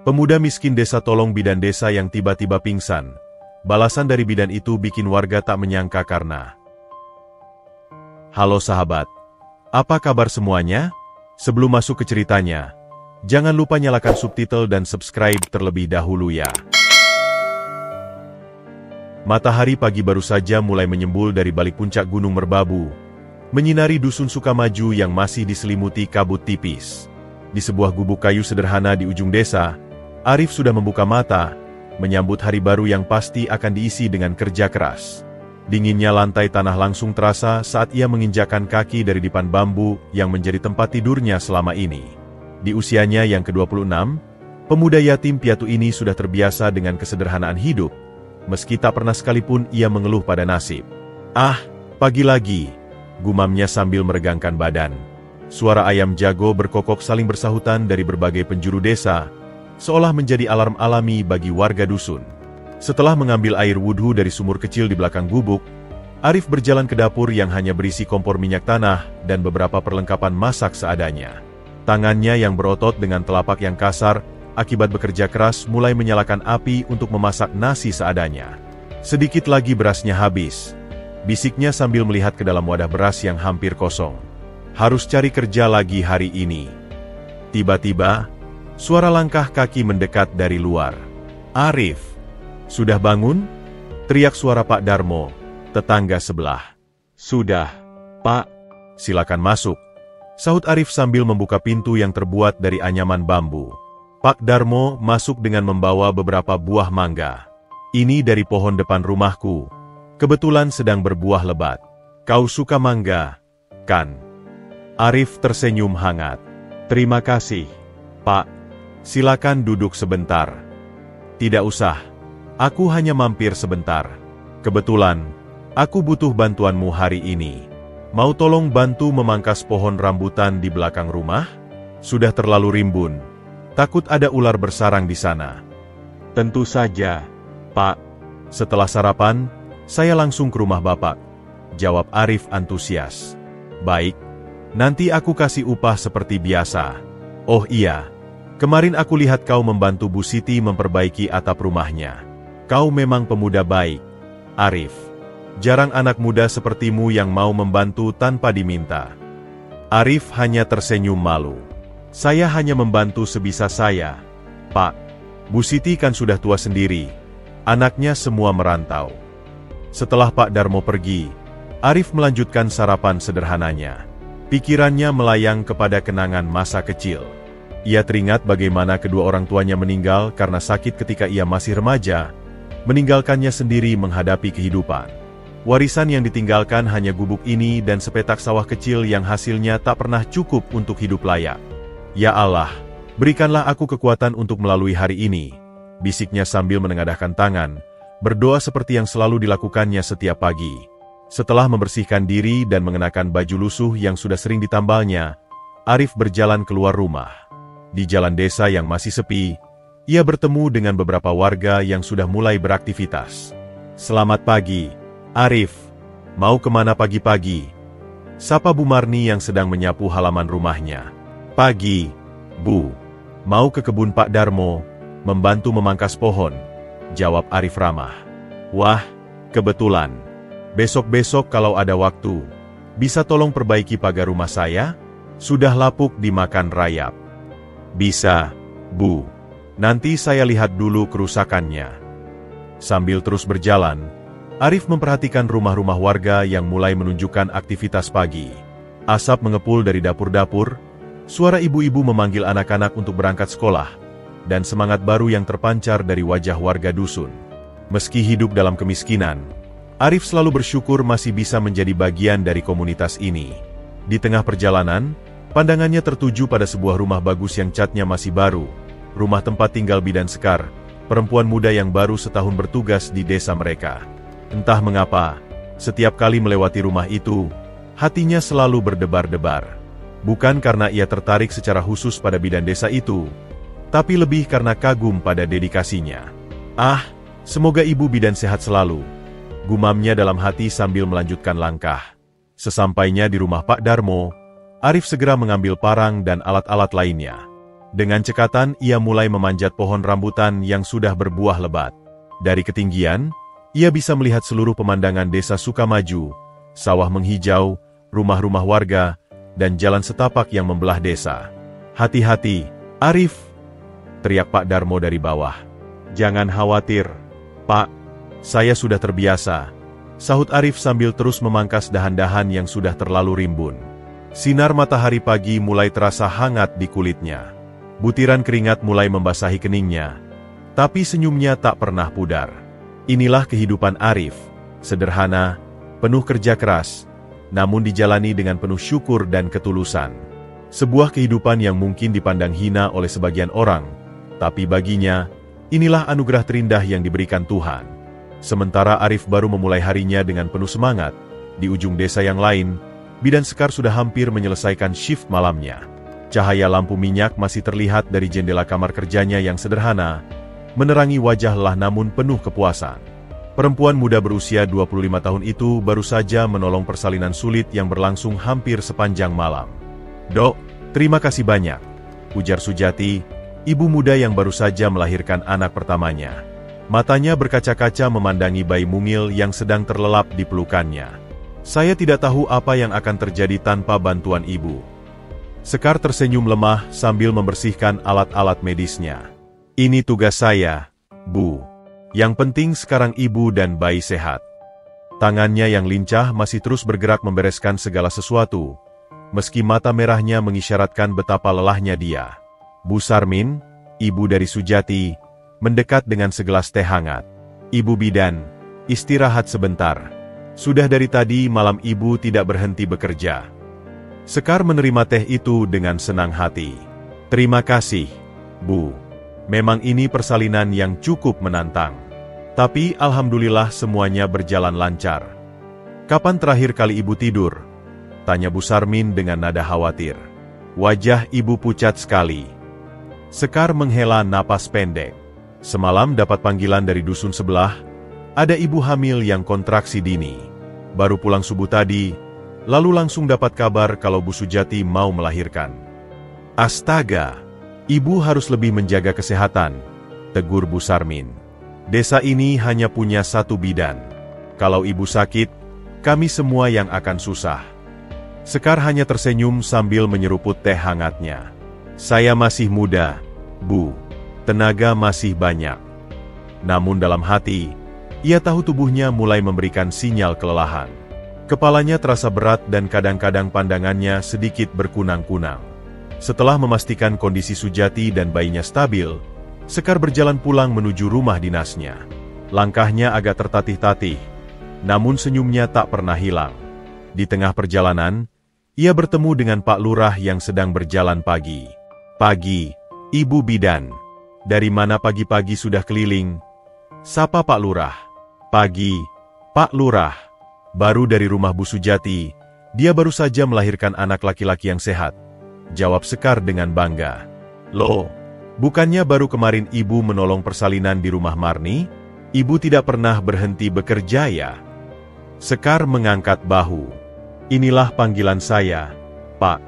Pemuda miskin desa tolong bidan desa yang tiba-tiba pingsan. Balasan dari bidan itu bikin warga tak menyangka karena... Halo sahabat, apa kabar semuanya? Sebelum masuk ke ceritanya, jangan lupa nyalakan subtitle dan subscribe terlebih dahulu ya. Matahari pagi baru saja mulai menyembul dari balik puncak Gunung Merbabu, menyinari dusun Sukamaju yang masih diselimuti kabut tipis. Di sebuah gubuk kayu sederhana di ujung desa, Arif sudah membuka mata, menyambut hari baru yang pasti akan diisi dengan kerja keras. Dinginnya lantai tanah langsung terasa saat ia menginjakkan kaki dari dipan bambu yang menjadi tempat tidurnya selama ini. Di usianya yang ke-26, pemuda yatim piatu ini sudah terbiasa dengan kesederhanaan hidup, meski tak pernah sekalipun ia mengeluh pada nasib. Ah, pagi lagi, gumamnya sambil meregangkan badan. Suara ayam jago berkokok saling bersahutan dari berbagai penjuru desa, seolah menjadi alarm alami bagi warga dusun. Setelah mengambil air wudhu dari sumur kecil di belakang gubuk, Arif berjalan ke dapur yang hanya berisi kompor minyak tanah dan beberapa perlengkapan masak seadanya. Tangannya yang berotot dengan telapak yang kasar, akibat bekerja keras mulai menyalakan api untuk memasak nasi seadanya. Sedikit lagi berasnya habis, bisiknya sambil melihat ke dalam wadah beras yang hampir kosong. Harus cari kerja lagi hari ini. Tiba-tiba, suara langkah kaki mendekat dari luar. Arif, sudah bangun? Teriak suara Pak Darmo, tetangga sebelah. Sudah, Pak. Silakan masuk, sahut Arif sambil membuka pintu yang terbuat dari anyaman bambu. Pak Darmo masuk dengan membawa beberapa buah mangga. Ini dari pohon depan rumahku. Kebetulan sedang berbuah lebat. Kau suka mangga, kan? Arif tersenyum hangat. Terima kasih, Pak. Silakan duduk sebentar. Tidak usah. Aku hanya mampir sebentar. Kebetulan, aku butuh bantuanmu hari ini. Mau tolong bantu memangkas pohon rambutan di belakang rumah? Sudah terlalu rimbun. Takut ada ular bersarang di sana. Tentu saja, Pak. Setelah sarapan, saya langsung ke rumah Bapak, jawab Arif antusias. Baik, nanti aku kasih upah seperti biasa. Oh iya, kemarin aku lihat kau membantu Bu Siti memperbaiki atap rumahnya. Kau memang pemuda baik, Arif. Jarang anak muda sepertimu yang mau membantu tanpa diminta. Arif hanya tersenyum malu. Saya hanya membantu sebisa saya, Pak. Bu Siti kan sudah tua sendiri. Anaknya semua merantau. Setelah Pak Darmo pergi, Arif melanjutkan sarapan sederhananya. Pikirannya melayang kepada kenangan masa kecil. Ia teringat bagaimana kedua orang tuanya meninggal karena sakit ketika ia masih remaja, meninggalkannya sendiri menghadapi kehidupan. Warisan yang ditinggalkan hanya gubuk ini dan sepetak sawah kecil yang hasilnya tak pernah cukup untuk hidup layak. Ya Allah, berikanlah aku kekuatan untuk melalui hari ini, bisiknya sambil menengadahkan tangan, berdoa seperti yang selalu dilakukannya setiap pagi. Setelah membersihkan diri dan mengenakan baju lusuh yang sudah sering ditambalnya, Arif berjalan keluar rumah. Di jalan desa yang masih sepi, ia bertemu dengan beberapa warga yang sudah mulai beraktivitas. Selamat pagi, Arif. Mau kemana pagi-pagi? Sapa Bu Marni yang sedang menyapu halaman rumahnya. Pagi, Bu. Mau ke kebun Pak Darmo, membantu memangkas pohon, jawab Arif ramah. Wah, kebetulan. Besok-besok kalau ada waktu, bisa tolong perbaiki pagar rumah saya? Sudah lapuk dimakan rayap. Bisa, Bu. Nanti saya lihat dulu kerusakannya. Sambil terus berjalan, Arif memperhatikan rumah-rumah warga yang mulai menunjukkan aktivitas pagi. Asap mengepul dari dapur-dapur, suara ibu-ibu memanggil anak-anak untuk berangkat sekolah, dan semangat baru yang terpancar dari wajah warga dusun. Meski hidup dalam kemiskinan, Arif selalu bersyukur masih bisa menjadi bagian dari komunitas ini. Di tengah perjalanan, pandangannya tertuju pada sebuah rumah bagus yang catnya masih baru, rumah tempat tinggal bidan Sekar, perempuan muda yang baru setahun bertugas di desa mereka. Entah mengapa, setiap kali melewati rumah itu, hatinya selalu berdebar-debar. Bukan karena ia tertarik secara khusus pada bidan desa itu, tapi lebih karena kagum pada dedikasinya. Ah, semoga ibu bidan sehat selalu, gumamnya dalam hati sambil melanjutkan langkah. Sesampainya di rumah Pak Darmo, Arif segera mengambil parang dan alat-alat lainnya. Dengan cekatan, ia mulai memanjat pohon rambutan yang sudah berbuah lebat. Dari ketinggian, ia bisa melihat seluruh pemandangan desa Sukamaju, sawah menghijau, rumah-rumah warga, dan jalan setapak yang membelah desa. "Hati-hati, Arif!" teriak Pak Darmo dari bawah. "Jangan khawatir, Pak. Saya sudah terbiasa," sahut Arif sambil terus memangkas dahan-dahan yang sudah terlalu rimbun. Sinar matahari pagi mulai terasa hangat di kulitnya. Butiran keringat mulai membasahi keningnya. Tapi senyumnya tak pernah pudar. Inilah kehidupan Arif. Sederhana, penuh kerja keras, namun dijalani dengan penuh syukur dan ketulusan. Sebuah kehidupan yang mungkin dipandang hina oleh sebagian orang, tapi baginya, inilah anugerah terindah yang diberikan Tuhan. Sementara Arif baru memulai harinya dengan penuh semangat, di ujung desa yang lain, Bidan Sekar sudah hampir menyelesaikan shift malamnya. Cahaya lampu minyak masih terlihat dari jendela kamar kerjanya yang sederhana, menerangi wajah lelah namun penuh kepuasan. Perempuan muda berusia 25 tahun itu baru saja menolong persalinan sulit yang berlangsung hampir sepanjang malam. "Dok, terima kasih banyak," ujar Sujati, ibu muda yang baru saja melahirkan anak pertamanya. Matanya berkaca-kaca memandangi bayi mungil yang sedang terlelap di pelukannya. "Saya tidak tahu apa yang akan terjadi tanpa bantuan ibu." Sekar tersenyum lemah sambil membersihkan alat-alat medisnya. "Ini tugas saya, Bu. Yang penting sekarang ibu dan bayi sehat." Tangannya yang lincah masih terus bergerak membereskan segala sesuatu, meski mata merahnya mengisyaratkan betapa lelahnya dia. Bu Sarmin, ibu dari Sujati, mendekat dengan segelas teh hangat. "Ibu Bidan, istirahat sebentar. Sudah dari tadi malam ibu tidak berhenti bekerja." Sekar menerima teh itu dengan senang hati. "Terima kasih, Bu. Memang ini persalinan yang cukup menantang. Tapi alhamdulillah semuanya berjalan lancar." "Kapan terakhir kali ibu tidur?" tanya Bu Sarmin dengan nada khawatir. Wajah ibu pucat sekali. Sekar menghela napas pendek. "Semalam dapat panggilan dari dusun sebelah. Ada ibu hamil yang kontraksi dini. Baru pulang subuh tadi, lalu langsung dapat kabar kalau Bu Sujati mau melahirkan." "Astaga, ibu harus lebih menjaga kesehatan," tegur Bu Sarmin. "Desa ini hanya punya satu bidan. Kalau ibu sakit, kami semua yang akan susah." Sekar hanya tersenyum sambil menyeruput teh hangatnya. "Saya masih muda, Bu. Tenaga masih banyak." Namun dalam hati, ia tahu tubuhnya mulai memberikan sinyal kelelahan. Kepalanya terasa berat dan kadang-kadang pandangannya sedikit berkunang-kunang. Setelah memastikan kondisi Sujati dan bayinya stabil, Sekar berjalan pulang menuju rumah dinasnya. Langkahnya agak tertatih-tatih, namun senyumnya tak pernah hilang. Di tengah perjalanan, ia bertemu dengan Pak Lurah yang sedang berjalan pagi. "Pagi, Ibu Bidan. Dari mana pagi-pagi sudah keliling?" sapa Pak Lurah. "Pagi, Pak Lurah. Baru dari rumah Bu Sujati, dia baru saja melahirkan anak laki-laki yang sehat," jawab Sekar dengan bangga. "Loh, bukannya baru kemarin ibu menolong persalinan di rumah Marni? Ibu tidak pernah berhenti bekerja ya?" Sekar mengangkat bahu. "Inilah panggilan saya, Pak.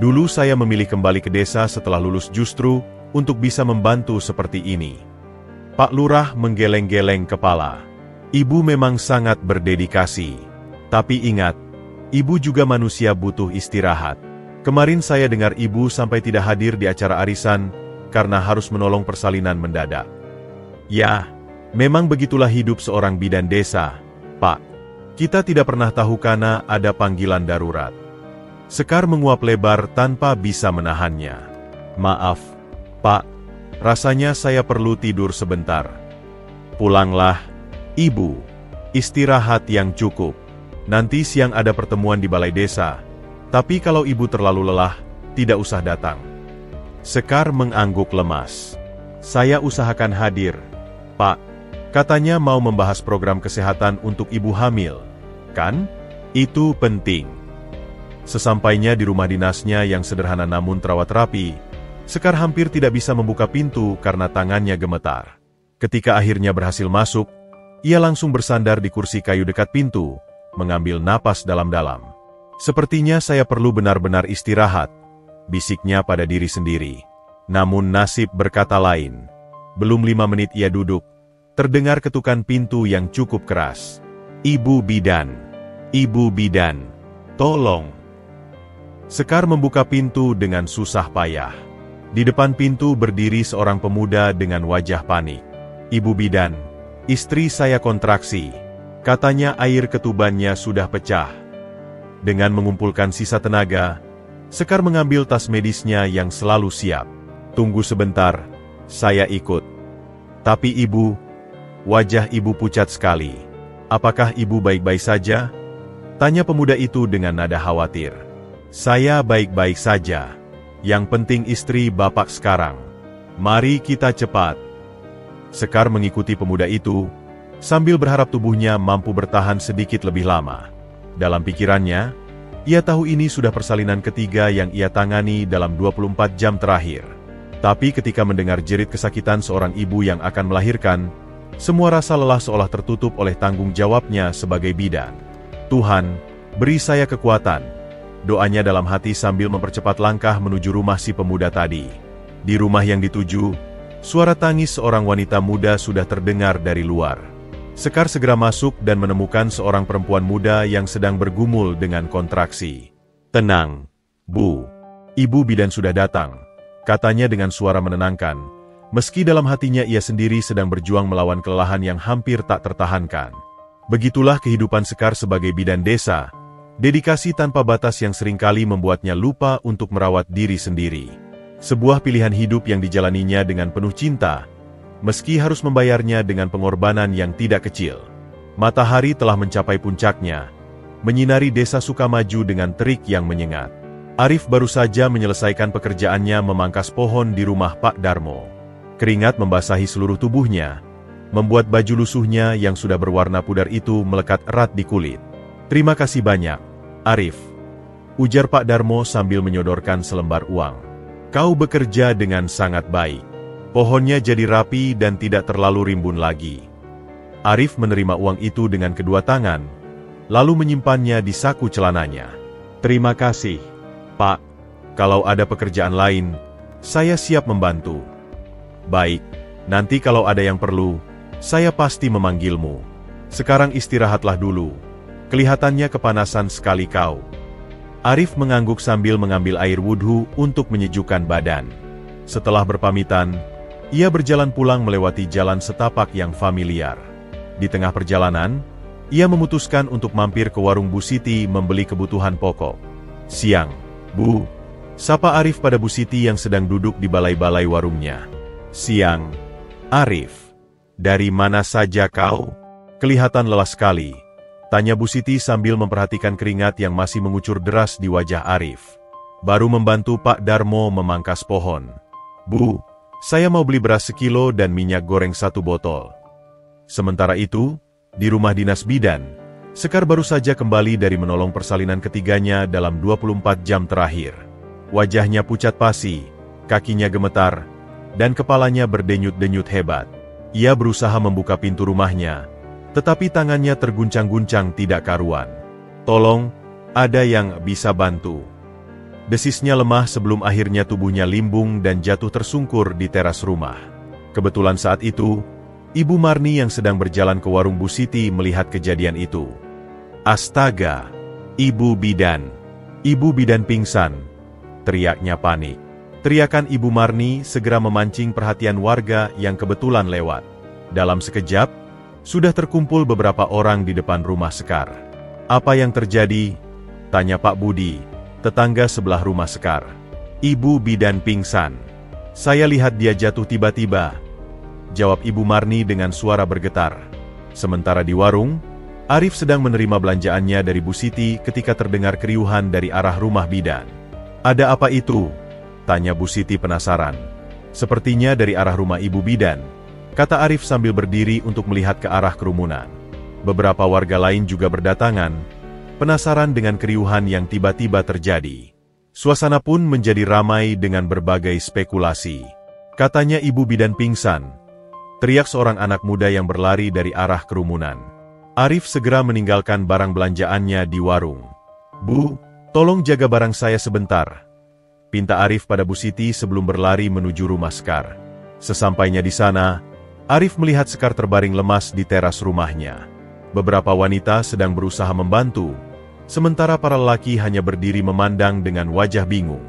Dulu saya memilih kembali ke desa setelah lulus justru untuk bisa membantu seperti ini." Pak Lurah menggeleng-geleng kepala. "Ibu memang sangat berdedikasi. Tapi ingat, ibu juga manusia butuh istirahat. Kemarin saya dengar ibu sampai tidak hadir di acara arisan karena harus menolong persalinan mendadak." "Ya, memang begitulah hidup seorang bidan desa, Pak. Kita tidak pernah tahu karena ada panggilan darurat." Sekar menguap lebar tanpa bisa menahannya. "Maaf, Pak. Rasanya saya perlu tidur sebentar." "Pulanglah, Ibu. Istirahat yang cukup. Nanti siang ada pertemuan di balai desa. Tapi kalau ibu terlalu lelah, tidak usah datang." Sekar mengangguk lemas. "Saya usahakan hadir, Pak. Katanya mau membahas program kesehatan untuk ibu hamil, kan? Itu penting." Sesampainya di rumah dinasnya yang sederhana namun terawat rapi, Sekar hampir tidak bisa membuka pintu karena tangannya gemetar. Ketika akhirnya berhasil masuk, ia langsung bersandar di kursi kayu dekat pintu, mengambil napas dalam-dalam. "Sepertinya saya perlu benar-benar istirahat," bisiknya pada diri sendiri. Namun nasib berkata lain. Belum 5 menit ia duduk, terdengar ketukan pintu yang cukup keras. Ibu bidan, ibu bidan, tolong. Sekar membuka pintu dengan susah payah. Di depan pintu berdiri seorang pemuda dengan wajah panik. Ibu bidan, istri saya kontraksi. Katanya air ketubannya sudah pecah. Dengan mengumpulkan sisa tenaga, Sekar mengambil tas medisnya yang selalu siap. Tunggu sebentar, saya ikut. Tapi ibu, wajah ibu pucat sekali. Apakah ibu baik-baik saja? Tanya pemuda itu dengan nada khawatir. Saya baik-baik saja. Yang penting istri bapak sekarang. Mari kita cepat. Sekar mengikuti pemuda itu, sambil berharap tubuhnya mampu bertahan sedikit lebih lama. Dalam pikirannya, ia tahu ini sudah persalinan ketiga yang ia tangani dalam 24 jam terakhir. Tapi ketika mendengar jerit kesakitan seorang ibu yang akan melahirkan, semua rasa lelah seolah tertutup oleh tanggung jawabnya sebagai bidan. Tuhan, beri saya kekuatan. Doanya dalam hati sambil mempercepat langkah menuju rumah si pemuda tadi. Di rumah yang dituju, suara tangis seorang wanita muda sudah terdengar dari luar. Sekar segera masuk dan menemukan seorang perempuan muda yang sedang bergumul dengan kontraksi. Tenang, Bu. Ibu bidan sudah datang, katanya dengan suara menenangkan, meski dalam hatinya ia sendiri sedang berjuang melawan kelelahan yang hampir tak tertahankan. Begitulah kehidupan Sekar sebagai bidan desa, dedikasi tanpa batas yang seringkali membuatnya lupa untuk merawat diri sendiri. Sebuah pilihan hidup yang dijalaninya dengan penuh cinta, meski harus membayarnya dengan pengorbanan yang tidak kecil. Matahari telah mencapai puncaknya, menyinari desa Sukamaju dengan terik yang menyengat. Arif baru saja menyelesaikan pekerjaannya memangkas pohon di rumah Pak Darmo. Keringat membasahi seluruh tubuhnya, membuat baju lusuhnya yang sudah berwarna pudar itu melekat erat di kulit. Terima kasih banyak, Arif, ujar Pak Darmo sambil menyodorkan selembar uang. Kau bekerja dengan sangat baik. Pohonnya jadi rapi dan tidak terlalu rimbun lagi. Arif menerima uang itu dengan kedua tangan, lalu menyimpannya di saku celananya. Terima kasih, Pak. Kalau ada pekerjaan lain, saya siap membantu. Baik, nanti kalau ada yang perlu, saya pasti memanggilmu. Sekarang istirahatlah dulu. Kelihatannya kepanasan sekali kau. Arif mengangguk sambil mengambil air wudhu untuk menyejukkan badan. Setelah berpamitan, ia berjalan pulang melewati jalan setapak yang familiar. Di tengah perjalanan, ia memutuskan untuk mampir ke warung Bu Siti membeli kebutuhan pokok. Siang, Bu. Sapa Arif pada Bu Siti yang sedang duduk di balai-balai warungnya. Siang, Arif. Dari mana saja kau? Kelihatan lelah sekali, tanya Bu Siti sambil memperhatikan keringat yang masih mengucur deras di wajah Arif. Baru membantu Pak Darmo memangkas pohon. Bu, saya mau beli beras sekilo dan minyak goreng 1 botol. Sementara itu, di rumah dinas bidan, Sekar baru saja kembali dari menolong persalinan ketiganya dalam 24 jam terakhir. Wajahnya pucat pasi, kakinya gemetar, dan kepalanya berdenyut-denyut hebat. Ia berusaha membuka pintu rumahnya, tetapi tangannya terguncang-guncang tidak karuan. Tolong, ada yang bisa bantu. Desisnya lemah sebelum akhirnya tubuhnya limbung dan jatuh tersungkur di teras rumah. Kebetulan saat itu, Ibu Marni yang sedang berjalan ke warung Bu Siti melihat kejadian itu. Astaga, Ibu Bidan! Ibu Bidan pingsan! Teriaknya panik. Teriakan Ibu Marni segera memancing perhatian warga yang kebetulan lewat. Dalam sekejap, sudah terkumpul beberapa orang di depan rumah Sekar. Apa yang terjadi? Tanya Pak Budi, tetangga sebelah rumah Sekar. Ibu Bidan pingsan. Saya lihat dia jatuh tiba-tiba, jawab Ibu Marni dengan suara bergetar. Sementara di warung, Arif sedang menerima belanjaannya dari Bu Siti ketika terdengar keriuhan dari arah rumah bidan. Ada apa itu? Tanya Bu Siti penasaran. Sepertinya dari arah rumah Ibu Bidan, kata Arif sambil berdiri untuk melihat ke arah kerumunan. Beberapa warga lain juga berdatangan, penasaran dengan keriuhan yang tiba-tiba terjadi. Suasana pun menjadi ramai dengan berbagai spekulasi. Katanya Ibu Bidan pingsan, teriak seorang anak muda yang berlari dari arah kerumunan. Arif segera meninggalkan barang belanjaannya di warung. Bu, tolong jaga barang saya sebentar. pinta Arif pada Bu Siti sebelum berlari menuju rumah Sekar. Sesampainya di sana, Arif melihat Sekar terbaring lemas di teras rumahnya. Beberapa wanita sedang berusaha membantu, sementara para lelaki hanya berdiri memandang dengan wajah bingung.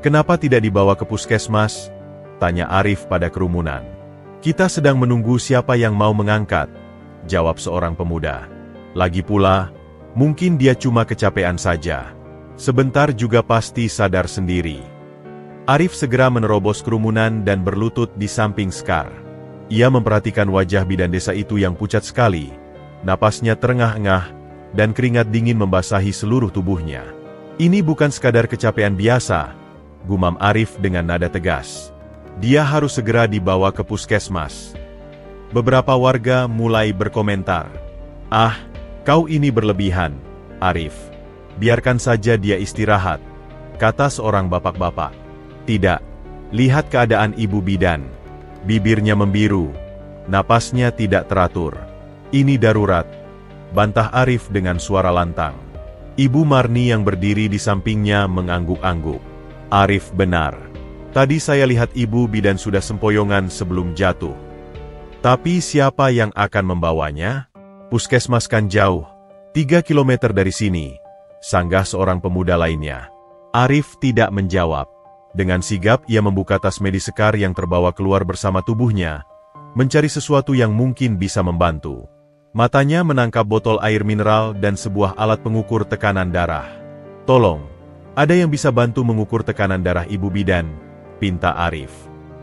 "Kenapa tidak dibawa ke puskesmas?" tanya Arif pada kerumunan. "Kita sedang menunggu siapa yang mau mengangkat," jawab seorang pemuda. "Lagi pula, mungkin dia cuma kecapean saja. Sebentar juga pasti sadar sendiri." Arif segera menerobos kerumunan dan berlutut di samping Sekar. Ia memperhatikan wajah bidan desa itu yang pucat sekali. Napasnya terengah-engah, dan keringat dingin membasahi seluruh tubuhnya. "Ini bukan sekadar kecapean biasa," gumam Arif dengan nada tegas. "Dia harus segera dibawa ke puskesmas." Beberapa warga mulai berkomentar. "Ah, kau ini berlebihan, Arif. Biarkan saja dia istirahat," kata seorang bapak-bapak. "Tidak, lihat keadaan ibu bidan. Bibirnya membiru, napasnya tidak teratur. Ini darurat," bantah Arif dengan suara lantang. Ibu Marni yang berdiri di sampingnya mengangguk-angguk. "Arif benar. Tadi saya lihat ibu bidan sudah sempoyongan sebelum jatuh. Tapi siapa yang akan membawanya? Puskesmas kan jauh, 3 kilometer dari sini," sanggah seorang pemuda lainnya. Arif tidak menjawab. Dengan sigap ia membuka tas medis Sekar yang terbawa keluar bersama tubuhnya, mencari sesuatu yang mungkin bisa membantu. Matanya menangkap botol air mineral dan sebuah alat pengukur tekanan darah. "Tolong, ada yang bisa bantu mengukur tekanan darah ibu bidan?" pinta Arif.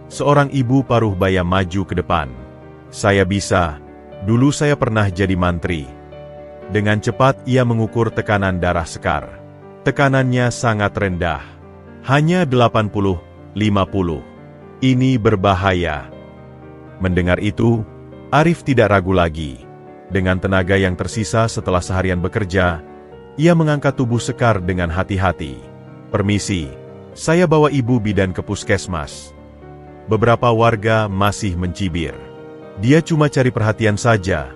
Seorang ibu paruh baya maju ke depan. "Saya bisa, dulu saya pernah jadi mantri." Dengan cepat ia mengukur tekanan darah Sekar. Tekanannya sangat rendah. Hanya 80/50. Ini berbahaya. Mendengar itu, Arif tidak ragu lagi. Dengan tenaga yang tersisa setelah seharian bekerja, ia mengangkat tubuh Sekar dengan hati-hati. "Permisi, saya bawa ibu bidan ke puskesmas." Beberapa warga masih mencibir. "Dia cuma cari perhatian saja,"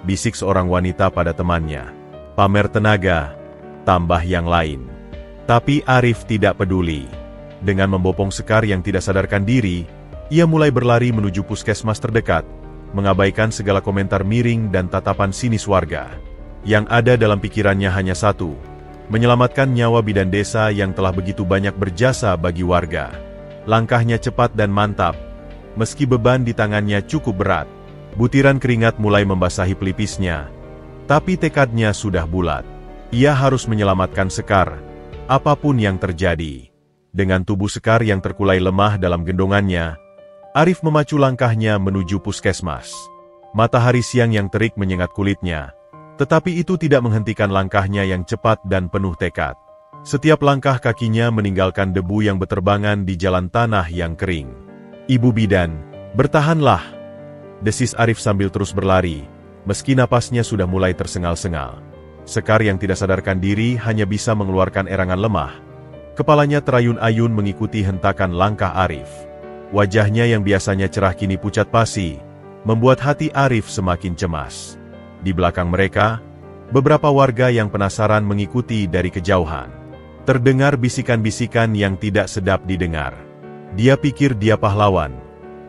bisik seorang wanita pada temannya. "Pamer tenaga," tambah yang lain. Tapi Arif tidak peduli. Dengan membopong Sekar yang tidak sadarkan diri, ia mulai berlari menuju puskesmas terdekat, mengabaikan segala komentar miring dan tatapan sinis warga. Yang ada dalam pikirannya hanya satu, menyelamatkan nyawa bidan desa yang telah begitu banyak berjasa bagi warga. Langkahnya cepat dan mantap, meski beban di tangannya cukup berat. Butiran keringat mulai membasahi pelipisnya, tapi tekadnya sudah bulat. Ia harus menyelamatkan Sekar, apapun yang terjadi. Dengan tubuh Sekar yang terkulai lemah dalam gendongannya, Arif memacu langkahnya menuju puskesmas. Matahari siang yang terik menyengat kulitnya, tetapi itu tidak menghentikan langkahnya yang cepat dan penuh tekad. Setiap langkah kakinya meninggalkan debu yang beterbangan di jalan tanah yang kering. "Ibu bidan, bertahanlah!" desis Arif sambil terus berlari, meski napasnya sudah mulai tersengal-sengal. Sekar yang tidak sadarkan diri hanya bisa mengeluarkan erangan lemah. Kepalanya terayun-ayun mengikuti hentakan langkah Arif. Wajahnya yang biasanya cerah kini pucat pasi, membuat hati Arif semakin cemas. Di belakang mereka, beberapa warga yang penasaran mengikuti dari kejauhan. Terdengar bisikan-bisikan yang tidak sedap didengar. "Dia pikir dia pahlawan,"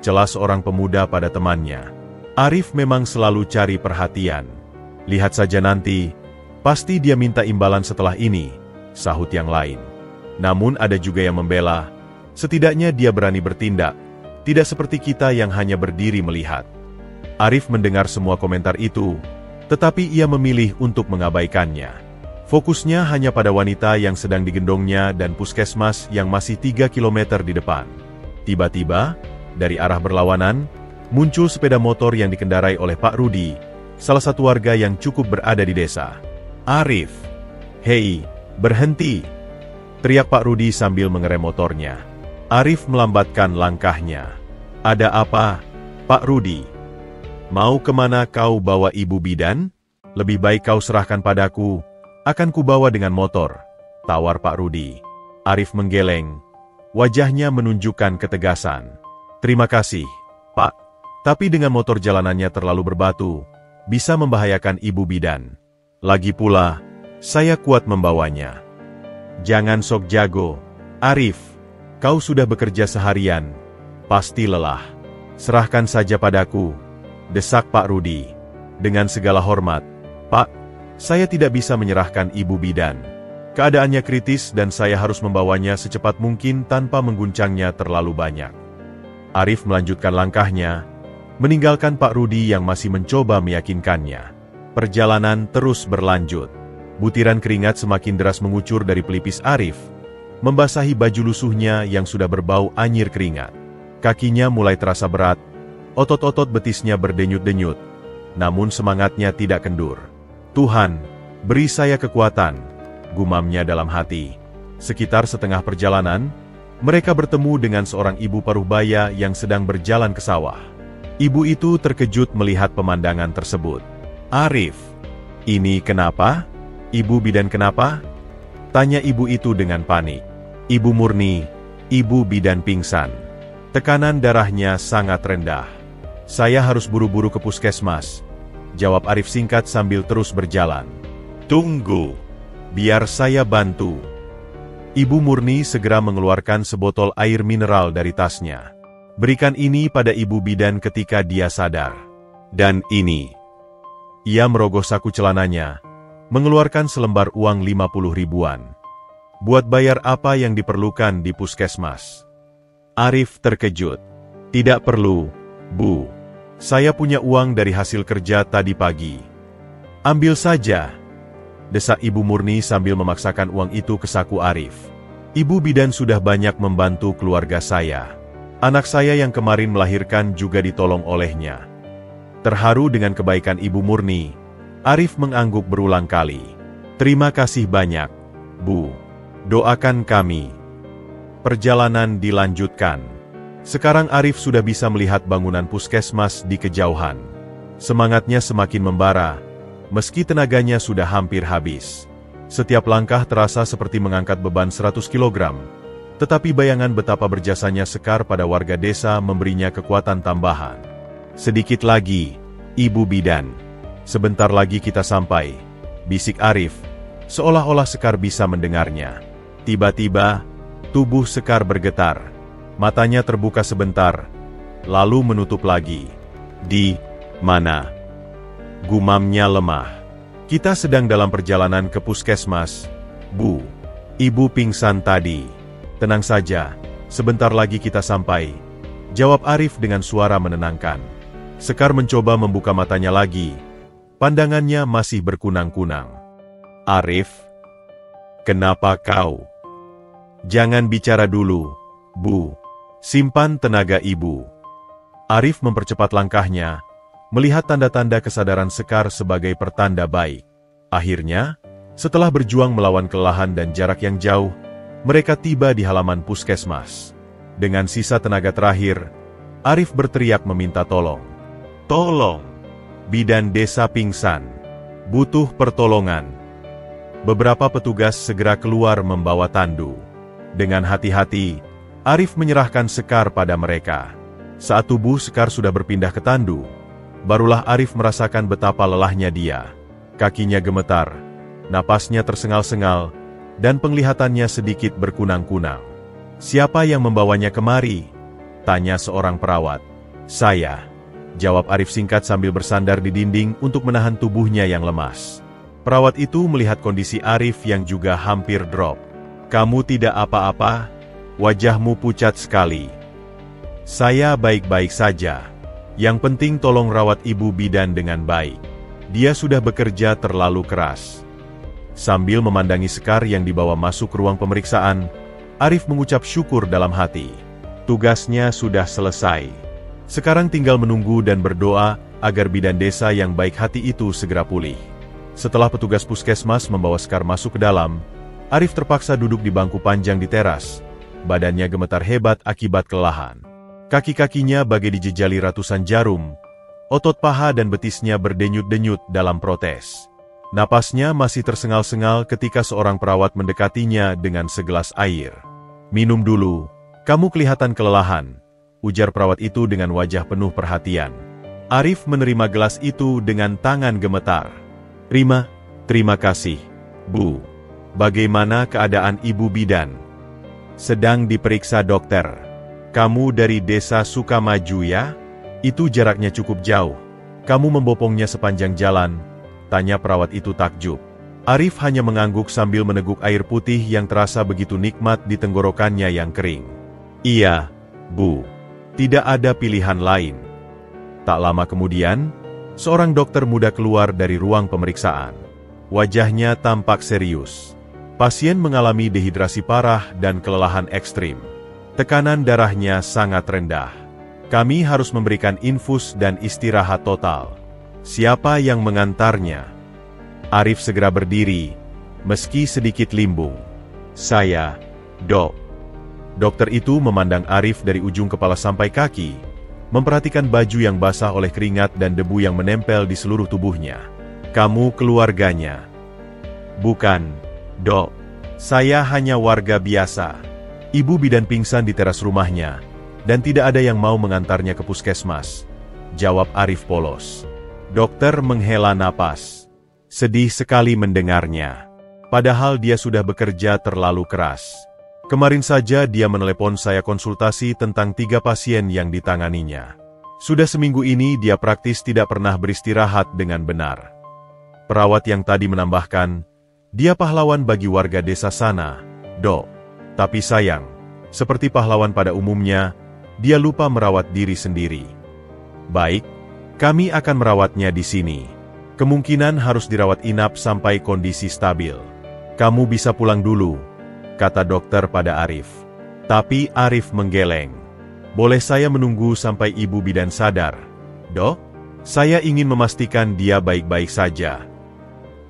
celah seorang pemuda pada temannya. "Arif memang selalu cari perhatian. Lihat saja nanti, pasti dia minta imbalan setelah ini," sahut yang lain. Namun ada juga yang membela, "Setidaknya dia berani bertindak, tidak seperti kita yang hanya berdiri melihat." Arif mendengar semua komentar itu, tetapi ia memilih untuk mengabaikannya. Fokusnya hanya pada wanita yang sedang digendongnya dan puskesmas yang masih 3 kilometer di depan. Tiba-tiba, dari arah berlawanan, muncul sepeda motor yang dikendarai oleh Pak Rudi, salah satu warga yang cukup berada di desa. "Arif, hei, berhenti!" teriak Pak Rudi sambil mengerem motornya. Arif melambatkan langkahnya. "Ada apa, Pak Rudi? Mau kemana kau bawa ibu bidan? Lebih baik kau serahkan padaku, akan kubawa dengan motor," tawar Pak Rudi. Arif menggeleng, wajahnya menunjukkan ketegasan. "Terima kasih, Pak. Tapi dengan motor jalanannya terlalu berbatu, bisa membahayakan ibu bidan. Lagi pula, saya kuat membawanya." "Jangan sok jago, Arif," Kau sudah bekerja seharian, pasti lelah. Serahkan saja padaku, desak Pak Rudi. Dengan segala hormat, Pak, saya tidak bisa menyerahkan Ibu Bidan. Keadaannya kritis dan saya harus membawanya secepat mungkin tanpa mengguncangnya terlalu banyak. Arif melanjutkan langkahnya, meninggalkan Pak Rudi yang masih mencoba meyakinkannya. Perjalanan terus berlanjut. Butiran keringat semakin deras mengucur dari pelipis Arif, membasahi baju lusuhnya yang sudah berbau anyir keringat. Kakinya mulai terasa berat, otot-otot betisnya berdenyut-denyut, namun semangatnya tidak kendur. Tuhan, beri saya kekuatan, gumamnya dalam hati. Sekitar setengah perjalanan, mereka bertemu dengan seorang ibu paruhbaya yang sedang berjalan ke sawah. Ibu itu terkejut melihat pemandangan tersebut. Arif, ini kenapa? Ibu Bidan kenapa? Tanya ibu itu dengan panik. Ibu murni, Ibu Bidan pingsan. Tekanan darahnya sangat rendah. Saya harus buru-buru ke puskesmas, jawab Arif singkat sambil terus berjalan. Tunggu, biar saya bantu. Ibu Murni segera mengeluarkan sebotol air mineral dari tasnya. Berikan ini pada Ibu Bidan ketika dia sadar. Dan ini. Ia merogoh saku celananya, mengeluarkan selembar uang 50 ribuan. Buat bayar apa yang diperlukan di puskesmas. Arif terkejut. Tidak perlu, Bu. Saya punya uang dari hasil kerja tadi pagi. Ambil saja, desak Ibu Murni sambil memaksakan uang itu ke saku Arif. Ibu Bidan sudah banyak membantu keluarga saya. Anak saya yang kemarin melahirkan juga ditolong olehnya. Terharu dengan kebaikan Ibu Murni, Arif mengangguk berulang kali. Terima kasih banyak, Bu. Doakan kami. Perjalanan dilanjutkan. Sekarang Arif sudah bisa melihat bangunan puskesmas di kejauhan. Semangatnya semakin membara, meski tenaganya sudah hampir habis. Setiap langkah terasa seperti mengangkat beban 100 kg. Tetapi bayangan betapa berjasanya Sekar pada warga desa memberinya kekuatan tambahan. Sedikit lagi, Ibu Bidan. Sebentar lagi kita sampai, bisik Arif, seolah-olah Sekar bisa mendengarnya. Tiba-tiba, tubuh Sekar bergetar. Matanya terbuka sebentar, lalu menutup lagi. Di mana? Gumamnya lemah. Kita sedang dalam perjalanan ke puskesmas, Bu. Ibu pingsan tadi. Tenang saja, sebentar lagi kita sampai, jawab Arif dengan suara menenangkan. Sekar mencoba membuka matanya lagi. Pandangannya masih berkunang-kunang. Arif, kenapa kau? Jangan bicara dulu, Bu. Simpan tenaga Ibu. Arif mempercepat langkahnya, melihat tanda-tanda kesadaran Sekar sebagai pertanda baik. Akhirnya, setelah berjuang melawan kelelahan dan jarak yang jauh, mereka tiba di halaman puskesmas. Dengan sisa tenaga terakhir, Arif berteriak meminta tolong. Tolong! Bidan desa pingsan. Butuh pertolongan. Beberapa petugas segera keluar membawa tandu. Dengan hati-hati, Arif menyerahkan Sekar pada mereka. Saat tubuh Sekar sudah berpindah ke tandu, barulah Arif merasakan betapa lelahnya dia. Kakinya gemetar, napasnya tersengal-sengal, dan penglihatannya sedikit berkunang-kunang. Siapa yang membawanya kemari? Tanya seorang perawat. Saya, jawab Arif singkat sambil bersandar di dinding untuk menahan tubuhnya yang lemas. Perawat itu melihat kondisi Arif yang juga hampir drop. Kamu tidak apa-apa? Wajahmu pucat sekali. Saya baik-baik saja. Yang penting tolong rawat Ibu Bidan dengan baik. Dia sudah bekerja terlalu keras. Sambil memandangi Sekar yang dibawa masuk ke ruang pemeriksaan, Arif mengucap syukur dalam hati. Tugasnya sudah selesai. Sekarang tinggal menunggu dan berdoa agar bidan desa yang baik hati itu segera pulih. Setelah petugas puskesmas membawa Sekar masuk ke dalam, Arif terpaksa duduk di bangku panjang di teras. Badannya gemetar hebat akibat kelelahan. Kaki-kakinya bagai dijejali ratusan jarum. Otot paha dan betisnya berdenyut-denyut dalam protes. Napasnya masih tersengal-sengal ketika seorang perawat mendekatinya dengan segelas air. Minum dulu, kamu kelihatan kelelahan, ujar perawat itu dengan wajah penuh perhatian. Arif menerima gelas itu dengan tangan gemetar. Terima kasih, Bu. Bagaimana keadaan Ibu Bidan? Sedang diperiksa dokter. Kamu dari desa Sukamaju ya? Itu jaraknya cukup jauh. Kamu membopongnya sepanjang jalan, tanya perawat itu takjub. Arif hanya mengangguk sambil meneguk air putih yang terasa begitu nikmat di tenggorokannya yang kering. Iya, Bu. Tidak ada pilihan lain. Tak lama kemudian, seorang dokter muda keluar dari ruang pemeriksaan. Wajahnya tampak serius. Pasien mengalami dehidrasi parah dan kelelahan ekstrim. Tekanan darahnya sangat rendah. Kami harus memberikan infus dan istirahat total. Siapa yang mengantarnya? Arif segera berdiri, meski sedikit limbung. Saya, Dok. Dokter itu memandang Arif dari ujung kepala sampai kaki, memperhatikan baju yang basah oleh keringat dan debu yang menempel di seluruh tubuhnya. Kamu keluarganya? Bukan, Dok. Saya hanya warga biasa. Ibu bidan pingsan di teras rumahnya, dan tidak ada yang mau mengantarnya ke puskesmas. Jawab Arif polos. Dokter menghela napas. Sedih sekali mendengarnya. Padahal dia sudah bekerja terlalu keras. Kemarin saja dia menelepon saya konsultasi tentang 3 pasien yang ditanganinya. Sudah seminggu ini dia praktis tidak pernah beristirahat dengan benar. Perawat yang tadi menambahkan, dia pahlawan bagi warga desa sana, Dok. Tapi sayang, seperti pahlawan pada umumnya, dia lupa merawat diri sendiri. Baik, kami akan merawatnya di sini. Kemungkinan harus dirawat inap sampai kondisi stabil. Kamu bisa pulang dulu, kata dokter pada Arif. Tapi Arif menggeleng. Boleh saya menunggu sampai ibu bidan sadar, Dok? Saya ingin memastikan dia baik-baik saja.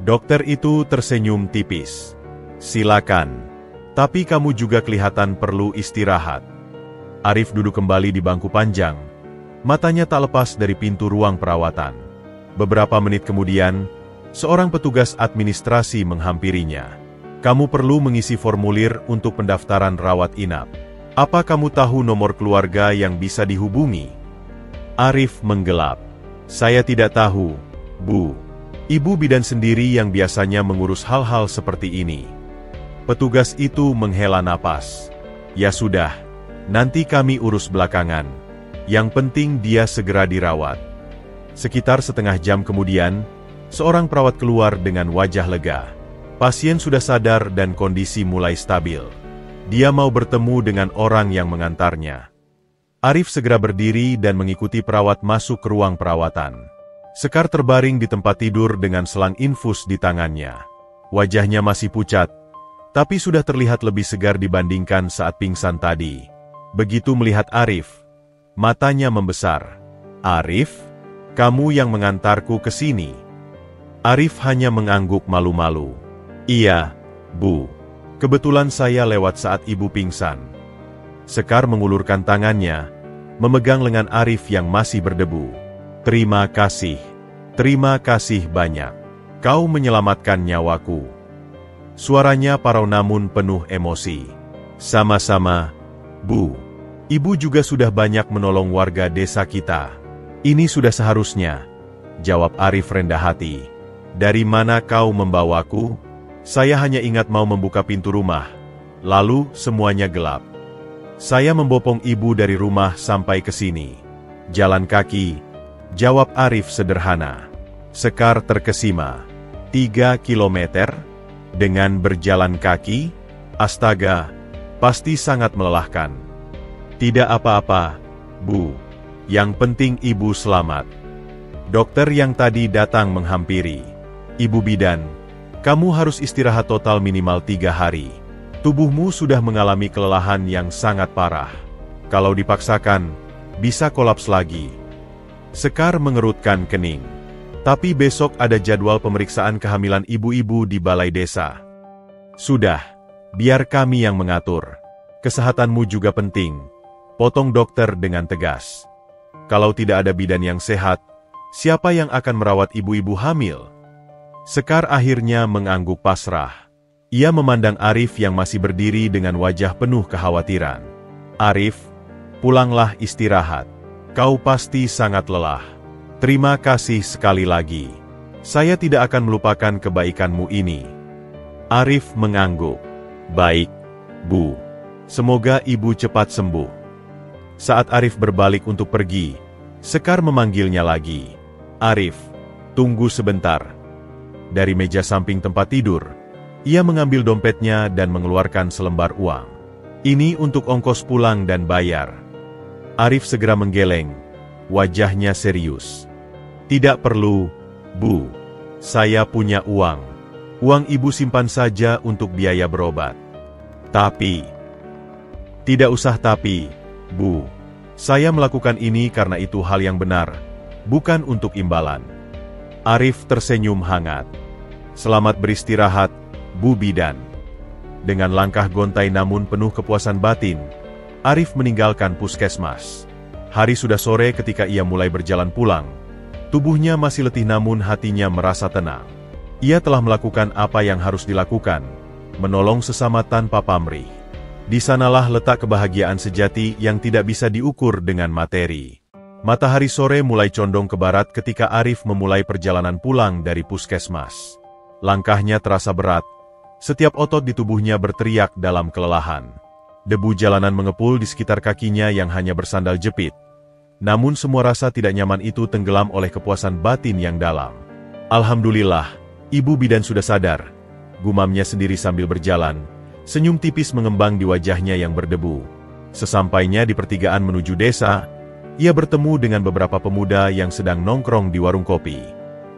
Dokter itu tersenyum tipis. Silakan. Tapi kamu juga kelihatan perlu istirahat. Arif duduk kembali di bangku panjang. Matanya tak lepas dari pintu ruang perawatan. Beberapa menit kemudian, seorang petugas administrasi menghampirinya. Kamu perlu mengisi formulir untuk pendaftaran rawat inap. Apa kamu tahu nomor keluarga yang bisa dihubungi? Arif menggelap. Saya tidak tahu, Bu. Ibu bidan sendiri yang biasanya mengurus hal-hal seperti ini. Petugas itu menghela napas. Ya sudah, nanti kami urus belakangan. Yang penting dia segera dirawat. Sekitar setengah jam kemudian, seorang perawat keluar dengan wajah lega. Pasien sudah sadar dan kondisi mulai stabil. Dia mau bertemu dengan orang yang mengantarnya. Arif segera berdiri dan mengikuti perawat masuk ke ruang perawatan. Sekar terbaring di tempat tidur dengan selang infus di tangannya. Wajahnya masih pucat, tapi sudah terlihat lebih segar dibandingkan saat pingsan tadi. Begitu melihat Arif, matanya membesar. Arif, kamu yang mengantarku ke sini? Arif hanya mengangguk malu-malu. Iya, Bu. Kebetulan saya lewat saat ibu pingsan. Sekar mengulurkan tangannya, memegang lengan Arif yang masih berdebu. Terima kasih. Terima kasih banyak. Kau menyelamatkan nyawaku. Suaranya parau namun penuh emosi. Sama-sama, Bu. Ibu juga sudah banyak menolong warga desa kita. Ini sudah seharusnya, jawab Arif rendah hati. Dari mana kau membawaku? Saya hanya ingat mau membuka pintu rumah. Lalu semuanya gelap. Saya membopong ibu dari rumah sampai ke sini. Jalan kaki, jawab Arif sederhana. Sekar terkesima. 3 kilometer? Dengan berjalan kaki? Astaga, pasti sangat melelahkan. Tidak apa-apa, Bu. Yang penting ibu selamat. Dokter yang tadi datang menghampiri. Ibu bidan, kamu harus istirahat total minimal 3 hari. Tubuhmu sudah mengalami kelelahan yang sangat parah. Kalau dipaksakan, bisa kolaps lagi. Sekar mengerutkan kening. Tapi besok ada jadwal pemeriksaan kehamilan ibu-ibu di balai desa. Sudah, biar kami yang mengatur. Kesehatanmu juga penting, potong dokter dengan tegas. Kalau tidak ada bidan yang sehat, siapa yang akan merawat ibu-ibu hamil? Sekar akhirnya mengangguk pasrah. Ia memandang Arif yang masih berdiri dengan wajah penuh kekhawatiran. Arif, pulanglah istirahat. Kau pasti sangat lelah. Terima kasih sekali lagi. Saya tidak akan melupakan kebaikanmu ini. Arif mengangguk. Baik, Bu. Semoga ibu cepat sembuh. Saat Arif berbalik untuk pergi, Sekar memanggilnya lagi. Arif, tunggu sebentar. Dari meja samping tempat tidur, ia mengambil dompetnya dan mengeluarkan selembar uang. Ini untuk ongkos pulang dan bayar. Arif segera menggeleng, wajahnya serius. Tidak perlu, Bu. Saya punya uang. Uang ibu simpan saja untuk biaya berobat. Tapi... Tidak usah tapi, Bu. Saya melakukan ini karena itu hal yang benar, bukan untuk imbalan. Arif tersenyum hangat. Selamat beristirahat, Bu Bidan. Dengan langkah gontai namun penuh kepuasan batin, Arif meninggalkan puskesmas. Hari sudah sore ketika ia mulai berjalan pulang. Tubuhnya masih letih namun hatinya merasa tenang. Ia telah melakukan apa yang harus dilakukan, menolong sesama tanpa pamrih. Di sanalah letak kebahagiaan sejati yang tidak bisa diukur dengan materi. Matahari sore mulai condong ke barat ketika Arif memulai perjalanan pulang dari puskesmas. Langkahnya terasa berat, setiap otot di tubuhnya berteriak dalam kelelahan. Debu jalanan mengepul di sekitar kakinya yang hanya bersandal jepit. Namun semua rasa tidak nyaman itu tenggelam oleh kepuasan batin yang dalam. Alhamdulillah, Ibu Bidan sudah sadar, gumamnya sendiri sambil berjalan. Senyum tipis mengembang di wajahnya yang berdebu. Sesampainya di pertigaan menuju desa, ia bertemu dengan beberapa pemuda yang sedang nongkrong di warung kopi.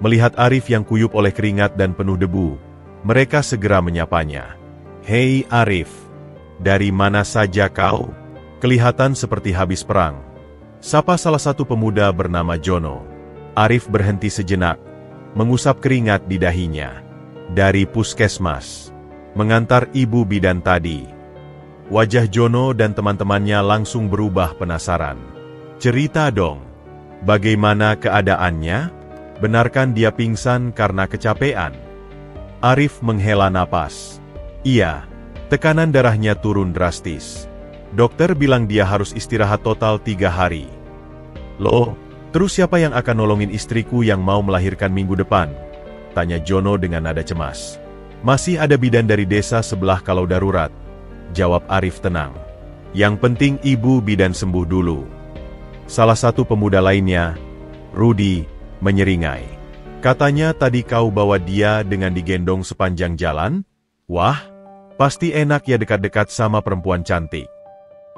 Melihat Arif yang kuyup oleh keringat dan penuh debu, mereka segera menyapanya. Hei Arif, dari mana saja kau? Kelihatan seperti habis perang. Sapa salah satu pemuda bernama Jono. Arif berhenti sejenak, mengusap keringat di dahinya. Dari puskesmas. Mengantar Ibu Bidan tadi. Wajah Jono dan teman-temannya langsung berubah penasaran. Cerita dong, bagaimana keadaannya? Benarkan dia pingsan karena kecapean? Arif menghela napas. Iya, tekanan darahnya turun drastis. Dokter bilang dia harus istirahat total 3 hari. Loh, terus siapa yang akan nolongin istriku yang mau melahirkan minggu depan? Tanya Jono dengan nada cemas. Masih ada bidan dari desa sebelah kalau darurat. Jawab Arif tenang. Yang penting Ibu Bidan sembuh dulu. Salah satu pemuda lainnya, Rudi, menyeringai. Katanya tadi kau bawa dia dengan digendong sepanjang jalan? Wah, pasti enak ya dekat-dekat sama perempuan cantik.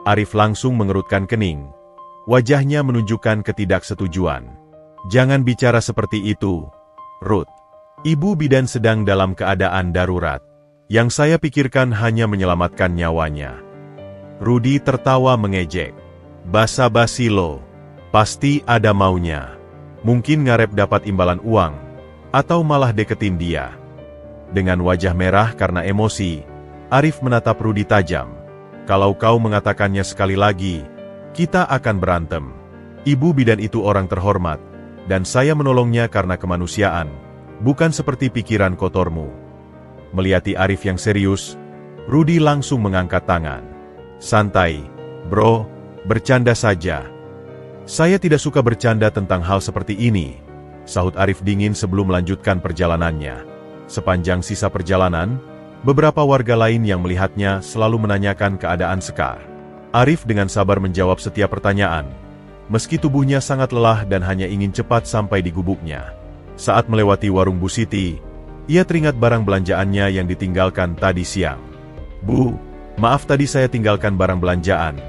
Arif langsung mengerutkan kening. Wajahnya menunjukkan ketidaksetujuan. Jangan bicara seperti itu, Ruth. Ibu Bidan sedang dalam keadaan darurat. Yang saya pikirkan hanya menyelamatkan nyawanya. Rudi tertawa mengejek. Basa-basi lo. Pasti ada maunya. Mungkin ngarep dapat imbalan uang. Atau malah deketin dia. Dengan wajah merah karena emosi, Arif menatap Rudi tajam. Kalau kau mengatakannya sekali lagi, kita akan berantem. Ibu Bidan itu orang terhormat. Dan saya menolongnya karena kemanusiaan. Bukan seperti pikiran kotormu. Melihati Arif yang serius, Rudi langsung mengangkat tangan. Santai, bro, bercanda saja. Saya tidak suka bercanda tentang hal seperti ini, sahut Arif dingin sebelum melanjutkan perjalanannya. Sepanjang sisa perjalanan, beberapa warga lain yang melihatnya selalu menanyakan keadaan Sekar. Arif dengan sabar menjawab setiap pertanyaan, meski tubuhnya sangat lelah dan hanya ingin cepat sampai di gubuknya. Saat melewati warung Bu Siti, ia teringat barang belanjaannya yang ditinggalkan tadi siang. Bu, maaf tadi saya tinggalkan barang belanjaan,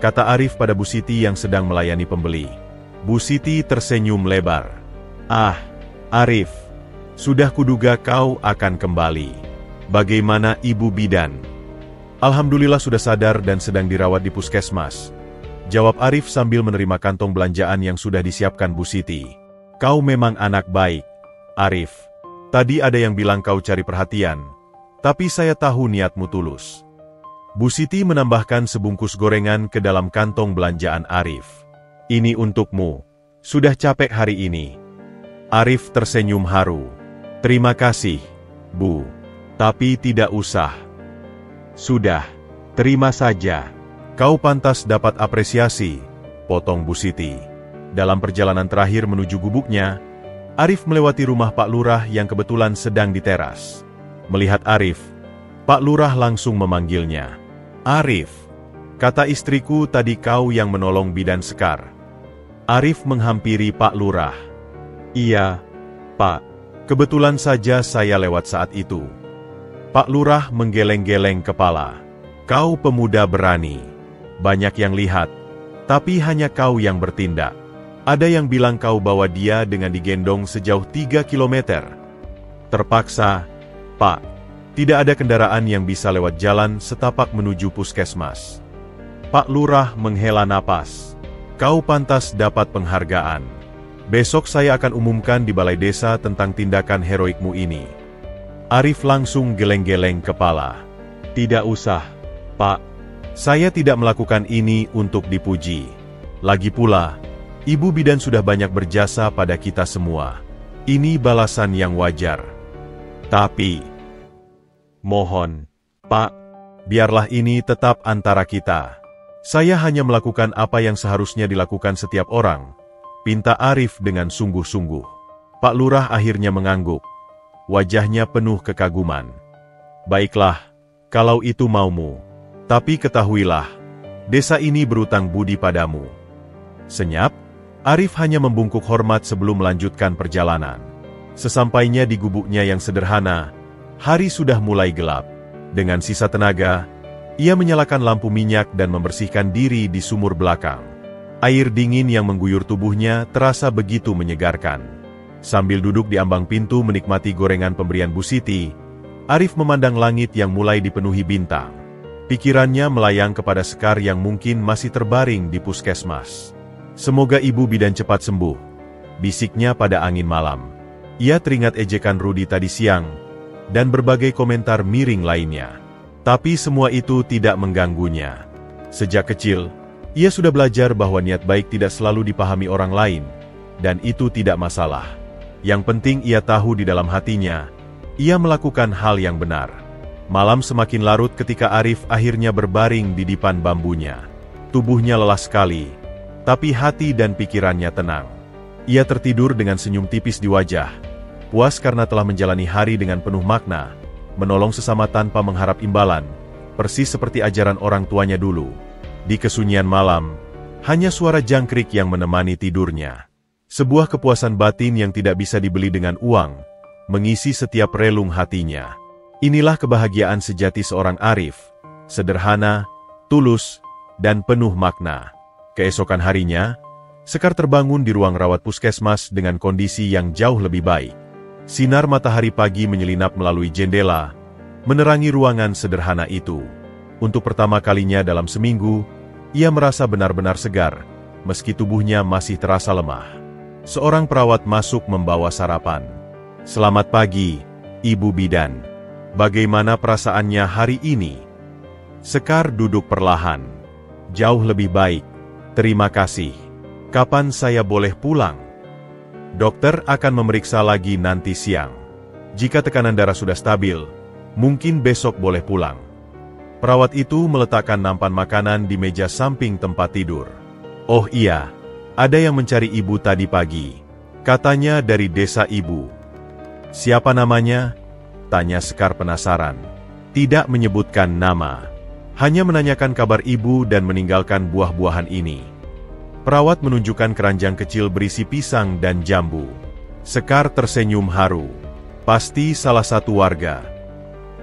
kata Arif pada Bu Siti yang sedang melayani pembeli. Bu Siti tersenyum lebar. Ah, Arif, sudah kuduga kau akan kembali. Bagaimana Ibu Bidan? Alhamdulillah sudah sadar dan sedang dirawat di puskesmas. Jawab Arif sambil menerima kantong belanjaan yang sudah disiapkan Bu Siti. Kau memang anak baik, Arif. Tadi ada yang bilang kau cari perhatian, tapi saya tahu niatmu tulus. Bu Siti menambahkan sebungkus gorengan ke dalam kantong belanjaan Arif. Ini untukmu. Sudah capek hari ini. Arif tersenyum haru. Terima kasih, Bu. Tapi tidak usah. Sudah, terima saja. Kau pantas dapat apresiasi, potong Bu Siti. Dalam perjalanan terakhir menuju gubuknya, Arif melewati rumah Pak Lurah yang kebetulan sedang di teras. Melihat Arif, Pak Lurah langsung memanggilnya. Arif, Kata istriku tadi kau yang menolong Bidan Sekar. Arif menghampiri Pak Lurah. Iya, Pak. Kebetulan saja saya lewat saat itu. Pak Lurah menggeleng-geleng kepala. Kau pemuda berani. Banyak yang lihat. Tapi hanya kau yang bertindak. Ada yang bilang kau bawa dia dengan digendong sejauh 3 kilometer. Terpaksa, Pak. Tidak ada kendaraan yang bisa lewat jalan setapak menuju puskesmas. Pak Lurah menghela napas. Kau pantas dapat penghargaan. Besok saya akan umumkan di balai desa tentang tindakan heroikmu ini. Arif langsung geleng-geleng kepala. Tidak usah, Pak. Saya tidak melakukan ini untuk dipuji. Lagi pula, Ibu Bidan sudah banyak berjasa pada kita semua. Ini balasan yang wajar. Tapi, mohon, Pak, biarlah ini tetap antara kita. Saya hanya melakukan apa yang seharusnya dilakukan setiap orang, pinta Arif dengan sungguh-sungguh. Pak Lurah akhirnya mengangguk. Wajahnya penuh kekaguman. Baiklah, kalau itu maumu. Tapi ketahuilah, desa ini berutang budi padamu. Senyap, Arif hanya membungkuk hormat sebelum melanjutkan perjalanan. Sesampainya di gubuknya yang sederhana, hari sudah mulai gelap. Dengan sisa tenaga, ia menyalakan lampu minyak dan membersihkan diri di sumur belakang. Air dingin yang mengguyur tubuhnya terasa begitu menyegarkan. Sambil duduk di ambang pintu menikmati gorengan pemberian Bu Siti, Arif memandang langit yang mulai dipenuhi bintang. Pikirannya melayang kepada Sekar yang mungkin masih terbaring di puskesmas. Semoga Ibu Bidan cepat sembuh, bisiknya pada angin malam. Ia teringat ejekan Rudi tadi siang, dan berbagai komentar miring lainnya. Tapi semua itu tidak mengganggunya. Sejak kecil, ia sudah belajar bahwa niat baik tidak selalu dipahami orang lain, dan itu tidak masalah. Yang penting ia tahu di dalam hatinya, ia melakukan hal yang benar. Malam semakin larut ketika Arif akhirnya berbaring di dipan bambunya. Tubuhnya lelah sekali, tapi hati dan pikirannya tenang. Ia tertidur dengan senyum tipis di wajah, puas karena telah menjalani hari dengan penuh makna, menolong sesama tanpa mengharap imbalan, persis seperti ajaran orang tuanya dulu. Di kesunyian malam, hanya suara jangkrik yang menemani tidurnya. Sebuah kepuasan batin yang tidak bisa dibeli dengan uang, mengisi setiap relung hatinya. Inilah kebahagiaan sejati seorang Arif, sederhana, tulus, dan penuh makna. Keesokan harinya, Sekar terbangun di ruang rawat puskesmas dengan kondisi yang jauh lebih baik. Sinar matahari pagi menyelinap melalui jendela, menerangi ruangan sederhana itu. Untuk pertama kalinya dalam seminggu, ia merasa benar-benar segar, meski tubuhnya masih terasa lemah. Seorang perawat masuk membawa sarapan. Selamat pagi, Ibu Bidan. Bagaimana perasaannya hari ini? Sekar duduk perlahan. Jauh lebih baik. Terima kasih. Kapan saya boleh pulang? Dokter akan memeriksa lagi nanti siang. Jika tekanan darah sudah stabil, mungkin besok boleh pulang. Perawat itu meletakkan nampan makanan di meja samping tempat tidur. Oh iya, ada yang mencari ibu tadi pagi. Katanya dari desa ibu. Siapa namanya? Tanya Sekar penasaran. Tidak menyebutkan nama. Hanya menanyakan kabar ibu dan meninggalkan buah-buahan ini. Perawat menunjukkan keranjang kecil berisi pisang dan jambu. Sekar tersenyum haru. Pasti salah satu warga.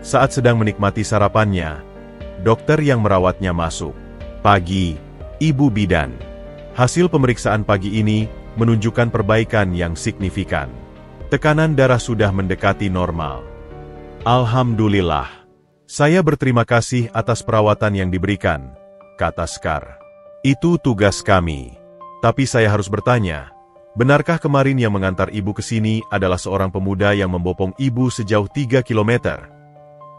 Saat sedang menikmati sarapannya, dokter yang merawatnya masuk. Pagi, Ibu Bidan. Hasil pemeriksaan pagi ini menunjukkan perbaikan yang signifikan. Tekanan darah sudah mendekati normal. Alhamdulillah. Saya berterima kasih atas perawatan yang diberikan, kata Sekar. Itu tugas kami. Tapi saya harus bertanya, benarkah kemarin yang mengantar ibu ke sini adalah seorang pemuda yang membopong ibu sejauh 3 kilometer?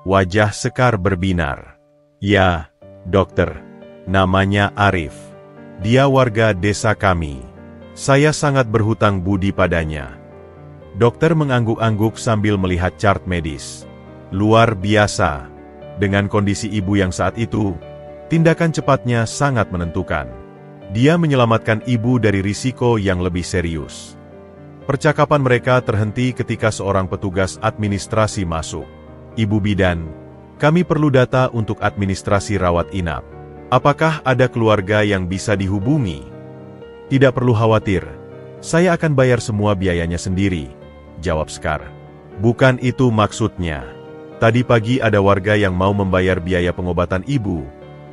Wajah Sekar berbinar. Ya, dokter. Namanya Arif. Dia warga desa kami. Saya sangat berhutang budi padanya. Dokter mengangguk-angguk sambil melihat chart medis. Luar biasa. Dengan kondisi ibu yang saat itu, tindakan cepatnya sangat menentukan. Dia menyelamatkan ibu dari risiko yang lebih serius. Percakapan mereka terhenti ketika seorang petugas administrasi masuk. Ibu Bidan, kami perlu data untuk administrasi rawat inap. Apakah ada keluarga yang bisa dihubungi? Tidak perlu khawatir, saya akan bayar semua biayanya sendiri, jawab Sekar. Bukan itu maksudnya. Tadi pagi ada warga yang mau membayar biaya pengobatan ibu,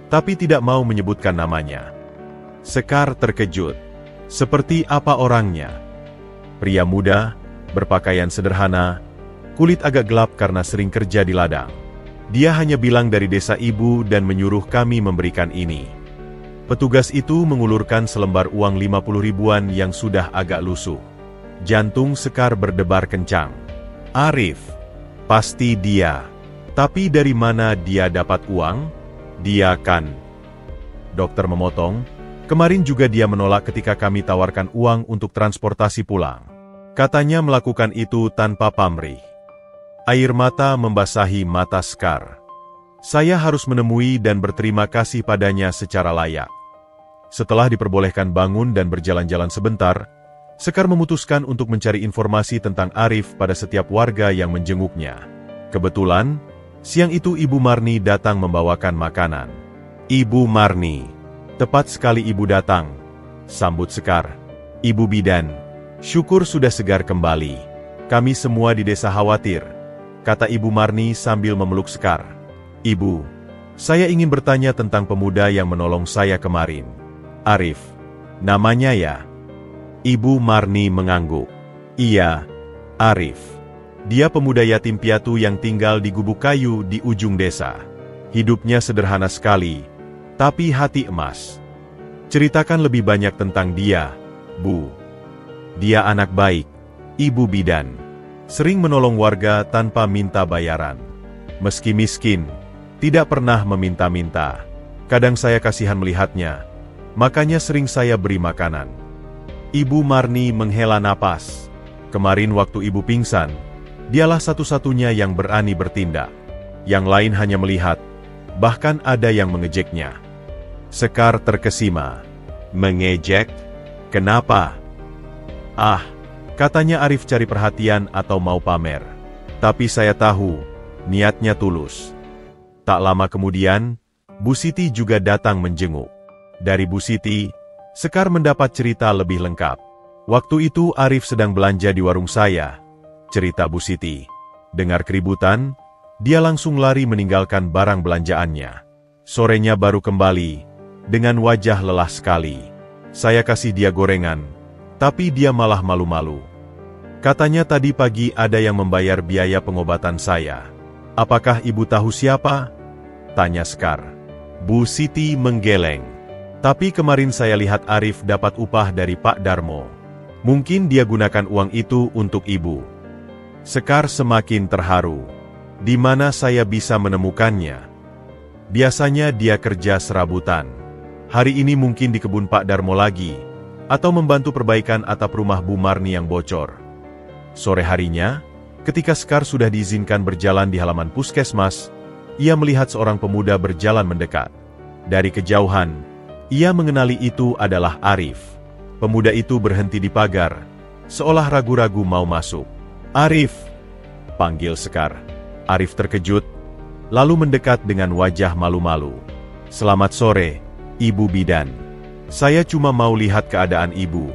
tapi tidak mau menyebutkan namanya. Sekar terkejut. Seperti apa orangnya? Pria muda, berpakaian sederhana, kulit agak gelap karena sering kerja di ladang. Dia hanya bilang dari desa ibu dan menyuruh kami memberikan ini. Petugas itu mengulurkan selembar uang 50 ribuan yang sudah agak lusuh. Jantung Sekar berdebar kencang. Arif. Pasti dia. Tapi dari mana dia dapat uang? Dia kan. Dokter memotong. Kemarin juga dia menolak ketika kami tawarkan uang untuk transportasi pulang. Katanya melakukan itu tanpa pamrih. Air mata membasahi mata Sekar. Saya harus menemui dan berterima kasih padanya secara layak. Setelah diperbolehkan bangun dan berjalan-jalan sebentar, Sekar memutuskan untuk mencari informasi tentang Arif pada setiap warga yang menjenguknya. Kebetulan, siang itu Ibu Marni datang membawakan makanan. Ibu Marni. Tepat sekali ibu datang, sambut Sekar. Ibu bidan, syukur sudah segar kembali. Kami semua di desa khawatir, kata Ibu Marni sambil memeluk Sekar. Ibu, saya ingin bertanya tentang pemuda yang menolong saya kemarin. Arif, namanya ya? Ibu Marni mengangguk. Iya, Arif. Dia pemuda yatim piatu yang tinggal di gubuk kayu di ujung desa. Hidupnya sederhana sekali, tapi hati emas. Ceritakan lebih banyak tentang dia, Bu. Dia anak baik, ibu bidan. Sering menolong warga tanpa minta bayaran. Meski miskin, tidak pernah meminta-minta. Kadang saya kasihan melihatnya, makanya sering saya beri makanan. Ibu Marni menghela napas. Kemarin waktu ibu pingsan, dialah satu-satunya yang berani bertindak. Yang lain hanya melihat, bahkan ada yang mengejeknya. Sekar terkesima. Mengejek? Kenapa? Ah, katanya Arif cari perhatian atau mau pamer. Tapi saya tahu, niatnya tulus. Tak lama kemudian, Bu Siti juga datang menjenguk. Dari Bu Siti, Sekar mendapat cerita lebih lengkap. Waktu itu Arif sedang belanja di warung saya, cerita Bu Siti. Dengar keributan, dia langsung lari meninggalkan barang belanjaannya. Sorenya baru kembali, dengan wajah lelah sekali. Saya kasih dia gorengan, tapi dia malah malu-malu. Katanya tadi pagi ada yang membayar biaya pengobatan saya. Apakah ibu tahu siapa? Tanya Sekar. Bu Siti menggeleng. Tapi kemarin saya lihat Arif dapat upah dari Pak Darmo. Mungkin dia gunakan uang itu untuk ibu. Sekar semakin terharu. Di mana saya bisa menemukannya? Biasanya dia kerja serabutan. Hari ini mungkin di kebun Pak Darmo lagi, atau membantu perbaikan atap rumah Bu Marni yang bocor. Sore harinya, ketika Sekar sudah diizinkan berjalan di halaman puskesmas, ia melihat seorang pemuda berjalan mendekat. Dari kejauhan, ia mengenali itu adalah Arif. Pemuda itu berhenti di pagar, seolah ragu-ragu mau masuk. Arif, panggil Sekar. Arif terkejut, lalu mendekat dengan wajah malu-malu. Selamat sore, Ibu Bidan. Saya cuma mau lihat keadaan ibu.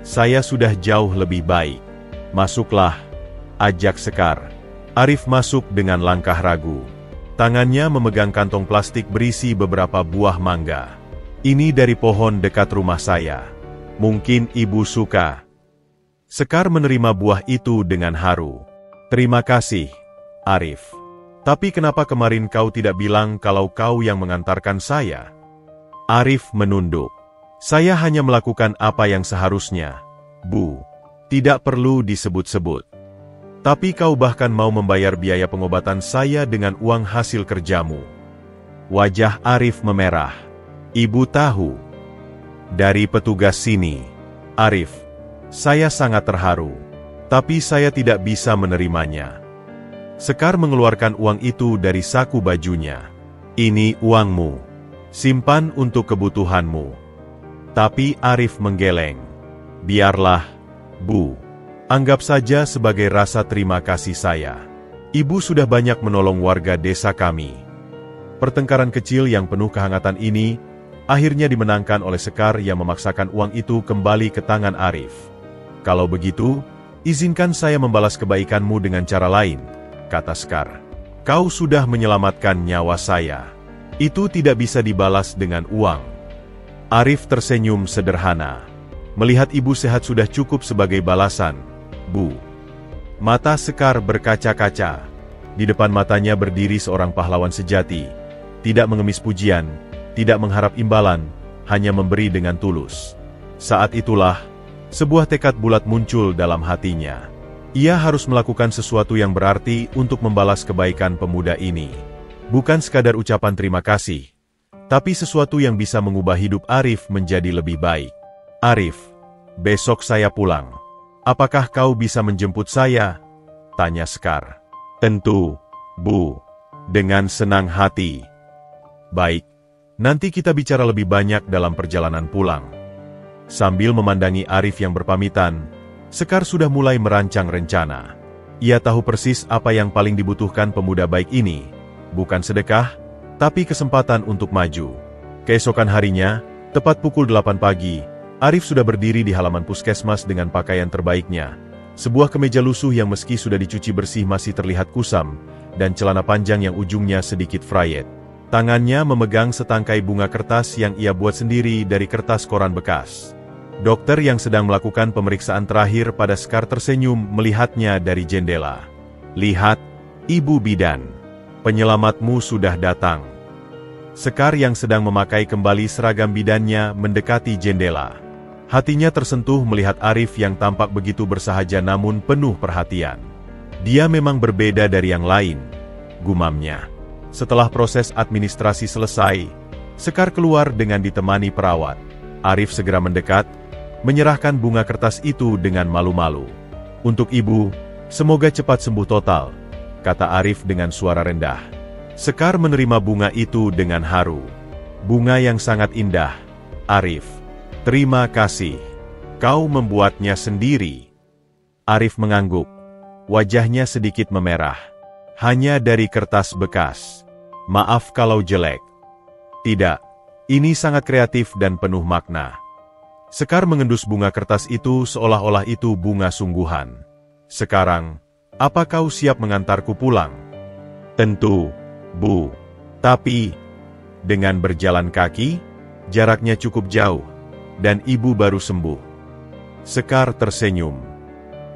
Saya sudah jauh lebih baik. Masuklah, ajak Sekar. Arif masuk dengan langkah ragu. Tangannya memegang kantong plastik berisi beberapa buah mangga. Ini dari pohon dekat rumah saya. Mungkin ibu suka. Sekar menerima buah itu dengan haru. Terima kasih, Arif. Tapi kenapa kemarin kau tidak bilang kalau kau yang mengantarkan saya? Arif menunduk. Saya hanya melakukan apa yang seharusnya, Bu. Tidak perlu disebut-sebut. Tapi kau bahkan mau membayar biaya pengobatan saya dengan uang hasil kerjamu. Wajah Arif memerah. Ibu tahu. Dari petugas sini. Arif, saya sangat terharu. Tapi saya tidak bisa menerimanya. Sekar mengeluarkan uang itu dari saku bajunya. Ini uangmu. Simpan untuk kebutuhanmu. Tapi Arif menggeleng. Biarlah, Bu. Anggap saja sebagai rasa terima kasih saya. Ibu sudah banyak menolong warga desa kami. Pertengkaran kecil yang penuh kehangatan ini akhirnya dimenangkan oleh Sekar yang memaksakan uang itu kembali ke tangan Arif. "Kalau begitu, izinkan saya membalas kebaikanmu dengan cara lain," kata Sekar. "Kau sudah menyelamatkan nyawa saya. Itu tidak bisa dibalas dengan uang." Arif tersenyum sederhana. "Melihat ibu sehat sudah cukup sebagai balasan, Bu." Mata Sekar berkaca-kaca. Di depan matanya berdiri seorang pahlawan sejati. Tidak mengemis pujian, tidak mengharap imbalan, hanya memberi dengan tulus. Saat itulah, sebuah tekad bulat muncul dalam hatinya. Ia harus melakukan sesuatu yang berarti untuk membalas kebaikan pemuda ini. Bukan sekadar ucapan terima kasih, tapi sesuatu yang bisa mengubah hidup Arif menjadi lebih baik. "Arif, besok saya pulang. Apakah kau bisa menjemput saya?" tanya Sekar. "Tentu, Bu. Dengan senang hati." "Baik, nanti kita bicara lebih banyak dalam perjalanan pulang." Sambil memandangi Arif yang berpamitan, Sekar sudah mulai merancang rencana. Ia tahu persis apa yang paling dibutuhkan pemuda baik ini. Bukan sedekah, tapi kesempatan untuk maju. Keesokan harinya, tepat pukul 8 pagi, Arif sudah berdiri di halaman puskesmas dengan pakaian terbaiknya. Sebuah kemeja lusuh yang meski sudah dicuci bersih masih terlihat kusam, dan celana panjang yang ujungnya sedikit frayet. Tangannya memegang setangkai bunga kertas yang ia buat sendiri dari kertas koran bekas. Dokter yang sedang melakukan pemeriksaan terakhir pada Sekar tersenyum melihatnya dari jendela. "Lihat, Ibu Bidan. Penyelamatmu sudah datang." Sekar yang sedang memakai kembali seragam bidannya mendekati jendela. Hatinya tersentuh melihat Arif yang tampak begitu bersahaja namun penuh perhatian. "Dia memang berbeda dari yang lain," gumamnya. Setelah proses administrasi selesai, Sekar keluar dengan ditemani perawat. Arif segera mendekat, menyerahkan bunga kertas itu dengan malu-malu. "Untuk Ibu, semoga cepat sembuh total," kata Arif dengan suara rendah. Sekar menerima bunga itu dengan haru. "Bunga yang sangat indah, Arif. Terima kasih. Kau membuatnya sendiri." Arif mengangguk. Wajahnya sedikit memerah. "Hanya dari kertas bekas. Maaf kalau jelek." "Tidak, ini sangat kreatif dan penuh makna." Sekar mengendus bunga kertas itu seolah-olah itu bunga sungguhan. "Sekarang, apa kau siap mengantarku pulang?" "Tentu, Bu. Tapi, dengan berjalan kaki, jaraknya cukup jauh, dan Ibu baru sembuh." Sekar tersenyum.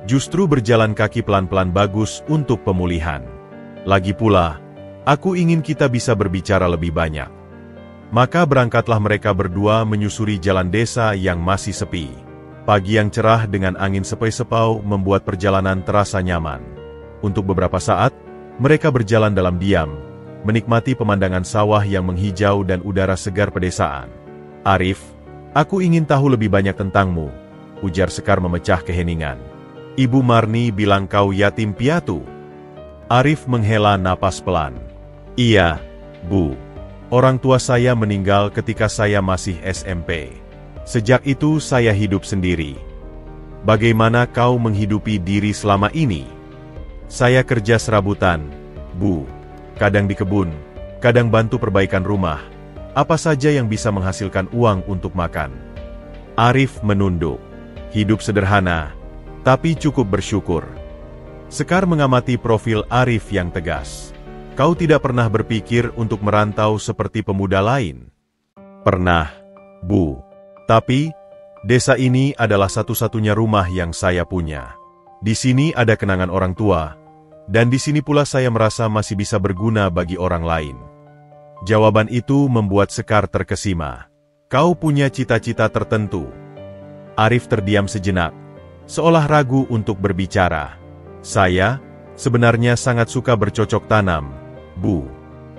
"Justru berjalan kaki pelan-pelan bagus untuk pemulihan. Lagi pula, aku ingin kita bisa berbicara lebih banyak." Maka berangkatlah mereka berdua menyusuri jalan desa yang masih sepi. Pagi yang cerah dengan angin sepoi-sepau membuat perjalanan terasa nyaman. Untuk beberapa saat, mereka berjalan dalam diam, menikmati pemandangan sawah yang menghijau dan udara segar pedesaan. "Arif, aku ingin tahu lebih banyak tentangmu," ujar Sekar memecah keheningan. "Ibu Marni bilang kau yatim piatu." Arif menghela napas pelan. "Iya, Bu. Orang tua saya meninggal ketika saya masih SMP. Sejak itu saya hidup sendiri." "Bagaimana kau menghidupi diri selama ini?" "Saya kerja serabutan, Bu. Kadang di kebun, kadang bantu perbaikan rumah. Apa saja yang bisa menghasilkan uang untuk makan." Arif menunduk. Hidup sederhana, tapi cukup bersyukur. Sekar mengamati profil Arif yang tegas. "Kau tidak pernah berpikir untuk merantau seperti pemuda lain?" "Pernah, Bu. Tapi, desa ini adalah satu-satunya rumah yang saya punya. Di sini ada kenangan orang tua, dan di sini pula saya merasa masih bisa berguna bagi orang lain." Jawaban itu membuat Sekar terkesima. "Kau punya cita-cita tertentu?" Arif terdiam sejenak, seolah ragu untuk berbicara. "Saya, sebenarnya sangat suka bercocok tanam, Bu.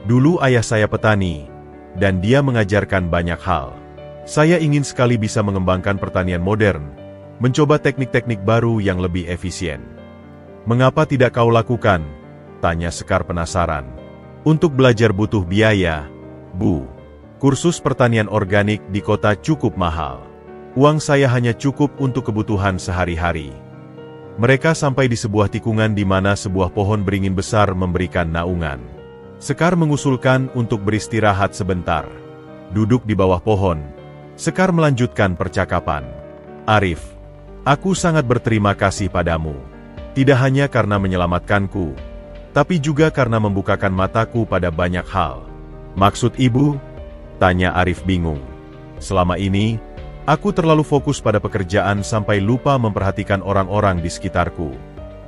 Dulu ayah saya petani, dan dia mengajarkan banyak hal. Saya ingin sekali bisa mengembangkan pertanian modern, mencoba teknik-teknik baru yang lebih efisien." "Mengapa tidak kau lakukan?" tanya Sekar penasaran. "Untuk belajar butuh biaya, Bu. Kursus pertanian organik di kota cukup mahal. Uang saya hanya cukup untuk kebutuhan sehari-hari." Mereka sampai di sebuah tikungan di mana sebuah pohon beringin besar memberikan naungan. Sekar mengusulkan untuk beristirahat sebentar. Duduk di bawah pohon, Sekar melanjutkan percakapan. Arif, aku sangat berterima kasih padamu. Tidak hanya karena menyelamatkanku, tapi juga karena membukakan mataku pada banyak hal. Maksud ibu? Tanya Arif bingung. Selama ini, aku terlalu fokus pada pekerjaan sampai lupa memperhatikan orang-orang di sekitarku.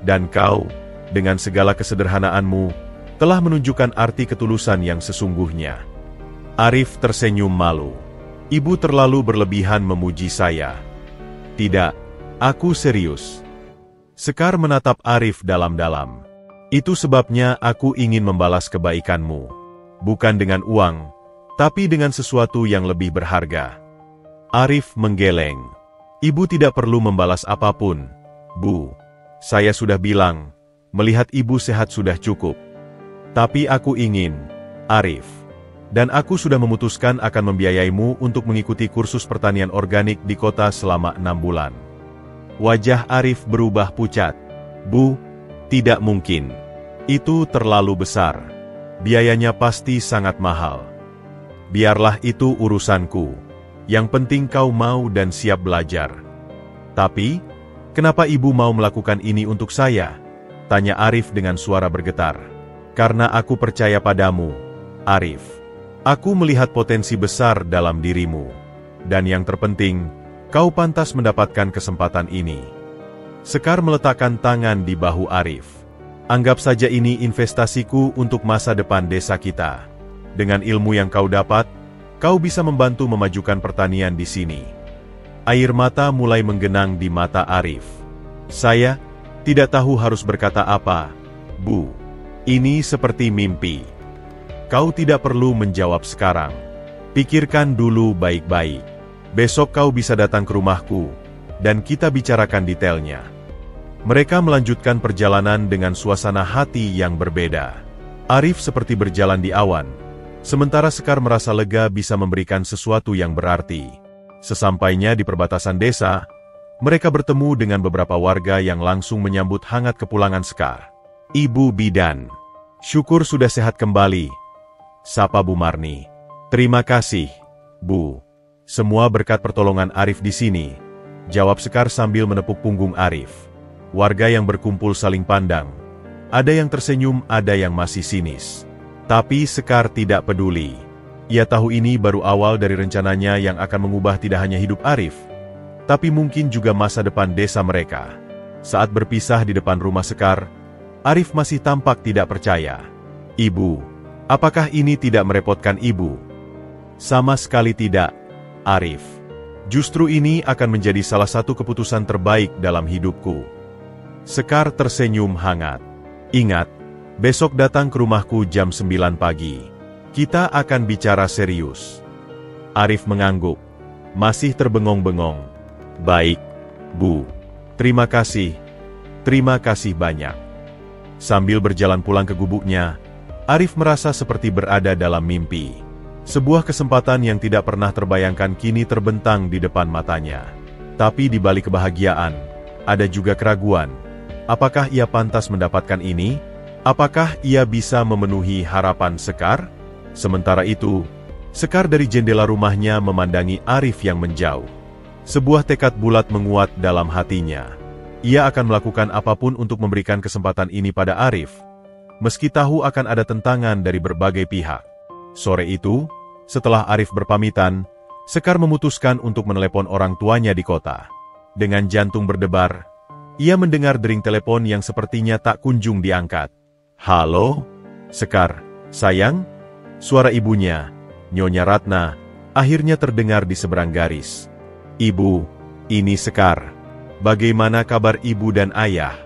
Dan kau, dengan segala kesederhanaanmu, telah menunjukkan arti ketulusan yang sesungguhnya. Arif tersenyum malu. Ibu terlalu berlebihan memuji saya. Tidak, aku serius. Sekar menatap Arif dalam-dalam. Itu sebabnya aku ingin membalas kebaikanmu. Bukan dengan uang, tapi dengan sesuatu yang lebih berharga. Arif menggeleng. Ibu tidak perlu membalas apapun, Bu. Saya sudah bilang, melihat ibu sehat sudah cukup. Tapi aku ingin, Arif. Dan aku sudah memutuskan akan membiayaimu untuk mengikuti kursus pertanian organik di kota selama 6 bulan. Wajah Arif berubah pucat. Bu, tidak mungkin. Itu terlalu besar. Biayanya pasti sangat mahal. Biarlah itu urusanku. Yang penting kau mau dan siap belajar. Tapi, kenapa ibu mau melakukan ini untuk saya? Tanya Arif dengan suara bergetar. Karena aku percaya padamu, Arif. Aku melihat potensi besar dalam dirimu. Dan yang terpenting, kau pantas mendapatkan kesempatan ini. Sekar meletakkan tangan di bahu Arif. Anggap saja ini investasiku untuk masa depan desa kita. Dengan ilmu yang kau dapat, kau bisa membantu memajukan pertanian di sini. Air mata mulai menggenang di mata Arif. Saya tidak tahu harus berkata apa, Bu. Ini seperti mimpi. Kau tidak perlu menjawab sekarang. Pikirkan dulu baik-baik. Besok kau bisa datang ke rumahku, dan kita bicarakan detailnya. Mereka melanjutkan perjalanan dengan suasana hati yang berbeda. Arif seperti berjalan di awan, sementara Sekar merasa lega bisa memberikan sesuatu yang berarti. Sesampainya di perbatasan desa, mereka bertemu dengan beberapa warga yang langsung menyambut hangat kepulangan Sekar. Ibu Bidan, syukur sudah sehat kembali, sapa Bu Marni. Terima kasih, Bu. Semua berkat pertolongan Arif di sini, jawab Sekar sambil menepuk punggung Arif. Warga yang berkumpul saling pandang. Ada yang tersenyum, ada yang masih sinis. Tapi Sekar tidak peduli. Ia tahu ini baru awal dari rencananya yang akan mengubah tidak hanya hidup Arif, tapi mungkin juga masa depan desa mereka. Saat berpisah di depan rumah Sekar, Arif masih tampak tidak percaya. Ibu, apakah ini tidak merepotkan ibu? Sama sekali tidak, Arif. Justru ini akan menjadi salah satu keputusan terbaik dalam hidupku. Sekar tersenyum hangat. Ingat, besok datang ke rumahku jam 9 pagi. Kita akan bicara serius. Arif mengangguk, masih terbengong-bengong. Baik, Bu. Terima kasih. Terima kasih banyak. Sambil berjalan pulang ke gubuknya, Arif merasa seperti berada dalam mimpi. Sebuah kesempatan yang tidak pernah terbayangkan kini terbentang di depan matanya. Tapi di balik kebahagiaan, ada juga keraguan. Apakah ia pantas mendapatkan ini? Apakah ia bisa memenuhi harapan Sekar? Sementara itu, Sekar dari jendela rumahnya memandangi Arif yang menjauh. Sebuah tekad bulat menguat dalam hatinya. Ia akan melakukan apapun untuk memberikan kesempatan ini pada Arif, meski tahu akan ada tentangan dari berbagai pihak. Sore itu, setelah Arif berpamitan, Sekar memutuskan untuk menelepon orang tuanya di kota. Dengan jantung berdebar, ia mendengar dering telepon yang sepertinya tak kunjung diangkat. Halo? Sekar, sayang? Suara ibunya, Nyonya Ratna, akhirnya terdengar di seberang garis. Ibu, ini Sekar. Bagaimana kabar ibu dan ayah?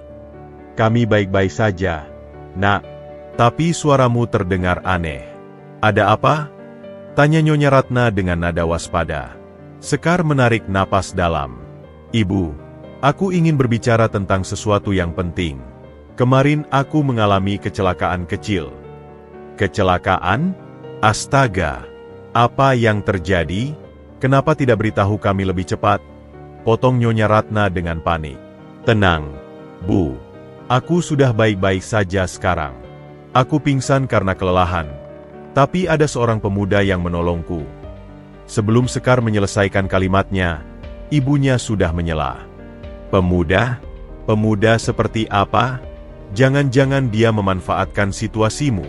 Kami baik-baik saja, Nak. Tapi suaramu terdengar aneh. Ada apa? Tanya Nyonya Ratna dengan nada waspada. Sekar menarik napas dalam. Ibu, aku ingin berbicara tentang sesuatu yang penting. Kemarin aku mengalami kecelakaan kecil. Kecelakaan? Astaga! Apa yang terjadi? Kenapa tidak beritahu kami lebih cepat? Potong Nyonya Ratna dengan panik. Tenang, Bu. Aku sudah baik-baik saja sekarang. Aku pingsan karena kelelahan. Tapi ada seorang pemuda yang menolongku. Sebelum Sekar menyelesaikan kalimatnya, ibunya sudah menyela. Pemuda? Pemuda seperti apa? Jangan-jangan dia memanfaatkan situasimu.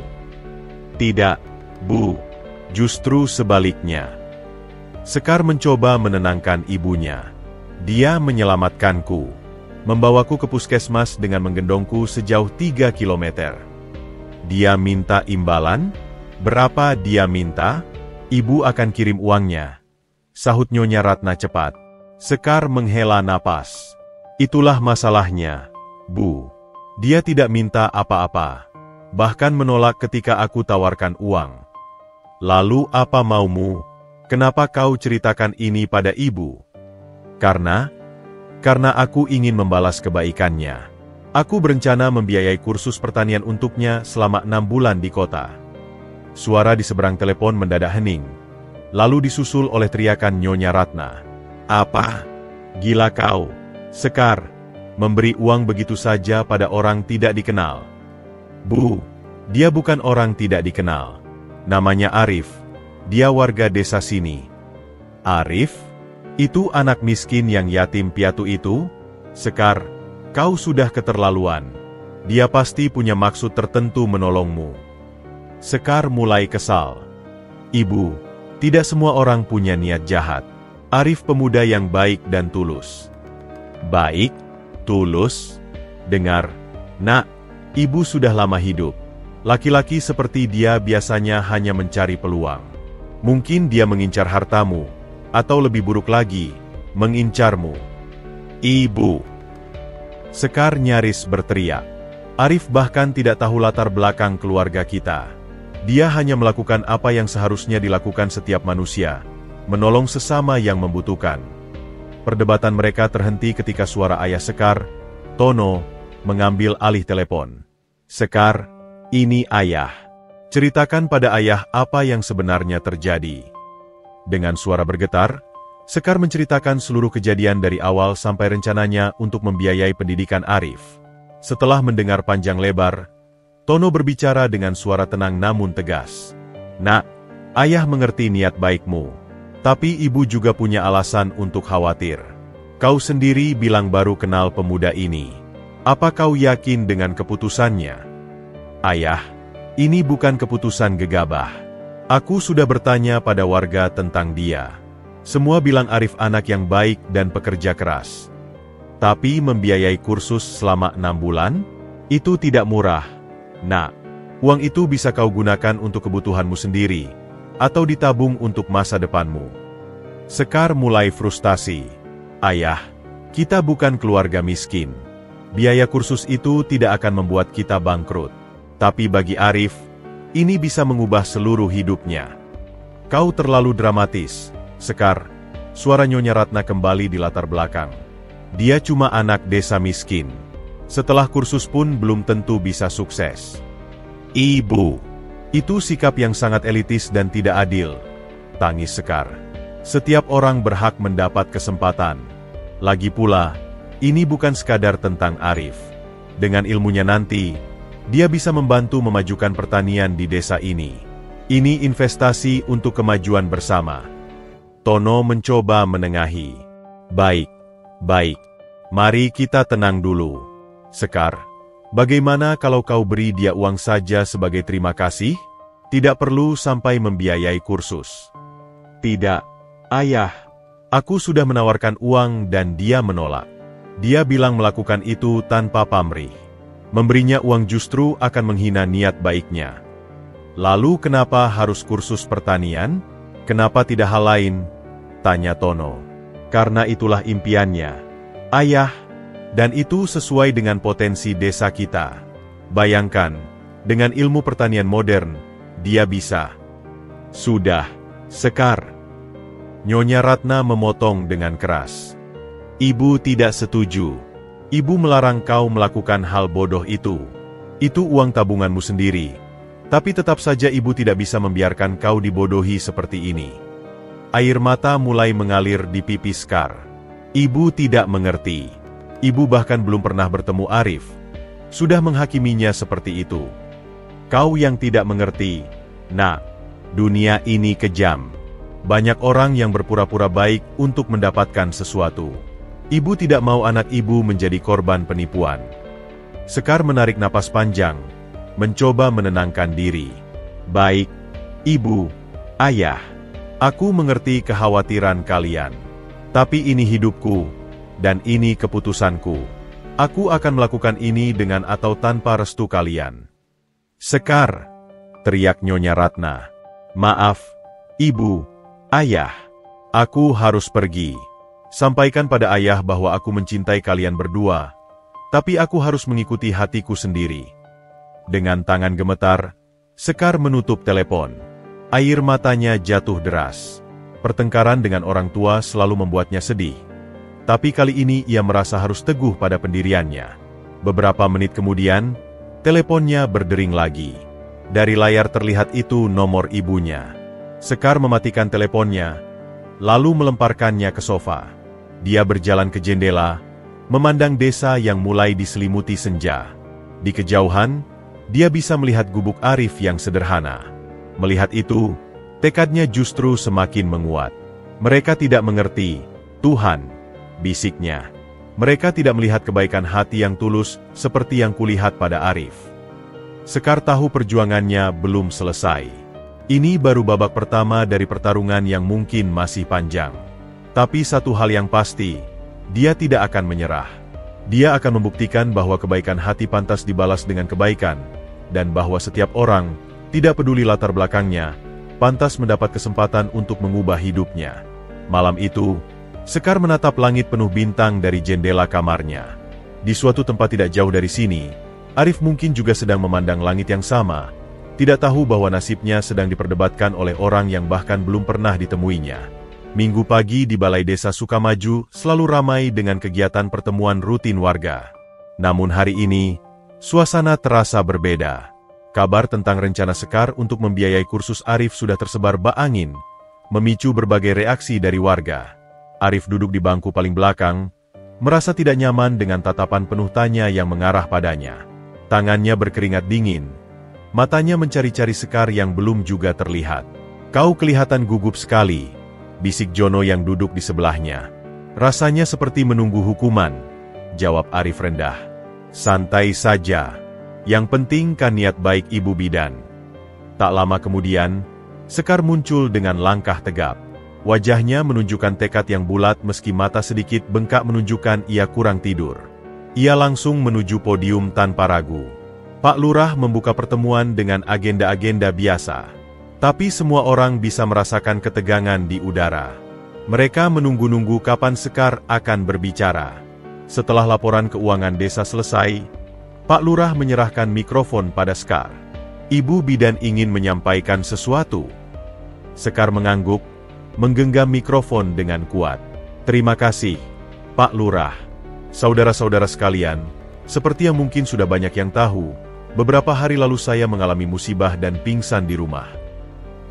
Tidak, Bu. Justru sebaliknya. Sekar mencoba menenangkan ibunya. Dia menyelamatkanku. Membawaku ke puskesmas dengan menggendongku sejauh 3 kilometer. Dia minta imbalan? Berapa dia minta? Ibu akan kirim uangnya. Sahut Nyonya Ratna cepat. Sekar menghela napas. Itulah masalahnya, Bu. Dia tidak minta apa-apa. Bahkan menolak ketika aku tawarkan uang. Lalu apa maumu? Kenapa kau ceritakan ini pada ibu? Karena aku ingin membalas kebaikannya. Aku berencana membiayai kursus pertanian untuknya selama 6 bulan di kota. Suara di seberang telepon mendadak hening. Lalu disusul oleh teriakan Nyonya Ratna. Apa? Gila kau, Sekar. Memberi uang begitu saja pada orang tidak dikenal. Bu, dia bukan orang tidak dikenal. Namanya Arif. Dia warga desa sini. Arif? Itu anak miskin yang yatim piatu itu? Sekar, kau sudah keterlaluan. Dia pasti punya maksud tertentu menolongmu. Sekar mulai kesal. Ibu, tidak semua orang punya niat jahat. Arif pemuda yang baik dan tulus. Baik? Tulus? Dengar, Nak, ibu sudah lama hidup. Laki-laki seperti dia biasanya hanya mencari peluang. Mungkin dia mengincar hartamu, atau lebih buruk lagi, mengincarmu. Ibu. Sekar nyaris berteriak. Arif bahkan tidak tahu latar belakang keluarga kita. Dia hanya melakukan apa yang seharusnya dilakukan setiap manusia, menolong sesama yang membutuhkan. Perdebatan mereka terhenti ketika suara ayah Sekar, Tono, mengambil alih telepon. Sekar, ini ayah. Ceritakan pada ayah apa yang sebenarnya terjadi. Dengan suara bergetar, Sekar menceritakan seluruh kejadian dari awal sampai rencananya untuk membiayai pendidikan Arif. Setelah mendengar panjang lebar, Tono berbicara dengan suara tenang namun tegas. Nak, ayah mengerti niat baikmu. Tapi ibu juga punya alasan untuk khawatir. Kau sendiri bilang baru kenal pemuda ini. Apa kau yakin dengan keputusannya? Ayah, ini bukan keputusan gegabah. Aku sudah bertanya pada warga tentang dia. Semua bilang Arif anak yang baik dan pekerja keras. Tapi membiayai kursus selama 6 bulan? Itu tidak murah. Nak, uang itu bisa kau gunakan untuk kebutuhanmu sendiri, atau ditabung untuk masa depanmu. Sekar mulai frustasi. Ayah, kita bukan keluarga miskin. Biaya kursus itu tidak akan membuat kita bangkrut. Tapi bagi Arif, ini bisa mengubah seluruh hidupnya. Kau terlalu dramatis, Sekar. Suara Nyonya Ratna kembali di latar belakang. Dia cuma anak desa miskin. Setelah kursus pun belum tentu bisa sukses. Ibu, itu sikap yang sangat elitis dan tidak adil. Tangis Sekar. Setiap orang berhak mendapat kesempatan. Lagi pula, ini bukan sekadar tentang Arif. Dengan ilmunya nanti, dia bisa membantu memajukan pertanian di desa ini. Ini investasi untuk kemajuan bersama. Tono mencoba menengahi. Baik. Mari kita tenang dulu. Sekar, bagaimana kalau kau beri dia uang saja sebagai terima kasih? Tidak perlu sampai membiayai kursus. Tidak, ayah. Aku sudah menawarkan uang dan dia menolak. Dia bilang melakukan itu tanpa pamrih. Memberinya uang justru akan menghina niat baiknya. Lalu kenapa harus kursus pertanian? Kenapa tidak hal lain? Tanya Tono. Karena itulah impiannya. Ayah, dan itu sesuai dengan potensi desa kita. Bayangkan, dengan ilmu pertanian modern, dia bisa. Sudah, Sekar. Nyonya Ratna memotong dengan keras. Ibu tidak setuju. Ibu melarang kau melakukan hal bodoh itu. Itu uang tabunganmu sendiri. Tapi tetap saja ibu tidak bisa membiarkan kau dibodohi seperti ini. Air mata mulai mengalir di pipi Sekar. Ibu tidak mengerti. Ibu bahkan belum pernah bertemu Arif. Sudah menghakiminya seperti itu. Kau yang tidak mengerti, nak, dunia ini kejam. Banyak orang yang berpura-pura baik untuk mendapatkan sesuatu. Ibu tidak mau anak ibu menjadi korban penipuan. Sekar menarik napas panjang, mencoba menenangkan diri. Baik, ibu, ayah, aku mengerti kekhawatiran kalian. Tapi ini hidupku, dan ini keputusanku. Aku akan melakukan ini dengan atau tanpa restu kalian. Sekar, teriak Nyonya Ratna. Maaf, ibu, ayah, aku harus pergi. Sampaikan pada ayah bahwa aku mencintai kalian berdua, tapi aku harus mengikuti hatiku sendiri. Dengan tangan gemetar, Sekar menutup telepon. Air matanya jatuh deras. Pertengkaran dengan orang tua selalu membuatnya sedih. Tapi kali ini ia merasa harus teguh pada pendiriannya. Beberapa menit kemudian, teleponnya berdering lagi. Dari layar terlihat itu nomor ibunya. Sekar mematikan teleponnya, lalu melemparkannya ke sofa. Dia berjalan ke jendela, memandang desa yang mulai diselimuti senja. Di kejauhan, dia bisa melihat gubuk Arif yang sederhana. Melihat itu, tekadnya justru semakin menguat. Mereka tidak mengerti, Tuhan, bisiknya. Mereka tidak melihat kebaikan hati yang tulus seperti yang kulihat pada Arif. Sekar tahu perjuangannya belum selesai. Ini baru babak pertama dari pertarungan yang mungkin masih panjang. Tapi satu hal yang pasti, dia tidak akan menyerah. Dia akan membuktikan bahwa kebaikan hati pantas dibalas dengan kebaikan, dan bahwa setiap orang, tidak peduli latar belakangnya, pantas mendapat kesempatan untuk mengubah hidupnya. Malam itu, Sekar menatap langit penuh bintang dari jendela kamarnya. Di suatu tempat tidak jauh dari sini, Arif mungkin juga sedang memandang langit yang sama, tidak tahu bahwa nasibnya sedang diperdebatkan oleh orang yang bahkan belum pernah ditemuinya. Minggu pagi di Balai Desa Sukamaju selalu ramai dengan kegiatan pertemuan rutin warga. Namun hari ini, suasana terasa berbeda. Kabar tentang rencana Sekar untuk membiayai kursus Arif sudah tersebar bak angin, memicu berbagai reaksi dari warga. Arif duduk di bangku paling belakang, merasa tidak nyaman dengan tatapan penuh tanya yang mengarah padanya. Tangannya berkeringat dingin, matanya mencari-cari Sekar yang belum juga terlihat. Kau kelihatan gugup sekali, bisik Jono yang duduk di sebelahnya. Rasanya seperti menunggu hukuman, jawab Arif rendah. Santai saja, yang penting kan niat baik Ibu Bidan. Tak lama kemudian, Sekar muncul dengan langkah tegap. Wajahnya menunjukkan tekad yang bulat meski mata sedikit bengkak menunjukkan ia kurang tidur. Ia langsung menuju podium tanpa ragu. Pak Lurah membuka pertemuan dengan agenda-agenda biasa. Tapi semua orang bisa merasakan ketegangan di udara. Mereka menunggu-nunggu kapan Sekar akan berbicara. Setelah laporan keuangan desa selesai, Pak Lurah menyerahkan mikrofon pada Sekar. Ibu Bidan ingin menyampaikan sesuatu. Sekar mengangguk, menggenggam mikrofon dengan kuat. Terima kasih, Pak Lurah. Saudara-saudara sekalian, seperti yang mungkin sudah banyak yang tahu, beberapa hari lalu saya mengalami musibah dan pingsan di rumah.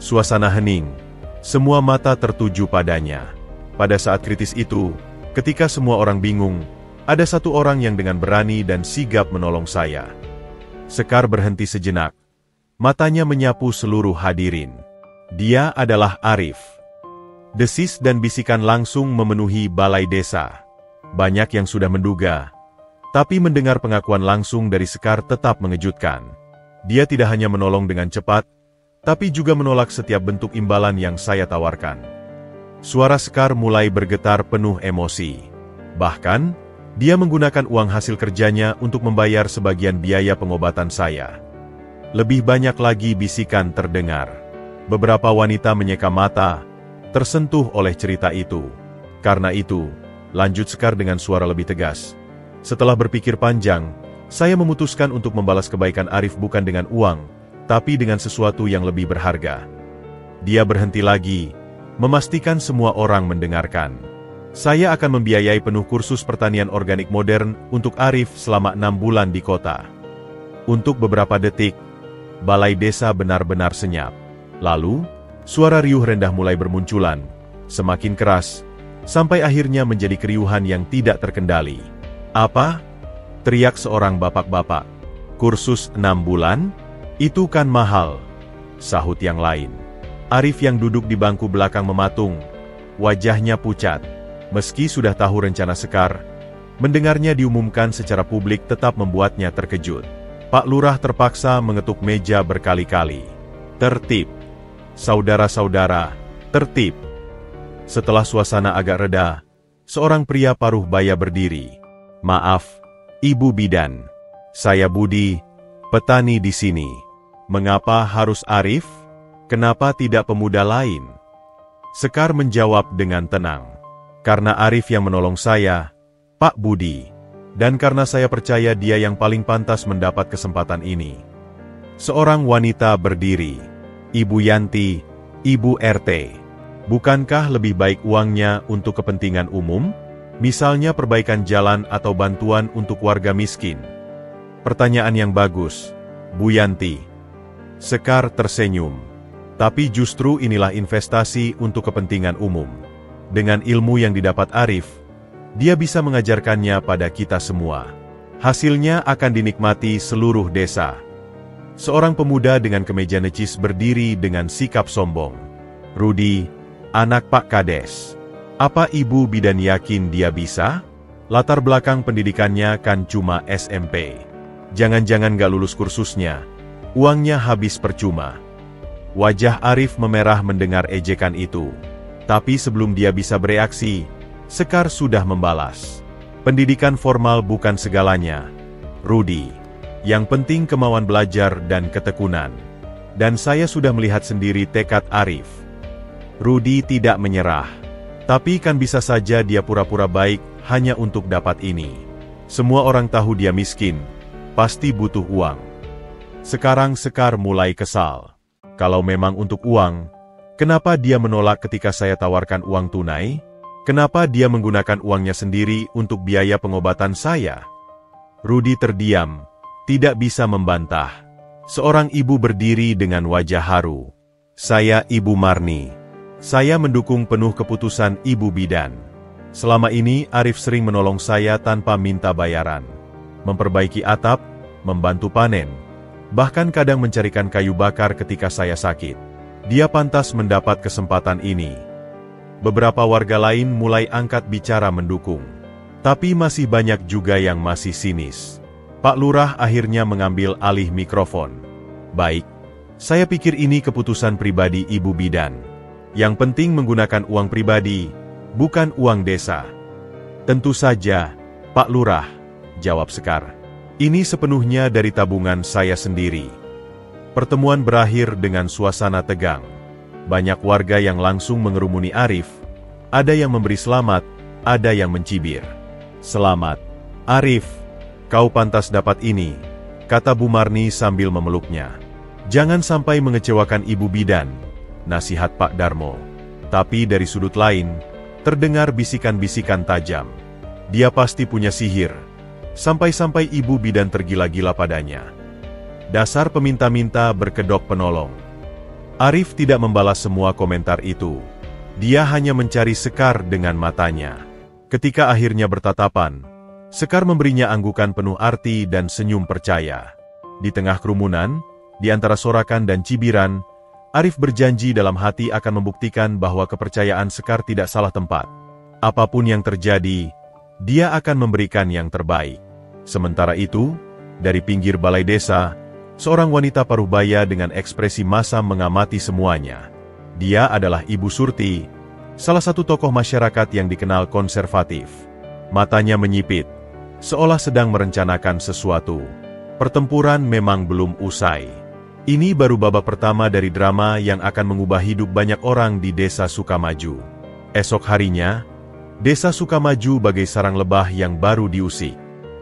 Suasana hening, semua mata tertuju padanya. Pada saat kritis itu, ketika semua orang bingung, ada satu orang yang dengan berani dan sigap menolong saya. Sekar berhenti sejenak, matanya menyapu seluruh hadirin. Dia adalah Arif. Desis dan bisikan langsung memenuhi balai desa. Banyak yang sudah menduga, tapi mendengar pengakuan langsung dari Sekar tetap mengejutkan. Dia tidak hanya menolong dengan cepat, tapi juga menolak setiap bentuk imbalan yang saya tawarkan. Suara Sekar mulai bergetar penuh emosi. Bahkan, dia menggunakan uang hasil kerjanya untuk membayar sebagian biaya pengobatan saya. Lebih banyak lagi bisikan terdengar. Beberapa wanita menyeka mata, tersentuh oleh cerita itu. Karena itu, lanjut Sekar dengan suara lebih tegas. Setelah berpikir panjang, saya memutuskan untuk membalas kebaikan Arif bukan dengan uang, tapi dengan sesuatu yang lebih berharga. Dia berhenti lagi, memastikan semua orang mendengarkan. Saya akan membiayai penuh kursus pertanian organik modern untuk Arif selama 6 bulan di kota. Untuk beberapa detik, balai desa benar-benar senyap. Lalu, suara riuh rendah mulai bermunculan, semakin keras, sampai akhirnya menjadi keriuhan yang tidak terkendali. Apa? Teriak seorang bapak-bapak. Kursus 6 bulan? Itu kan mahal, sahut yang lain. Arif yang duduk di bangku belakang mematung, wajahnya pucat. Meski sudah tahu rencana Sekar, mendengarnya diumumkan secara publik tetap membuatnya terkejut. Pak Lurah terpaksa mengetuk meja berkali-kali. Tertib, saudara-saudara, tertib. Setelah suasana agak reda, seorang pria paruh baya berdiri. Maaf, Ibu Bidan. Saya Budi, petani di sini. Mengapa harus Arif? Kenapa tidak pemuda lain? Sekar menjawab dengan tenang. Karena Arif yang menolong saya, Pak Budi. Dan karena saya percaya dia yang paling pantas mendapat kesempatan ini. Seorang wanita berdiri. Ibu Yanti, Ibu RT. Bukankah lebih baik uangnya untuk kepentingan umum? Misalnya perbaikan jalan atau bantuan untuk warga miskin. Pertanyaan yang bagus, Bu Yanti. Sekar tersenyum. Tapi justru inilah investasi untuk kepentingan umum. Dengan ilmu yang didapat Arif, dia bisa mengajarkannya pada kita semua. Hasilnya akan dinikmati seluruh desa. Seorang pemuda dengan kemeja necis berdiri dengan sikap sombong. Rudi, anak Pak Kades. Apa Ibu Bidan yakin dia bisa? Latar belakang pendidikannya kan cuma SMP. Jangan-jangan gak lulus kursusnya. Uangnya habis percuma. Wajah Arif memerah mendengar ejekan itu. Tapi sebelum dia bisa bereaksi, Sekar sudah membalas. Pendidikan formal bukan segalanya, Rudi. Yang penting kemauan belajar dan ketekunan. Dan saya sudah melihat sendiri tekad Arif. Rudi tidak menyerah. Tapi kan bisa saja dia pura-pura baik hanya untuk dapat ini. Semua orang tahu dia miskin, pasti butuh uang. Sekarang Sekar mulai kesal. Kalau memang untuk uang, kenapa dia menolak ketika saya tawarkan uang tunai? Kenapa dia menggunakan uangnya sendiri untuk biaya pengobatan saya? Rudi terdiam, tidak bisa membantah. Seorang ibu berdiri dengan wajah haru. Saya Ibu Marni. Saya mendukung penuh keputusan Ibu Bidan. Selama ini Arif sering menolong saya tanpa minta bayaran. Memperbaiki atap, membantu panen. Bahkan kadang mencarikan kayu bakar ketika saya sakit. Dia pantas mendapat kesempatan ini. Beberapa warga lain mulai angkat bicara mendukung. Tapi masih banyak juga yang masih sinis. Pak Lurah akhirnya mengambil alih mikrofon. Baik, saya pikir ini keputusan pribadi Ibu Bidan. Yang penting menggunakan uang pribadi, bukan uang desa. Tentu saja, Pak Lurah, jawab Sekar. Ini sepenuhnya dari tabungan saya sendiri. Pertemuan berakhir dengan suasana tegang. Banyak warga yang langsung mengerumuni Arif. Ada yang memberi selamat, ada yang mencibir. Selamat, Arif. Kau pantas dapat ini, kata Bu Marni sambil memeluknya. Jangan sampai mengecewakan Ibu Bidan, nasihat Pak Darmo. Tapi dari sudut lain, terdengar bisikan-bisikan tajam. Dia pasti punya sihir. Sampai-sampai Ibu Bidan tergila-gila padanya. Dasar peminta-minta berkedok penolong. Arif tidak membalas semua komentar itu. Dia hanya mencari Sekar dengan matanya. Ketika akhirnya bertatapan, Sekar memberinya anggukan penuh arti dan senyum percaya. Di tengah kerumunan, di antara sorakan dan cibiran, Arif berjanji dalam hati akan membuktikan bahwa kepercayaan Sekar tidak salah tempat. Apapun yang terjadi, dia akan memberikan yang terbaik. Sementara itu, dari pinggir balai desa, seorang wanita paruhbaya dengan ekspresi masam mengamati semuanya. Dia adalah Ibu Surti, salah satu tokoh masyarakat yang dikenal konservatif. Matanya menyipit, seolah sedang merencanakan sesuatu. Pertempuran memang belum usai. Ini baru babak pertama dari drama yang akan mengubah hidup banyak orang di Desa Sukamaju. Esok harinya, Desa Sukamaju bagai sarang lebah yang baru diusik.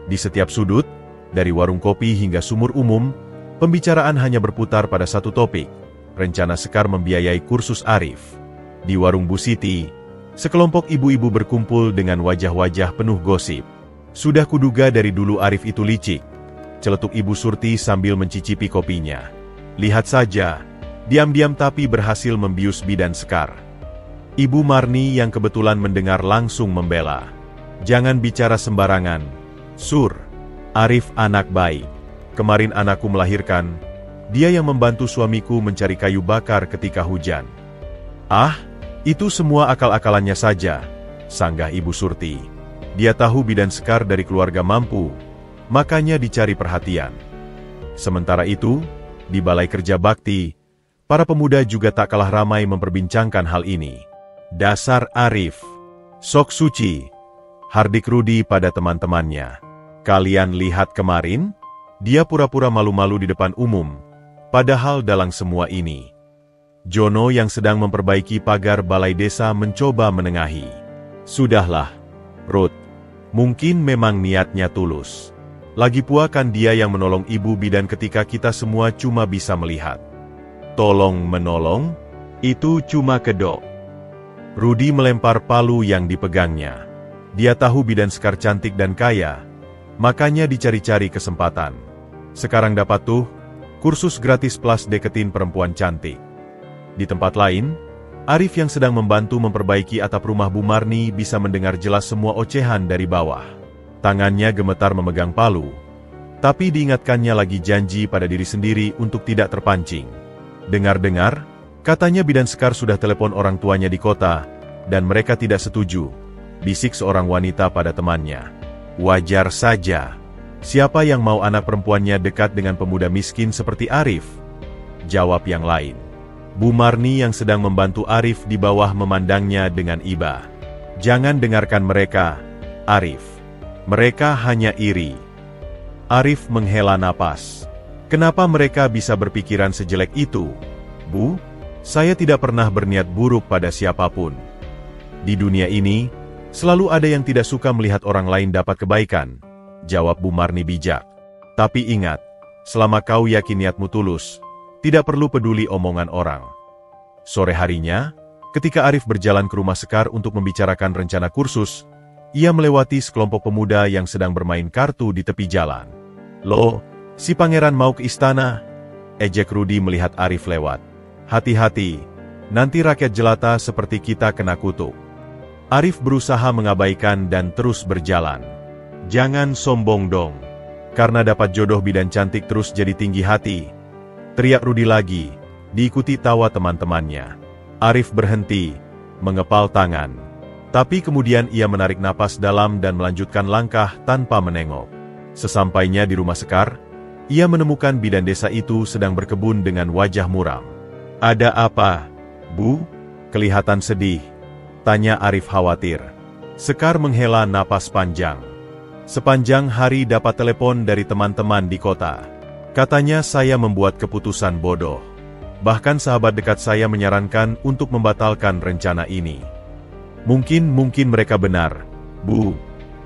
Di setiap sudut, dari warung kopi hingga sumur umum, pembicaraan hanya berputar pada satu topik, rencana Sekar membiayai kursus Arif. Di warung Bu Siti, sekelompok ibu-ibu berkumpul dengan wajah-wajah penuh gosip. Sudah kuduga dari dulu Arif itu licik, celetuk Ibu Surti sambil mencicipi kopinya. Lihat saja, diam-diam tapi berhasil membius bidan Sekar. Ibu Marni yang kebetulan mendengar langsung membela. Jangan bicara sembarangan, Sur. Arif anak baik. Kemarin anakku melahirkan, Dia yang membantu suamiku mencari kayu bakar ketika hujan. Ah, itu semua akal-akalannya saja, sanggah Ibu Surti. Dia tahu bidan Sekar dari keluarga mampu, makanya dicari perhatian. Sementara itu, di Balai Kerja Bakti, para pemuda juga tak kalah ramai memperbincangkan hal ini. Dasar Arif, sok suci, hardik Rudi pada teman-temannya. Kalian lihat kemarin? Dia pura-pura malu-malu di depan umum, padahal dalam semua ini, Jono yang sedang memperbaiki pagar balai desa mencoba menengahi. Sudahlah, Ruth. Mungkin memang niatnya tulus. Lagi pula kan dia yang menolong ibu bidan ketika kita semua cuma bisa melihat. Tolong-menolong? Itu cuma kedok. Rudi melempar palu yang dipegangnya. Dia tahu bidan Sekar cantik dan kaya, makanya dicari-cari kesempatan. Sekarang dapat tuh, kursus gratis plus deketin perempuan cantik. Di tempat lain, Arif yang sedang membantu memperbaiki atap rumah Bu Marni bisa mendengar jelas semua ocehan dari bawah. Tangannya gemetar memegang palu, tapi diingatkannya lagi janji pada diri sendiri untuk tidak terpancing. Dengar-dengar, katanya bidan Sekar sudah telepon orang tuanya di kota, dan mereka tidak setuju, bisik seorang wanita pada temannya. Wajar saja. Siapa yang mau anak perempuannya dekat dengan pemuda miskin seperti Arif? Jawab yang lain. Bu Marni yang sedang membantu Arif di bawah memandangnya dengan iba. Jangan dengarkan mereka, Arif. Mereka hanya iri. Arif menghela napas. Kenapa mereka bisa berpikiran sejelek itu? Bu, saya tidak pernah berniat buruk pada siapapun. Di dunia ini, selalu ada yang tidak suka melihat orang lain dapat kebaikan, jawab Bu Marni bijak. Tapi ingat, selama kau yakin niatmu tulus, tidak perlu peduli omongan orang. Sore harinya, ketika Arif berjalan ke rumah Sekar untuk membicarakan rencana kursus, ia melewati sekelompok pemuda yang sedang bermain kartu di tepi jalan. Loh, si pangeran mau ke istana? Ejek Rudi melihat Arif lewat. Hati-hati, nanti rakyat jelata seperti kita kena kutuk. Arif berusaha mengabaikan dan terus berjalan. Jangan sombong dong. Karena dapat jodoh bidan cantik terus jadi tinggi hati. Teriak Rudi lagi, diikuti tawa teman-temannya. Arif berhenti, mengepal tangan. Tapi kemudian ia menarik napas dalam dan melanjutkan langkah tanpa menengok. Sesampainya di rumah Sekar, ia menemukan bidan desa itu sedang berkebun dengan wajah muram. Ada apa, Bu? Kelihatan sedih, tanya Arif khawatir. Sekar menghela napas panjang. Sepanjang hari dapat telepon dari teman-teman di kota. Katanya saya membuat keputusan bodoh. Bahkan sahabat dekat saya menyarankan untuk membatalkan rencana ini. Mungkin mereka benar, Bu,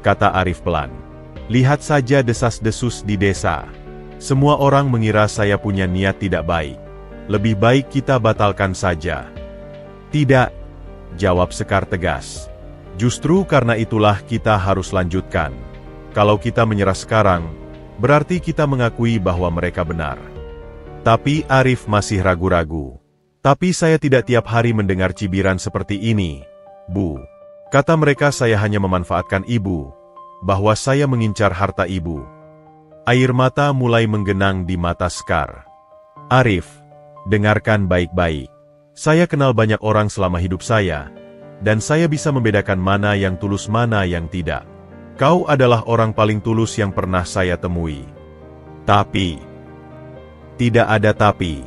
kata Arif pelan. Lihat saja desas-desus di desa. Semua orang mengira saya punya niat tidak baik. Lebih baik kita batalkan saja. Tidak, jawab Sekar tegas. Justru karena itulah kita harus lanjutkan. Kalau kita menyerah sekarang, berarti kita mengakui bahwa mereka benar. Tapi Arif masih ragu-ragu. Tapi saya tidak tiap hari mendengar cibiran seperti ini, Bu. Kata mereka saya hanya memanfaatkan ibu, bahwa saya mengincar harta ibu. Air mata mulai menggenang di mata Sekar. Arif, dengarkan baik-baik. Saya kenal banyak orang selama hidup saya, dan saya bisa membedakan mana yang tulus mana yang tidak. Kau adalah orang paling tulus yang pernah saya temui. Tapi, tidak ada tapi.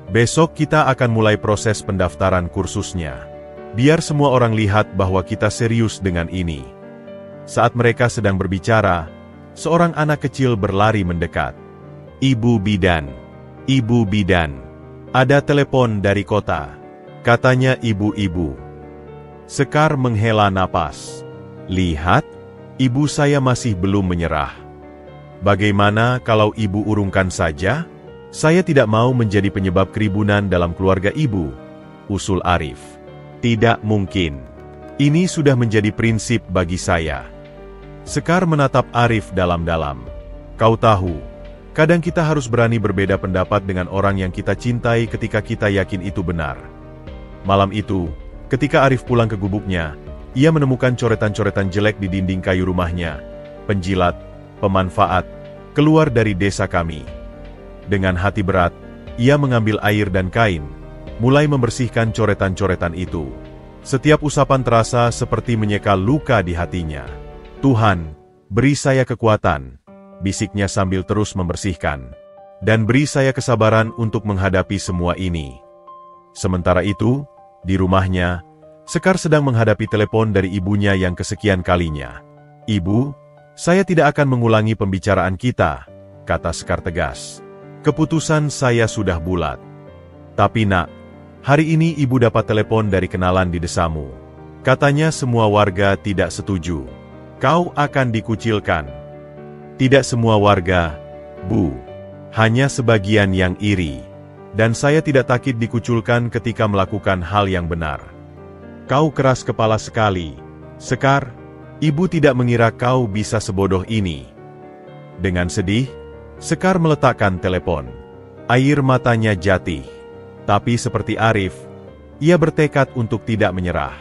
Besok kita akan mulai proses pendaftaran kursusnya. Biar semua orang lihat bahwa kita serius dengan ini. Saat mereka sedang berbicara, seorang anak kecil berlari mendekat. Ibu bidan, Ibu bidan. Ada telepon dari kota. Katanya ibu-ibu. Sekar menghela napas. Lihat, ibu saya masih belum menyerah. Bagaimana kalau ibu urungkan saja? Saya tidak mau menjadi penyebab keribunan dalam keluarga ibu, usul Arif. Tidak mungkin. Ini sudah menjadi prinsip bagi saya. Sekar menatap Arif dalam-dalam. Kau tahu, kadang kita harus berani berbeda pendapat dengan orang yang kita cintai ketika kita yakin itu benar. Malam itu, ketika Arif pulang ke gubuknya, ia menemukan coretan-coretan jelek di dinding kayu rumahnya. Penjilat, pemanfaat, keluar dari desa kami. Dengan hati berat, Ia mengambil air dan kain, mulai membersihkan coretan-coretan itu. Setiap usapan terasa seperti menyeka luka di hatinya. "Tuhan, beri saya kekuatan," bisiknya sambil terus membersihkan. "Dan beri saya kesabaran untuk menghadapi semua ini." Sementara itu, di rumahnya, Sekar sedang menghadapi telepon dari ibunya yang kesekian kalinya. "Ibu, saya tidak akan mengulangi pembicaraan kita," kata Sekar tegas. "Keputusan saya sudah bulat." "Tapi nak, hari ini ibu dapat telepon dari kenalan di desamu. Katanya semua warga tidak setuju. Kau akan dikucilkan." "Tidak semua warga, Bu. Hanya sebagian yang iri. Dan saya tidak takut dikucilkan ketika melakukan hal yang benar." "Kau keras kepala sekali, Sekar. Ibu tidak mengira kau bisa sebodoh ini." Dengan sedih, Sekar meletakkan telepon. Air matanya jatuh. Tapi seperti Arif, ia bertekad untuk tidak menyerah.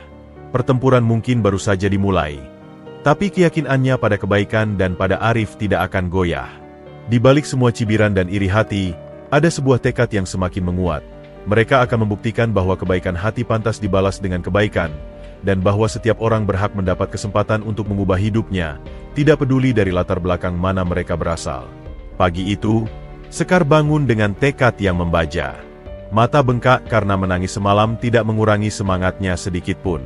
Pertempuran mungkin baru saja dimulai. Tapi keyakinannya pada kebaikan dan pada Arif tidak akan goyah. Di balik semua cibiran dan iri hati, ada sebuah tekad yang semakin menguat. Mereka akan membuktikan bahwa kebaikan hati pantas dibalas dengan kebaikan, dan bahwa setiap orang berhak mendapat kesempatan untuk mengubah hidupnya, tidak peduli dari latar belakang mana mereka berasal. Pagi itu, Sekar bangun dengan tekad yang membaja. Mata bengkak karena menangis semalam tidak mengurangi semangatnya sedikitpun.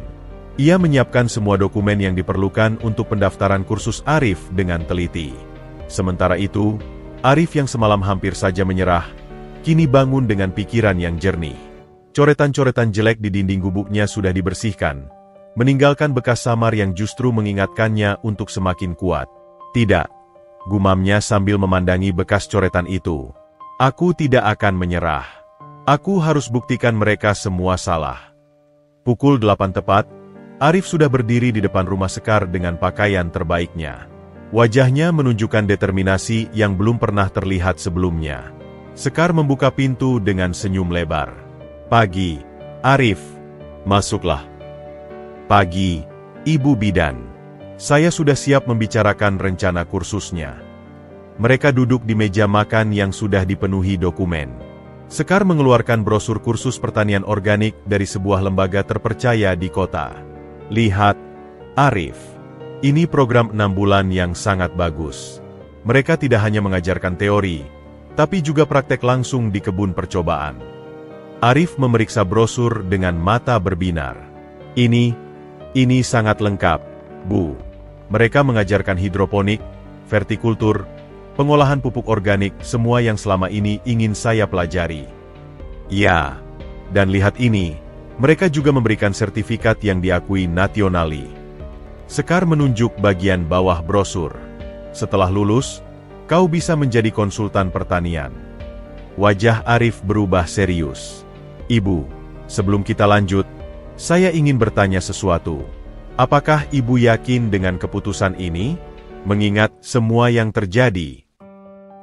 Ia menyiapkan semua dokumen yang diperlukan untuk pendaftaran kursus Arif dengan teliti. Sementara itu, Arif yang semalam hampir saja menyerah, kini bangun dengan pikiran yang jernih. Coretan-coretan jelek di dinding gubuknya sudah dibersihkan, meninggalkan bekas samar yang justru mengingatkannya untuk semakin kuat. "Tidak," gumamnya sambil memandangi bekas coretan itu. "Aku tidak akan menyerah. Aku harus buktikan mereka semua salah." Pukul 8 tepat, Arif sudah berdiri di depan rumah Sekar dengan pakaian terbaiknya. Wajahnya menunjukkan determinasi yang belum pernah terlihat sebelumnya. Sekar membuka pintu dengan senyum lebar. "Pagi, Arif. Masuklah." "Pagi, Ibu Bidan. Saya sudah siap membicarakan rencana kursusnya." Mereka duduk di meja makan yang sudah dipenuhi dokumen. Sekar mengeluarkan brosur kursus pertanian organik dari sebuah lembaga terpercaya di kota. "Lihat, Arif. Ini program 6 bulan yang sangat bagus. Mereka tidak hanya mengajarkan teori, tapi juga praktek langsung di kebun percobaan." Arif memeriksa brosur dengan mata berbinar. Ini sangat lengkap, Bu. Mereka mengajarkan hidroponik, vertikultur, pengolahan pupuk organik, semua yang selama ini ingin saya pelajari." "Ya, dan lihat ini, mereka juga memberikan sertifikat yang diakui nasionali." Sekar menunjuk bagian bawah brosur. "Setelah lulus, kau bisa menjadi konsultan pertanian." Wajah Arif berubah serius. "Ibu, sebelum kita lanjut, saya ingin bertanya sesuatu. Apakah Ibu yakin dengan keputusan ini, mengingat semua yang terjadi?"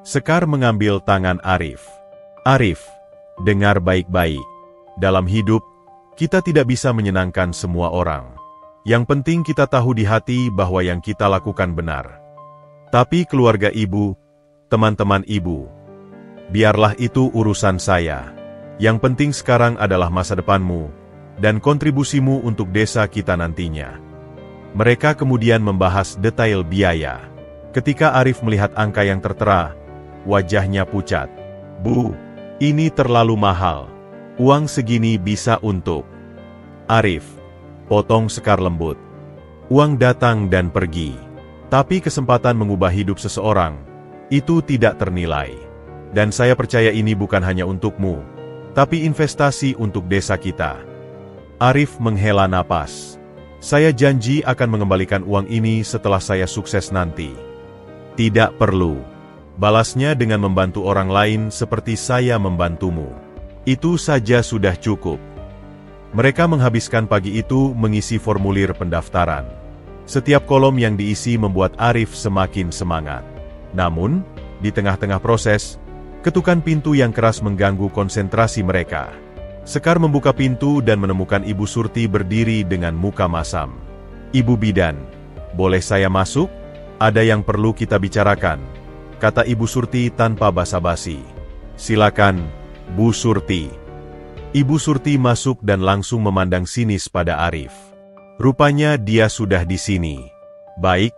Sekar mengambil tangan Arif. "Arif, dengar baik-baik. Dalam hidup, kita tidak bisa menyenangkan semua orang. Yang penting kita tahu di hati bahwa yang kita lakukan benar. Tapi keluarga Ibu, teman-teman Ibu, biarlah itu urusan saya. Yang penting sekarang adalah masa depanmu, dan kontribusimu untuk desa kita nantinya." Mereka kemudian membahas detail biaya. Ketika Arif melihat angka yang tertera, wajahnya pucat. "Bu, ini terlalu mahal. Uang segini bisa untuk..." "Arif," potong Sekar lembut. "Uang datang dan pergi. Tapi kesempatan mengubah hidup seseorang, itu tidak ternilai. Dan saya percaya ini bukan hanya untukmu, tapi investasi untuk desa kita." Arif menghela napas. "Saya janji akan mengembalikan uang ini setelah saya sukses nanti." "Tidak perlu," balasnya dengan membantu orang lain seperti saya membantumu. Itu saja sudah cukup. Mereka menghabiskan pagi itu mengisi formulir pendaftaran. Setiap kolom yang diisi membuat Arif semakin semangat. Namun, di tengah-tengah proses, ketukan pintu yang keras mengganggu konsentrasi mereka. Sekar membuka pintu dan menemukan Ibu Surti berdiri dengan muka masam. "Ibu Bidan, boleh saya masuk? Ada yang perlu kita bicarakan," kata Ibu Surti tanpa basa-basi. "Silakan, Bu Surti. Ibu Surti masuk dan langsung memandang sinis pada Arif. Rupanya dia sudah di sini. Baik,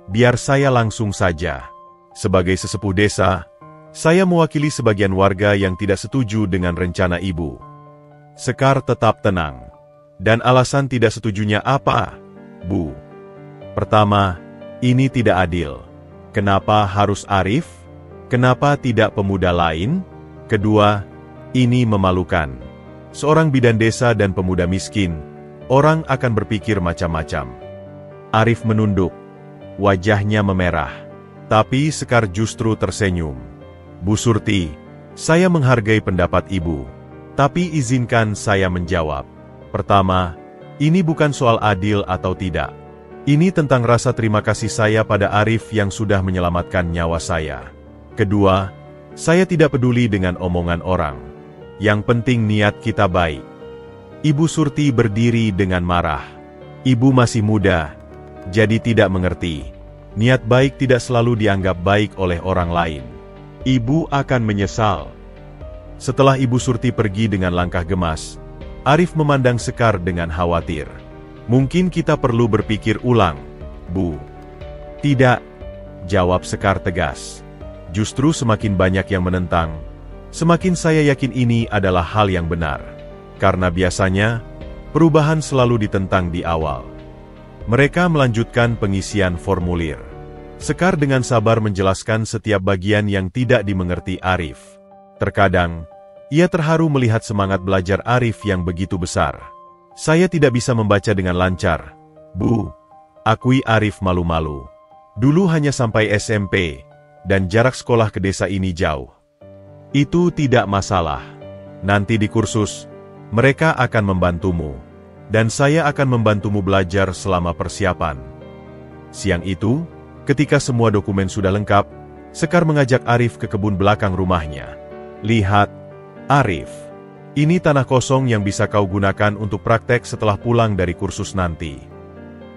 biar saya langsung saja. Sebagai sesepuh desa, saya mewakili sebagian warga yang tidak setuju dengan rencana ibu. Sekar tetap tenang. Dan alasan tidak setujunya apa, Bu? Pertama, ini tidak adil. Kenapa harus Arif? Kenapa tidak pemuda lain? Kedua, ini memalukan. Seorang bidan desa dan pemuda miskin, orang akan berpikir macam-macam. Arif menunduk. Wajahnya memerah. Tapi Sekar justru tersenyum. Bu Surti, saya menghargai pendapat ibu. Tapi izinkan saya menjawab. Pertama, ini bukan soal adil atau tidak. Ini tentang rasa terima kasih saya pada Arif yang sudah menyelamatkan nyawa saya. Kedua, saya tidak peduli dengan omongan orang. Yang penting niat kita baik. Ibu Surti berdiri dengan marah. Ibu masih muda, jadi tidak mengerti. Niat baik tidak selalu dianggap baik oleh orang lain. Ibu akan menyesal. Setelah Ibu Surti pergi dengan langkah gemas, Arif memandang Sekar dengan khawatir. Mungkin kita perlu berpikir ulang, Bu. Tidak, jawab Sekar tegas. Justru semakin banyak yang menentang, semakin saya yakin ini adalah hal yang benar. Karena biasanya, perubahan selalu ditentang di awal. Mereka melanjutkan pengisian formulir. Sekar dengan sabar menjelaskan setiap bagian yang tidak dimengerti Arif. Terkadang, ia terharu melihat semangat belajar Arif yang begitu besar. Saya tidak bisa membaca dengan lancar, Bu. Akui Arif malu-malu. Dulu hanya sampai SMP, dan jarak sekolah ke desa ini jauh. Itu tidak masalah. Nanti di kursus, mereka akan membantumu. Dan saya akan membantumu belajar selama persiapan. Siang itu, ketika semua dokumen sudah lengkap, Sekar mengajak Arif ke kebun belakang rumahnya. Lihat, Arif. Ini tanah kosong yang bisa kau gunakan untuk praktek setelah pulang dari kursus nanti.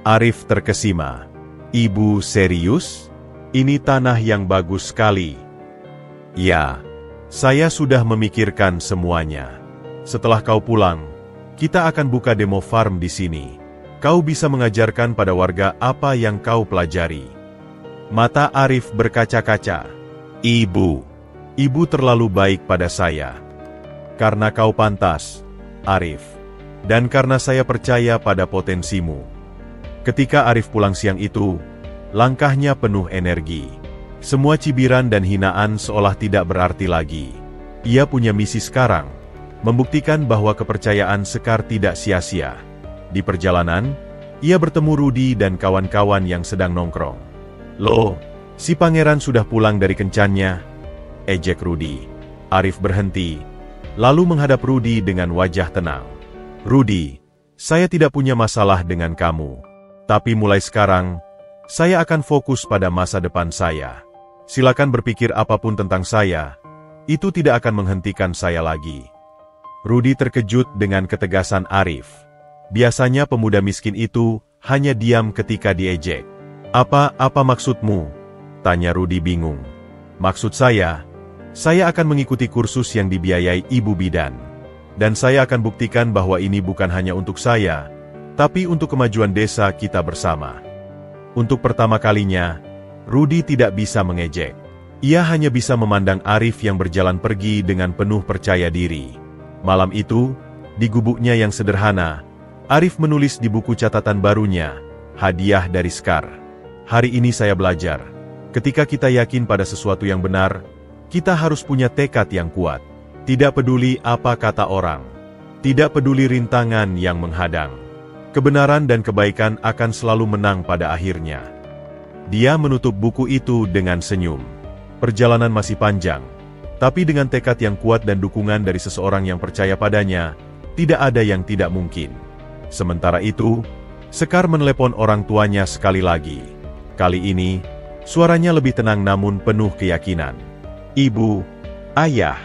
Arif terkesima. Ibu serius? Ini tanah yang bagus sekali. Ya, saya sudah memikirkan semuanya. Setelah kau pulang, kita akan buka demo farm di sini. Kau bisa mengajarkan pada warga apa yang kau pelajari. Mata Arif berkaca-kaca. Ibu terlalu baik pada saya. Karena kau pantas, Arif. Dan karena saya percaya pada potensimu. Ketika Arif pulang siang itu, langkahnya penuh energi. Semua cibiran dan hinaan seolah tidak berarti lagi. Ia punya misi sekarang, membuktikan bahwa kepercayaan Sekar tidak sia-sia. Di perjalanan, ia bertemu Rudi dan kawan-kawan yang sedang nongkrong. Loh, si pangeran sudah pulang dari kencannya, ejek Rudi. Arif berhenti, lalu menghadap Rudi dengan wajah tenang. Rudi, saya tidak punya masalah dengan kamu. Tapi mulai sekarang, saya akan fokus pada masa depan saya. Silakan berpikir apapun tentang saya, itu tidak akan menghentikan saya lagi. Rudi terkejut dengan ketegasan Arif. Biasanya pemuda miskin itu hanya diam ketika diejek. Apa maksudmu? Tanya Rudi bingung. Maksud saya akan mengikuti kursus yang dibiayai Ibu Bidan. Dan saya akan buktikan bahwa ini bukan hanya untuk saya, tapi untuk kemajuan desa kita bersama. Untuk pertama kalinya, Rudi tidak bisa mengejek. Ia hanya bisa memandang Arif yang berjalan pergi dengan penuh percaya diri. Malam itu, di gubuknya yang sederhana, Arif menulis di buku catatan barunya, hadiah dari Sekar. Hari ini saya belajar, ketika kita yakin pada sesuatu yang benar, kita harus punya tekad yang kuat. Tidak peduli apa kata orang. Tidak peduli rintangan yang menghadang. Kebenaran dan kebaikan akan selalu menang pada akhirnya. Dia menutup buku itu dengan senyum. Perjalanan masih panjang, tapi dengan tekad yang kuat dan dukungan dari seseorang yang percaya padanya, tidak ada yang tidak mungkin. Sementara itu, Sekar menelepon orang tuanya sekali lagi. Kali ini, suaranya lebih tenang namun penuh keyakinan. Ibu, ayah,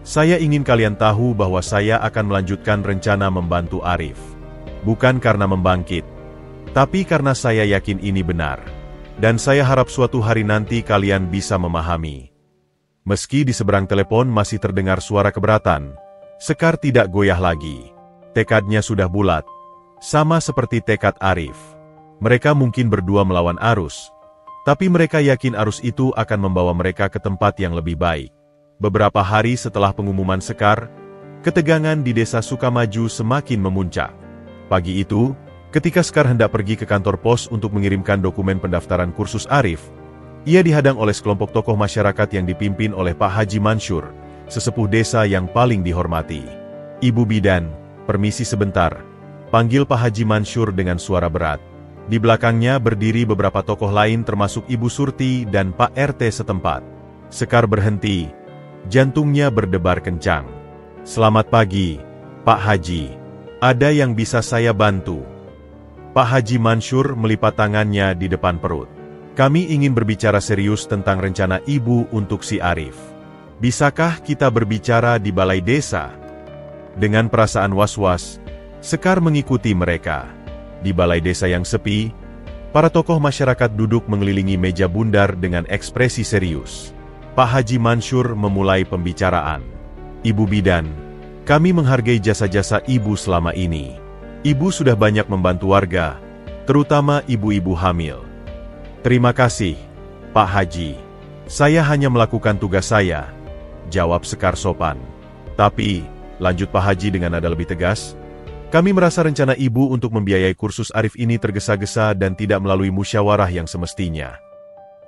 saya ingin kalian tahu bahwa saya akan melanjutkan rencana membantu Arif. Bukan karena membangkit, tapi karena saya yakin ini benar. Dan saya harap suatu hari nanti kalian bisa memahami. Meski di seberang telepon masih terdengar suara keberatan, Sekar tidak goyah lagi. Tekadnya sudah bulat, sama seperti tekad Arif. Mereka mungkin berdua melawan arus, tapi mereka yakin arus itu akan membawa mereka ke tempat yang lebih baik. Beberapa hari setelah pengumuman Sekar, ketegangan di desa Sukamaju semakin memuncak. Pagi itu, ketika Sekar hendak pergi ke kantor pos untuk mengirimkan dokumen pendaftaran kursus Arif, ia dihadang oleh sekelompok tokoh masyarakat yang dipimpin oleh Pak Haji Mansur, sesepuh desa yang paling dihormati. "Ibu Bidan, permisi sebentar," panggil Pak Haji Mansur dengan suara berat. Di belakangnya berdiri beberapa tokoh lain termasuk Ibu Surti dan Pak RT setempat. Sekar berhenti, jantungnya berdebar kencang. "Selamat pagi, Pak Haji. Ada yang bisa saya bantu?" Pak Haji Mansur melipat tangannya di depan perut. "Kami ingin berbicara serius tentang rencana Ibu untuk si Arif. Bisakah kita berbicara di balai desa?" Dengan perasaan was-was, Sekar mengikuti mereka. Di balai desa yang sepi, para tokoh masyarakat duduk mengelilingi meja bundar dengan ekspresi serius. Pak Haji Mansur memulai pembicaraan. "Ibu Bidan, kami menghargai jasa-jasa Ibu selama ini. Ibu sudah banyak membantu warga, terutama ibu-ibu hamil." "Terima kasih, Pak Haji. Saya hanya melakukan tugas saya," jawab Sekar sopan. "Tapi," lanjut Pak Haji dengan nada lebih tegas, "kami merasa rencana Ibu untuk membiayai kursus Arif ini tergesa-gesa dan tidak melalui musyawarah yang semestinya."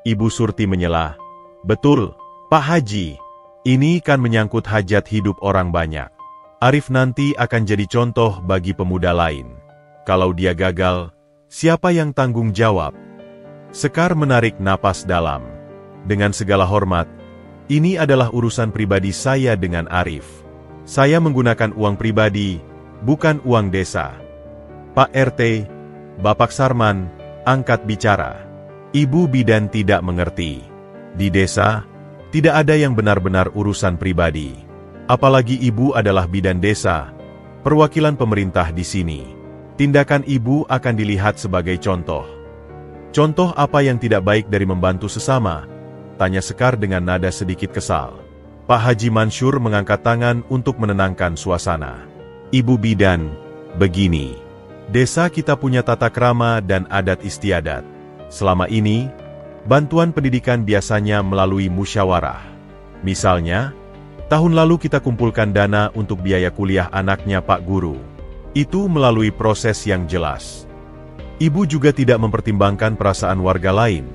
Ibu Surti menyela, "Betul, Pak Haji. Ini kan menyangkut hajat hidup orang banyak. Arif nanti akan jadi contoh bagi pemuda lain. Kalau dia gagal, siapa yang tanggung jawab?" Sekar menarik napas dalam. "Dengan segala hormat, ini adalah urusan pribadi saya dengan Arif. Saya menggunakan uang pribadi, bukan uang desa." "Pak RT, Bapak Sarman," angkat bicara. Ibu Bidan tidak mengerti. Di desa, tidak ada yang benar-benar urusan pribadi. Apalagi Ibu adalah bidan desa, perwakilan pemerintah di sini. Tindakan Ibu akan dilihat sebagai contoh. "Contoh apa yang tidak baik dari membantu sesama?" tanya Sekar dengan nada sedikit kesal. Pak Haji Mansur mengangkat tangan untuk menenangkan suasana. "Ibu Bidan, begini. Desa kita punya tata krama dan adat istiadat. Selama ini, bantuan pendidikan biasanya melalui musyawarah. Misalnya, tahun lalu kita kumpulkan dana untuk biaya kuliah anaknya Pak Guru. Itu melalui proses yang jelas. Ibu juga tidak mempertimbangkan perasaan warga lain,"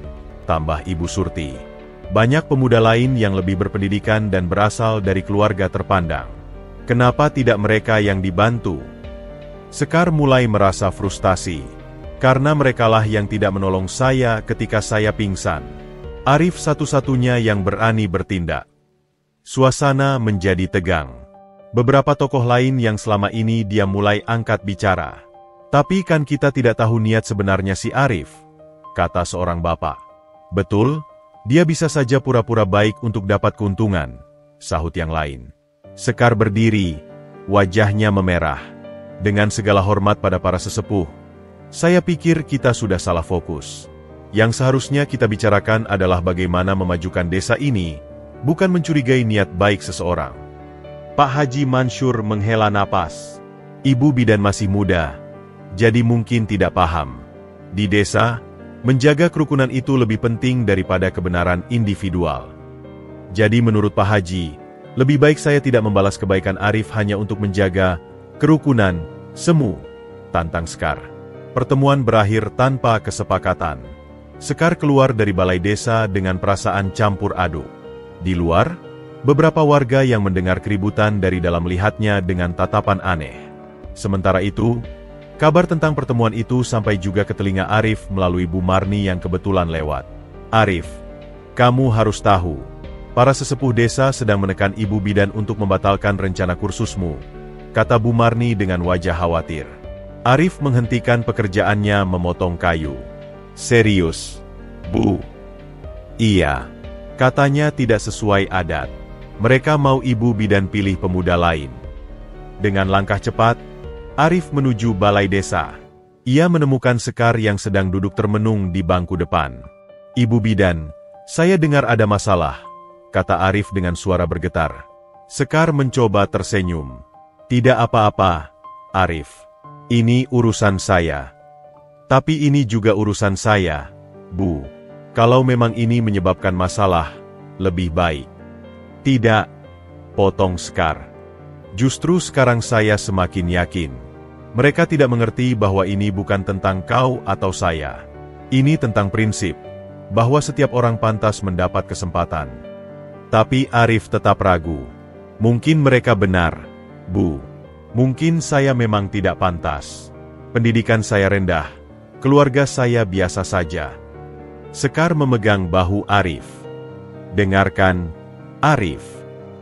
tambah Ibu Surti. "Banyak pemuda lain yang lebih berpendidikan dan berasal dari keluarga terpandang. Kenapa tidak mereka yang dibantu?" Sekar mulai merasa frustasi. "Karena merekalah yang tidak menolong saya ketika saya pingsan. Arif satu-satunya yang berani bertindak." Suasana menjadi tegang. Beberapa tokoh lain yang selama ini dia mulai angkat bicara. "Tapi kan kita tidak tahu niat sebenarnya si Arif," kata seorang bapak. "Betul, dia bisa saja pura-pura baik untuk dapat keuntungan," sahut yang lain. Sekar berdiri, wajahnya memerah. "Dengan segala hormat pada para sesepuh, saya pikir kita sudah salah fokus. Yang seharusnya kita bicarakan adalah bagaimana memajukan desa ini, bukan mencurigai niat baik seseorang." Pak Haji Mansur menghela napas. Ibu Bidan masih muda, jadi mungkin tidak paham. Di desa, menjaga kerukunan itu lebih penting daripada kebenaran individual. Jadi menurut Pak Haji, lebih baik saya tidak membalas kebaikan Arif hanya untuk menjaga kerukunan semu, tantang Sekar. Pertemuan berakhir tanpa kesepakatan. Sekar keluar dari balai desa dengan perasaan campur aduk. Di luar, beberapa warga yang mendengar keributan dari dalam melihatnya dengan tatapan aneh. Sementara itu, kabar tentang pertemuan itu sampai juga ke telinga Arif melalui Bu Marni yang kebetulan lewat. "Arif, kamu harus tahu, para sesepuh desa sedang menekan Ibu Bidan untuk membatalkan rencana kursusmu," kata Bu Marni dengan wajah khawatir. Arif menghentikan pekerjaannya memotong kayu. "Serius, Bu?" "Iya," katanya, tidak sesuai adat. Mereka mau Ibu Bidan pilih pemuda lain. Dengan langkah cepat, Arif menuju balai desa. Ia menemukan Sekar yang sedang duduk termenung di bangku depan. "Ibu Bidan, saya dengar ada masalah," kata Arif dengan suara bergetar. Sekar mencoba tersenyum. Tidak apa-apa, Arif. Ini urusan saya. Tapi ini juga urusan saya, Bu. Kalau memang ini menyebabkan masalah, lebih baik. Tidak, potong Sekar. Justru sekarang saya semakin yakin. Mereka tidak mengerti bahwa ini bukan tentang kau atau saya. Ini tentang prinsip, bahwa setiap orang pantas mendapat kesempatan. Tapi Arif tetap ragu. Mungkin mereka benar, Bu. Mungkin saya memang tidak pantas. Pendidikan saya rendah, keluarga saya biasa saja. Sekar memegang bahu Arif. Dengarkan, Arif.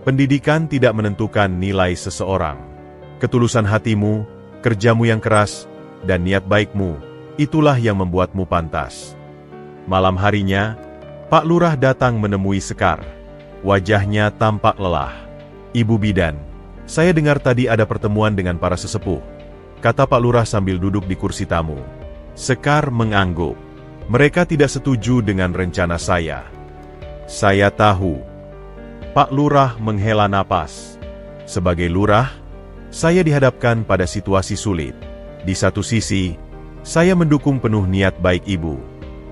Pendidikan tidak menentukan nilai seseorang. Ketulusan hatimu, kerjamu yang keras, dan niat baikmu, itulah yang membuatmu pantas. Malam harinya, Pak Lurah datang menemui Sekar. Wajahnya tampak lelah. Ibu Bidan, saya dengar tadi ada pertemuan dengan para sesepuh, kata Pak Lurah sambil duduk di kursi tamu. Sekar mengangguk. Mereka tidak setuju dengan rencana saya. Saya tahu. Pak Lurah menghela napas. Sebagai lurah, saya dihadapkan pada situasi sulit. Di satu sisi, saya mendukung penuh niat baik ibu.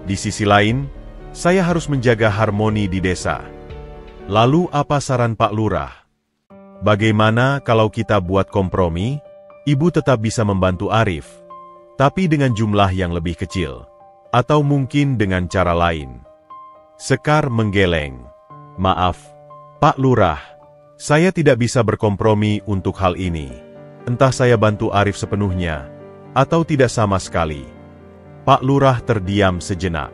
Di sisi lain, saya harus menjaga harmoni di desa. Lalu apa saran Pak Lurah? Bagaimana kalau kita buat kompromi? Ibu tetap bisa membantu Arif, tapi dengan jumlah yang lebih kecil. Atau mungkin dengan cara lain. Sekar menggeleng. Maaf, Pak Lurah, saya tidak bisa berkompromi untuk hal ini. Entah saya bantu Arif sepenuhnya, atau tidak sama sekali. Pak Lurah terdiam sejenak.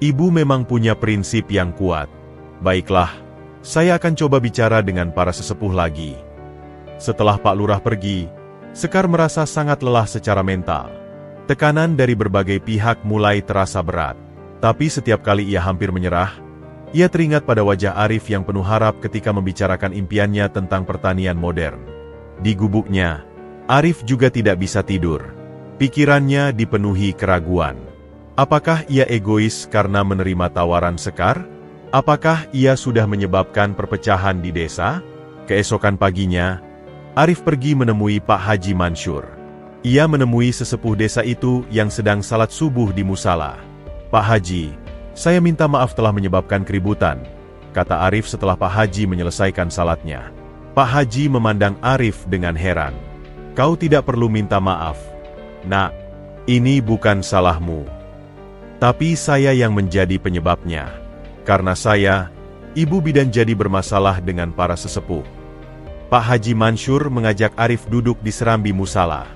Ibu memang punya prinsip yang kuat. Baiklah, saya akan coba bicara dengan para sesepuh lagi. Setelah Pak Lurah pergi, Sekar merasa sangat lelah secara mental. Tekanan dari berbagai pihak mulai terasa berat. Tapi setiap kali ia hampir menyerah, ia teringat pada wajah Arif yang penuh harap ketika membicarakan impiannya tentang pertanian modern. Di gubuknya, Arif juga tidak bisa tidur. Pikirannya dipenuhi keraguan. Apakah ia egois karena menerima tawaran Sekar? Apakah ia sudah menyebabkan perpecahan di desa? Keesokan paginya, Arif pergi menemui Pak Haji Mansur. Ia menemui sesepuh desa itu yang sedang salat subuh di musala. Pak Haji, saya minta maaf telah menyebabkan keributan, kata Arif setelah Pak Haji menyelesaikan salatnya. Pak Haji memandang Arif dengan heran. Kau tidak perlu minta maaf. Nak, ini bukan salahmu. Tapi saya yang menjadi penyebabnya. Karena saya, Ibu Bidan jadi bermasalah dengan para sesepuh. Pak Haji Mansur mengajak Arif duduk di serambi musala.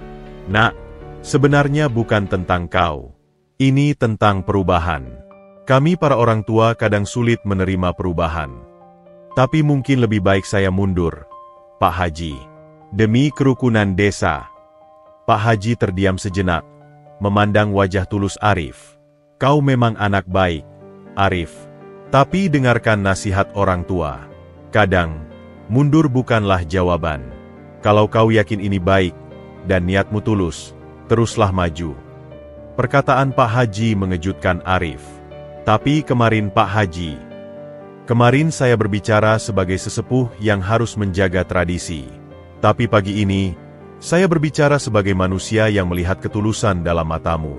Nak, sebenarnya bukan tentang kau. Ini tentang perubahan. Kami para orang tua kadang sulit menerima perubahan. Tapi mungkin lebih baik saya mundur, Pak Haji. Demi kerukunan desa. Pak Haji terdiam sejenak, memandang wajah tulus Arif. Kau memang anak baik, Arif. Tapi dengarkan nasihat orang tua. Kadang, mundur bukanlah jawaban. Kalau kau yakin ini baik, dan niatmu tulus, teruslah maju. Perkataan Pak Haji mengejutkan Arif. Tapi kemarin Pak Haji. Kemarin saya berbicara sebagai sesepuh yang harus menjaga tradisi. Tapi pagi ini, saya berbicara sebagai manusia yang melihat ketulusan dalam matamu.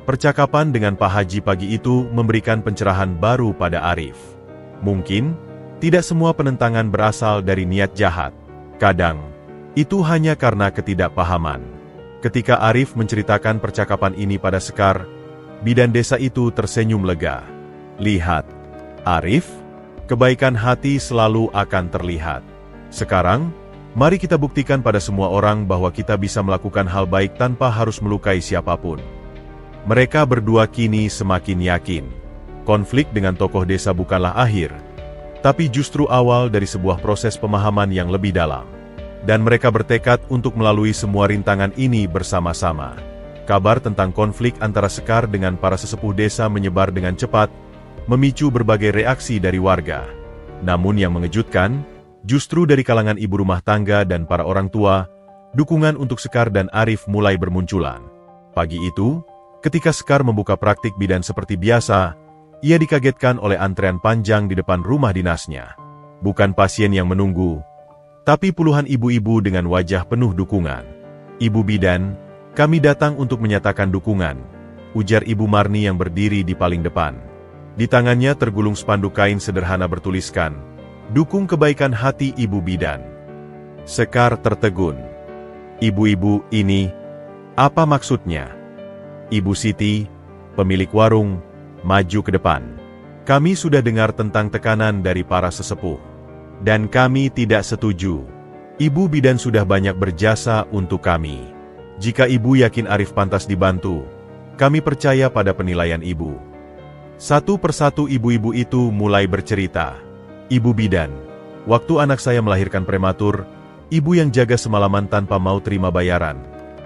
Percakapan dengan Pak Haji pagi itu memberikan pencerahan baru pada Arif. Mungkin, tidak semua penentangan berasal dari niat jahat. Kadang, itu hanya karena ketidakpahaman. Ketika Arif menceritakan percakapan ini pada Sekar, bidan desa itu tersenyum lega. Lihat, Arif, kebaikan hati selalu akan terlihat. Sekarang, mari kita buktikan pada semua orang bahwa kita bisa melakukan hal baik tanpa harus melukai siapapun. Mereka berdua kini semakin yakin. Konflik dengan tokoh desa bukanlah akhir, tapi justru awal dari sebuah proses pemahaman yang lebih dalam. Dan mereka bertekad untuk melalui semua rintangan ini bersama-sama. Kabar tentang konflik antara Sekar dengan para sesepuh desa menyebar dengan cepat, memicu berbagai reaksi dari warga. Namun yang mengejutkan, justru dari kalangan ibu rumah tangga dan para orang tua, dukungan untuk Sekar dan Arif mulai bermunculan. Pagi itu, ketika Sekar membuka praktik bidan seperti biasa, Ia dikagetkan oleh antrean panjang di depan rumah dinasnya. Bukan pasien yang menunggu, tapi puluhan ibu-ibu dengan wajah penuh dukungan. "Ibu bidan, kami datang untuk menyatakan dukungan," ujar Ibu Marni yang berdiri di paling depan. Di tangannya tergulung spanduk kain sederhana bertuliskan, "Dukung kebaikan hati Ibu Bidan." Sekar tertegun. "Ibu-ibu ini, apa maksudnya?" Ibu Siti, pemilik warung, maju ke depan. "Kami sudah dengar tentang tekanan dari para sesepuh. Dan kami tidak setuju. Ibu bidan sudah banyak berjasa untuk kami. Jika ibu yakin Arif pantas dibantu, kami percaya pada penilaian ibu." Satu persatu ibu-ibu itu mulai bercerita. "Ibu bidan, waktu anak saya melahirkan prematur, ibu yang jaga semalaman tanpa mau terima bayaran,"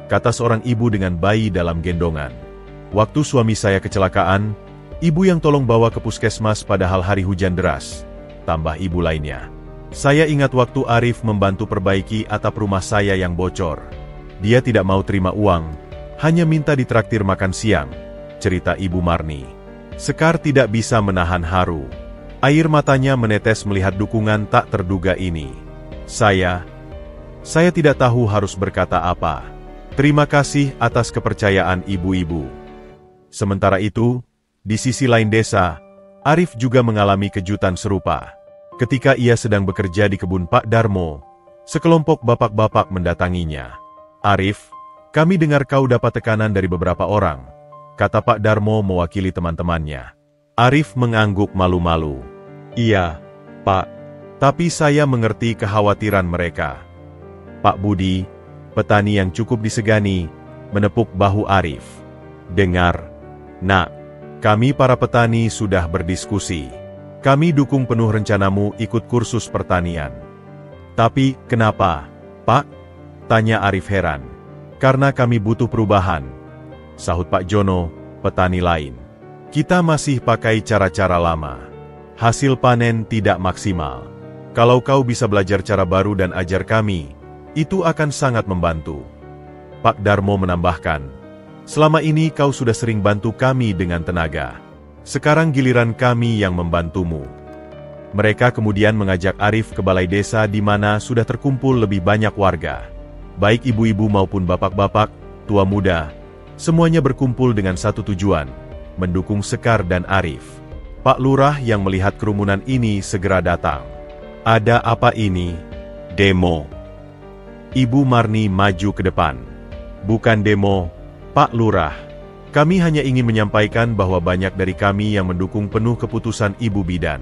kata seorang ibu dengan bayi dalam gendongan. "Waktu suami saya kecelakaan, ibu yang tolong bawa ke puskesmas padahal hari hujan deras," tambah ibu lainnya. "Saya ingat waktu Arif membantu perbaiki atap rumah saya yang bocor. Dia tidak mau terima uang, hanya minta ditraktir makan siang," cerita Ibu Marni. Sekar tidak bisa menahan haru. Air matanya menetes melihat dukungan tak terduga ini. Saya tidak tahu harus berkata apa. Terima kasih atas kepercayaan ibu-ibu." Sementara itu, di sisi lain desa, Arif juga mengalami kejutan serupa. Ketika ia sedang bekerja di kebun Pak Darmo, sekelompok bapak-bapak mendatanginya. "Arif, kami dengar kau dapat tekanan dari beberapa orang," kata Pak Darmo mewakili teman-temannya. Arif mengangguk malu-malu. "Iya, Pak. Tapi saya mengerti kekhawatiran mereka." Pak Budi, petani yang cukup disegani, menepuk bahu Arif. "Dengar, Nak, kami para petani sudah berdiskusi. Kami dukung penuh rencanamu ikut kursus pertanian." "Tapi, kenapa, Pak?" tanya Arif heran. "Karena kami butuh perubahan," sahut Pak Jono, petani lain. "Kita masih pakai cara-cara lama. Hasil panen tidak maksimal. Kalau kau bisa belajar cara baru dan ajar kami, itu akan sangat membantu." Pak Darmo menambahkan, "Selama ini kau sudah sering bantu kami dengan tenaga. Sekarang giliran kami yang membantumu." Mereka kemudian mengajak Arif ke balai desa di mana sudah terkumpul lebih banyak warga. Baik ibu-ibu maupun bapak-bapak, tua muda, semuanya berkumpul dengan satu tujuan, mendukung Sekar dan Arif. Pak Lurah yang melihat kerumunan ini segera datang. "Ada apa ini? Demo?" Ibu Marni maju ke depan. "Bukan demo, Pak Lurah. Kami hanya ingin menyampaikan bahwa banyak dari kami yang mendukung penuh keputusan Ibu Bidan."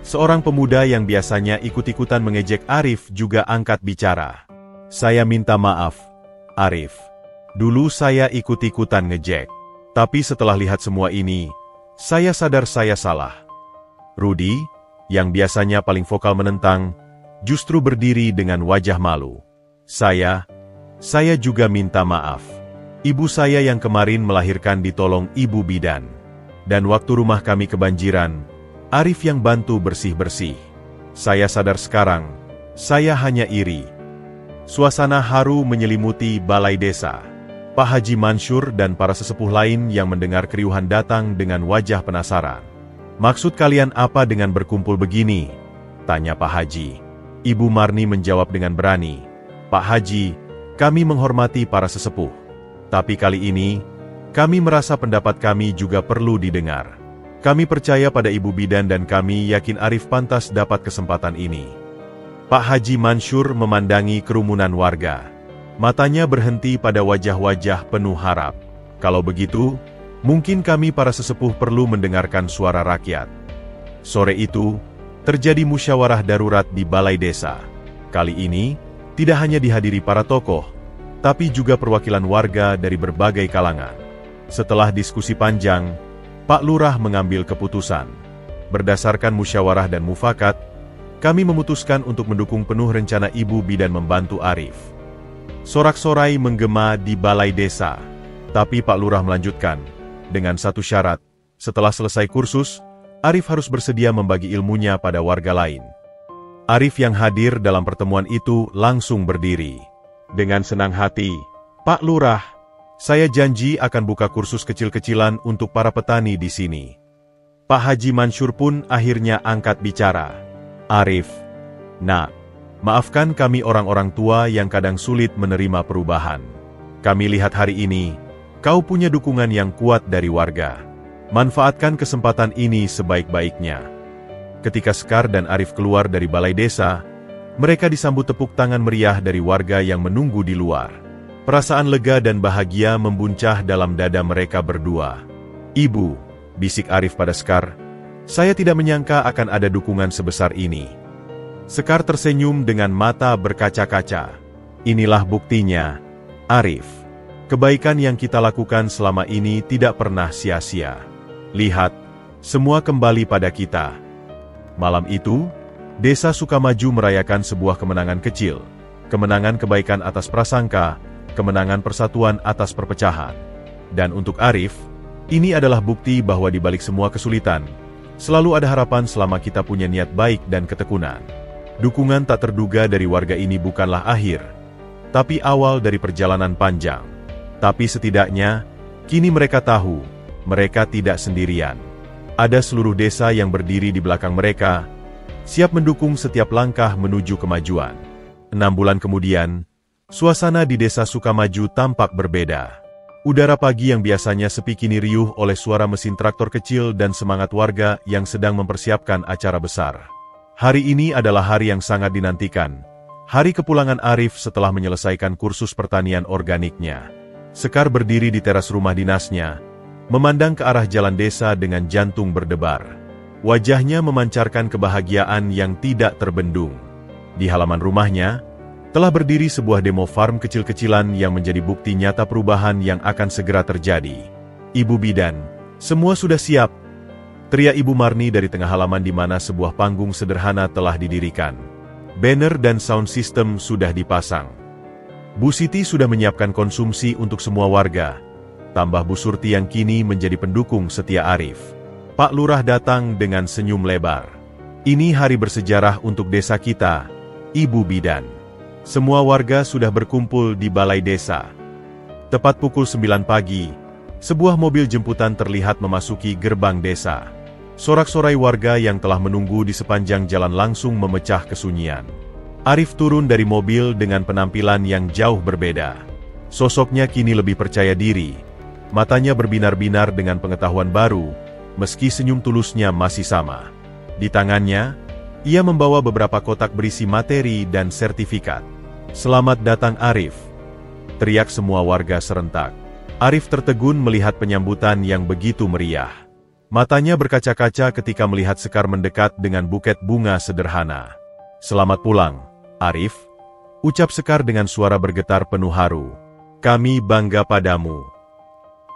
Seorang pemuda yang biasanya ikut-ikutan mengejek Arif juga angkat bicara. "Saya minta maaf, Arif. Dulu saya ikut-ikutan ngejek. Tapi setelah lihat semua ini, saya sadar saya salah." Rudi, yang biasanya paling vokal menentang, justru berdiri dengan wajah malu. Saya juga minta maaf. Ibu saya yang kemarin melahirkan ditolong Ibu Bidan. Dan waktu rumah kami kebanjiran, Arif yang bantu bersih-bersih. Saya sadar sekarang, saya hanya iri." Suasana haru menyelimuti balai desa. Pak Haji Mansur dan para sesepuh lain yang mendengar keriuhan datang dengan wajah penasaran. "Maksud kalian apa dengan berkumpul begini?" tanya Pak Haji. Ibu Marni menjawab dengan berani, "Pak Haji, kami menghormati para sesepuh. Tapi kali ini, kami merasa pendapat kami juga perlu didengar. Kami percaya pada Ibu Bidan dan kami yakin Arif pantas dapat kesempatan ini." Pak Haji Mansur memandangi kerumunan warga. Matanya berhenti pada wajah-wajah penuh harap. "Kalau begitu, mungkin kami para sesepuh perlu mendengarkan suara rakyat." Sore itu, terjadi musyawarah darurat di balai desa. Kali ini, tidak hanya dihadiri para tokoh, tapi juga perwakilan warga dari berbagai kalangan. Setelah diskusi panjang, Pak Lurah mengambil keputusan. Berdasarkan musyawarah dan mufakat, kami memutuskan untuk mendukung penuh rencana Ibu Bidan membantu Arif. Sorak-sorai menggema di balai desa. Tapi Pak Lurah melanjutkan, dengan satu syarat, setelah selesai kursus, Arif harus bersedia membagi ilmunya pada warga lain. Arif yang hadir dalam pertemuan itu langsung berdiri. Dengan senang hati, "Pak Lurah, saya janji akan buka kursus kecil-kecilan untuk para petani di sini." Pak Haji Mansur pun akhirnya angkat bicara. "Arif, nak, maafkan kami orang-orang tua yang kadang sulit menerima perubahan. Kami lihat hari ini, kau punya dukungan yang kuat dari warga. Manfaatkan kesempatan ini sebaik-baiknya." Ketika Sekar dan Arif keluar dari balai desa, mereka disambut tepuk tangan meriah dari warga yang menunggu di luar. Perasaan lega dan bahagia membuncah dalam dada mereka berdua. "Ibu," bisik Arif pada Sekar, "saya tidak menyangka akan ada dukungan sebesar ini." Sekar tersenyum dengan mata berkaca-kaca. "Inilah buktinya, Arif. Kebaikan yang kita lakukan selama ini tidak pernah sia-sia. Lihat, semua kembali pada kita." Malam itu, Desa Sukamaju merayakan sebuah kemenangan kecil. Kemenangan kebaikan atas prasangka, kemenangan persatuan atas perpecahan. Dan untuk Arif, ini adalah bukti bahwa di balik semua kesulitan, selalu ada harapan selama kita punya niat baik dan ketekunan. Dukungan tak terduga dari warga ini bukanlah akhir, tapi awal dari perjalanan panjang. Tapi setidaknya, kini mereka tahu, mereka tidak sendirian. Ada seluruh desa yang berdiri di belakang mereka, siap mendukung setiap langkah menuju kemajuan. 6 bulan kemudian, suasana di Desa Sukamaju tampak berbeda. Udara pagi yang biasanya sepi kini riuh oleh suara mesin traktor kecil dan semangat warga yang sedang mempersiapkan acara besar. Hari ini adalah hari yang sangat dinantikan. Hari kepulangan Arif setelah menyelesaikan kursus pertanian organiknya. Sekar berdiri di teras rumah dinasnya, memandang ke arah jalan desa dengan jantung berdebar. Wajahnya memancarkan kebahagiaan yang tidak terbendung. Di halaman rumahnya, telah berdiri sebuah demo farm kecil-kecilan yang menjadi bukti nyata perubahan yang akan segera terjadi. "Ibu Bidan, semua sudah siap," teriak Ibu Marni dari tengah halaman di mana sebuah panggung sederhana telah didirikan. Banner dan sound system sudah dipasang. Bu Siti sudah menyiapkan konsumsi untuk semua warga, tambah Bu Surti yang kini menjadi pendukung setia Arif. Pak Lurah datang dengan senyum lebar. "Ini hari bersejarah untuk desa kita, Ibu Bidan." Semua warga sudah berkumpul di balai desa. Tepat pukul 9 pagi, sebuah mobil jemputan terlihat memasuki gerbang desa. Sorak-sorai warga yang telah menunggu di sepanjang jalan langsung memecah kesunyian. Arif turun dari mobil dengan penampilan yang jauh berbeda. Sosoknya kini lebih percaya diri. Matanya berbinar-binar dengan pengetahuan baru, meski senyum tulusnya masih sama. Di tangannya, ia membawa beberapa kotak berisi materi dan sertifikat. "Selamat datang Arif," teriak semua warga serentak. Arif tertegun melihat penyambutan yang begitu meriah. Matanya berkaca-kaca ketika melihat Sekar mendekat dengan buket bunga sederhana. "Selamat pulang, Arif," ucap Sekar dengan suara bergetar penuh haru. "Kami bangga padamu."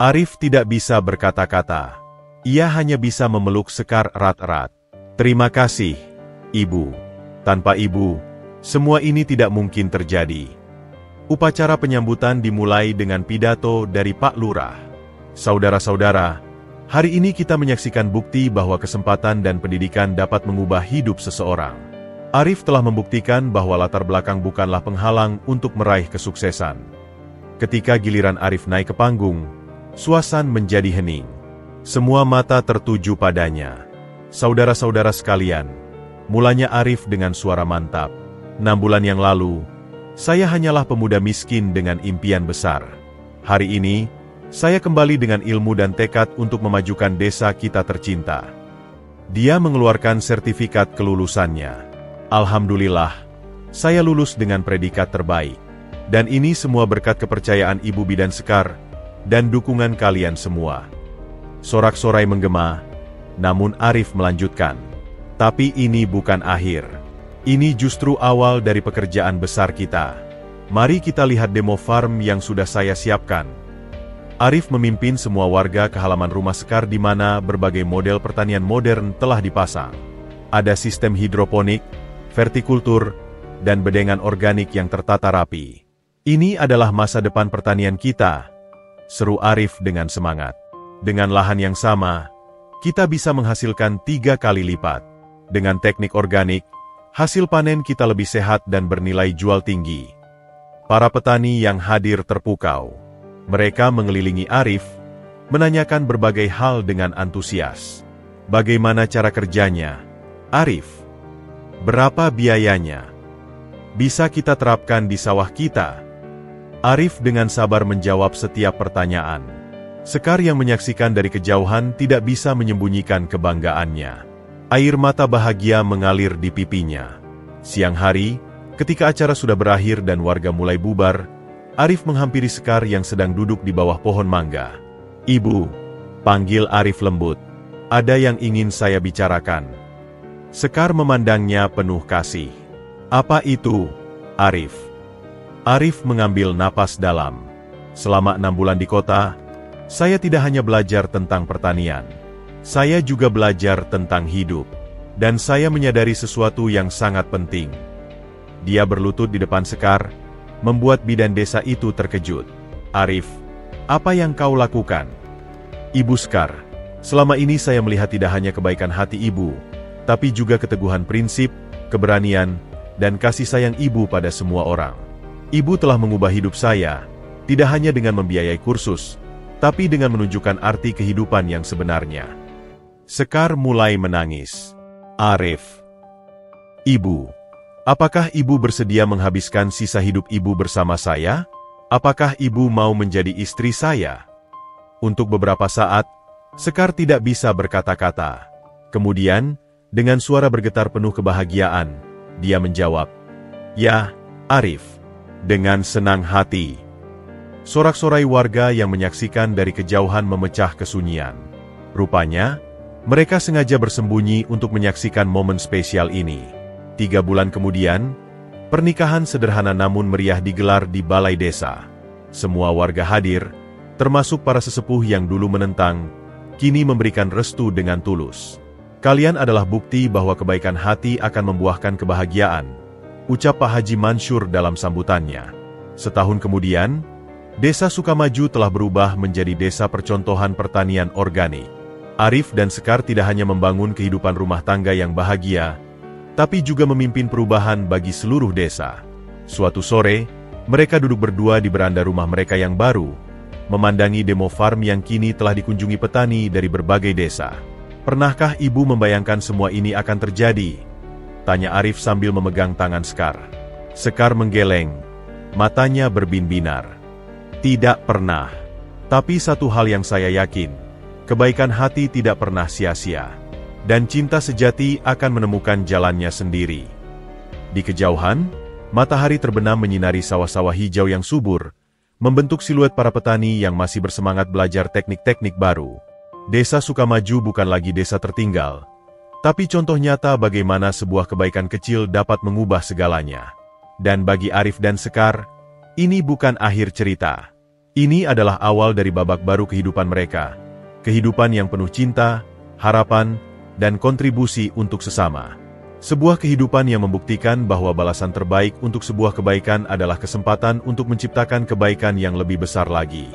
Arif tidak bisa berkata-kata. Ia hanya bisa memeluk Sekar erat-erat. "Terima kasih, Ibu. Tanpa Ibu, semua ini tidak mungkin terjadi." Upacara penyambutan dimulai dengan pidato dari Pak Lurah. "Saudara-saudara, hari ini kita menyaksikan bukti bahwa kesempatan dan pendidikan dapat mengubah hidup seseorang. Arif telah membuktikan bahwa latar belakang bukanlah penghalang untuk meraih kesuksesan." Ketika giliran Arif naik ke panggung, suasana menjadi hening. Semua mata tertuju padanya. "Saudara-saudara sekalian," mulanya Arif dengan suara mantap, "6 bulan yang lalu, saya hanyalah pemuda miskin dengan impian besar. Hari ini, saya kembali dengan ilmu dan tekad untuk memajukan desa kita tercinta." Dia mengeluarkan sertifikat kelulusannya. "Alhamdulillah, saya lulus dengan predikat terbaik. Dan ini semua berkat kepercayaan Ibu Bidan Sekar dan dukungan kalian semua." Sorak-sorai menggema, namun Arif melanjutkan, "Tapi ini bukan akhir. Ini justru awal dari pekerjaan besar kita. Mari kita lihat demo farm yang sudah saya siapkan." Arif memimpin semua warga ke halaman rumah Sekar di mana berbagai model pertanian modern telah dipasang. Ada sistem hidroponik, vertikultur, dan bedengan organik yang tertata rapi. "Ini adalah masa depan pertanian kita," seru Arif dengan semangat. "Dengan lahan yang sama, kita bisa menghasilkan 3 kali lipat. Dengan teknik organik, hasil panen kita lebih sehat dan bernilai jual tinggi." Para petani yang hadir terpukau. Mereka mengelilingi Arif, menanyakan berbagai hal dengan antusias. Bagaimana cara kerjanya? Arif. Berapa biayanya? Bisa kita terapkan di sawah kita? Arif dengan sabar menjawab setiap pertanyaan. Sekar yang menyaksikan dari kejauhan tidak bisa menyembunyikan kebanggaannya. Air mata bahagia mengalir di pipinya. Siang hari, ketika acara sudah berakhir dan warga mulai bubar, Arif menghampiri Sekar yang sedang duduk di bawah pohon mangga. "Ibu," panggil Arif lembut. "Ada yang ingin saya bicarakan." Sekar memandangnya penuh kasih. "Apa itu, Arif?" Arif mengambil napas dalam. "Selama 6 bulan di kota, saya tidak hanya belajar tentang pertanian. Saya juga belajar tentang hidup. Dan saya menyadari sesuatu yang sangat penting." Dia berlutut di depan Sekar, membuat bidan desa itu terkejut. "Arif, apa yang kau lakukan?" "Ibu Sekar, selama ini saya melihat tidak hanya kebaikan hati ibu, tapi juga keteguhan prinsip, keberanian, dan kasih sayang ibu pada semua orang. Ibu telah mengubah hidup saya, tidak hanya dengan membiayai kursus, tapi dengan menunjukkan arti kehidupan yang sebenarnya." Sekar mulai menangis. "Arif, Ibu, apakah ibu bersedia menghabiskan sisa hidup ibu bersama saya? Apakah ibu mau menjadi istri saya?" Untuk beberapa saat, Sekar tidak bisa berkata-kata. Kemudian, dengan suara bergetar penuh kebahagiaan, dia menjawab, "Ya, Arif, dengan senang hati." Sorak-sorai warga yang menyaksikan dari kejauhan memecah kesunyian. Rupanya, mereka sengaja bersembunyi untuk menyaksikan momen spesial ini. 3 bulan kemudian, pernikahan sederhana namun meriah digelar di balai desa. Semua warga hadir, termasuk para sesepuh yang dulu menentang, kini memberikan restu dengan tulus. "Kalian adalah bukti bahwa kebaikan hati akan membuahkan kebahagiaan," ucap Pak Haji Mansur dalam sambutannya. Setahun kemudian, Desa Sukamaju telah berubah menjadi desa percontohan pertanian organik. Arif dan Sekar tidak hanya membangun kehidupan rumah tangga yang bahagia, tapi juga memimpin perubahan bagi seluruh desa. Suatu sore, mereka duduk berdua di beranda rumah mereka yang baru, memandangi demo farm yang kini telah dikunjungi petani dari berbagai desa. "Pernahkah ibu membayangkan semua ini akan terjadi?" tanya Arif sambil memegang tangan Sekar. Sekar menggeleng, matanya berbin-binar. "Tidak pernah. Tapi satu hal yang saya yakin, kebaikan hati tidak pernah sia-sia. Dan cinta sejati akan menemukan jalannya sendiri." Di kejauhan, matahari terbenam menyinari sawah-sawah hijau yang subur, membentuk siluet para petani yang masih bersemangat belajar teknik-teknik baru. Desa Sukamaju bukan lagi desa tertinggal, tapi contoh nyata bagaimana sebuah kebaikan kecil dapat mengubah segalanya. Dan bagi Arif dan Sekar, ini bukan akhir cerita. Ini adalah awal dari babak baru kehidupan mereka. Kehidupan yang penuh cinta, harapan, dan kontribusi untuk sesama. Sebuah kehidupan yang membuktikan bahwa balasan terbaik untuk sebuah kebaikan adalah kesempatan untuk menciptakan kebaikan yang lebih besar lagi.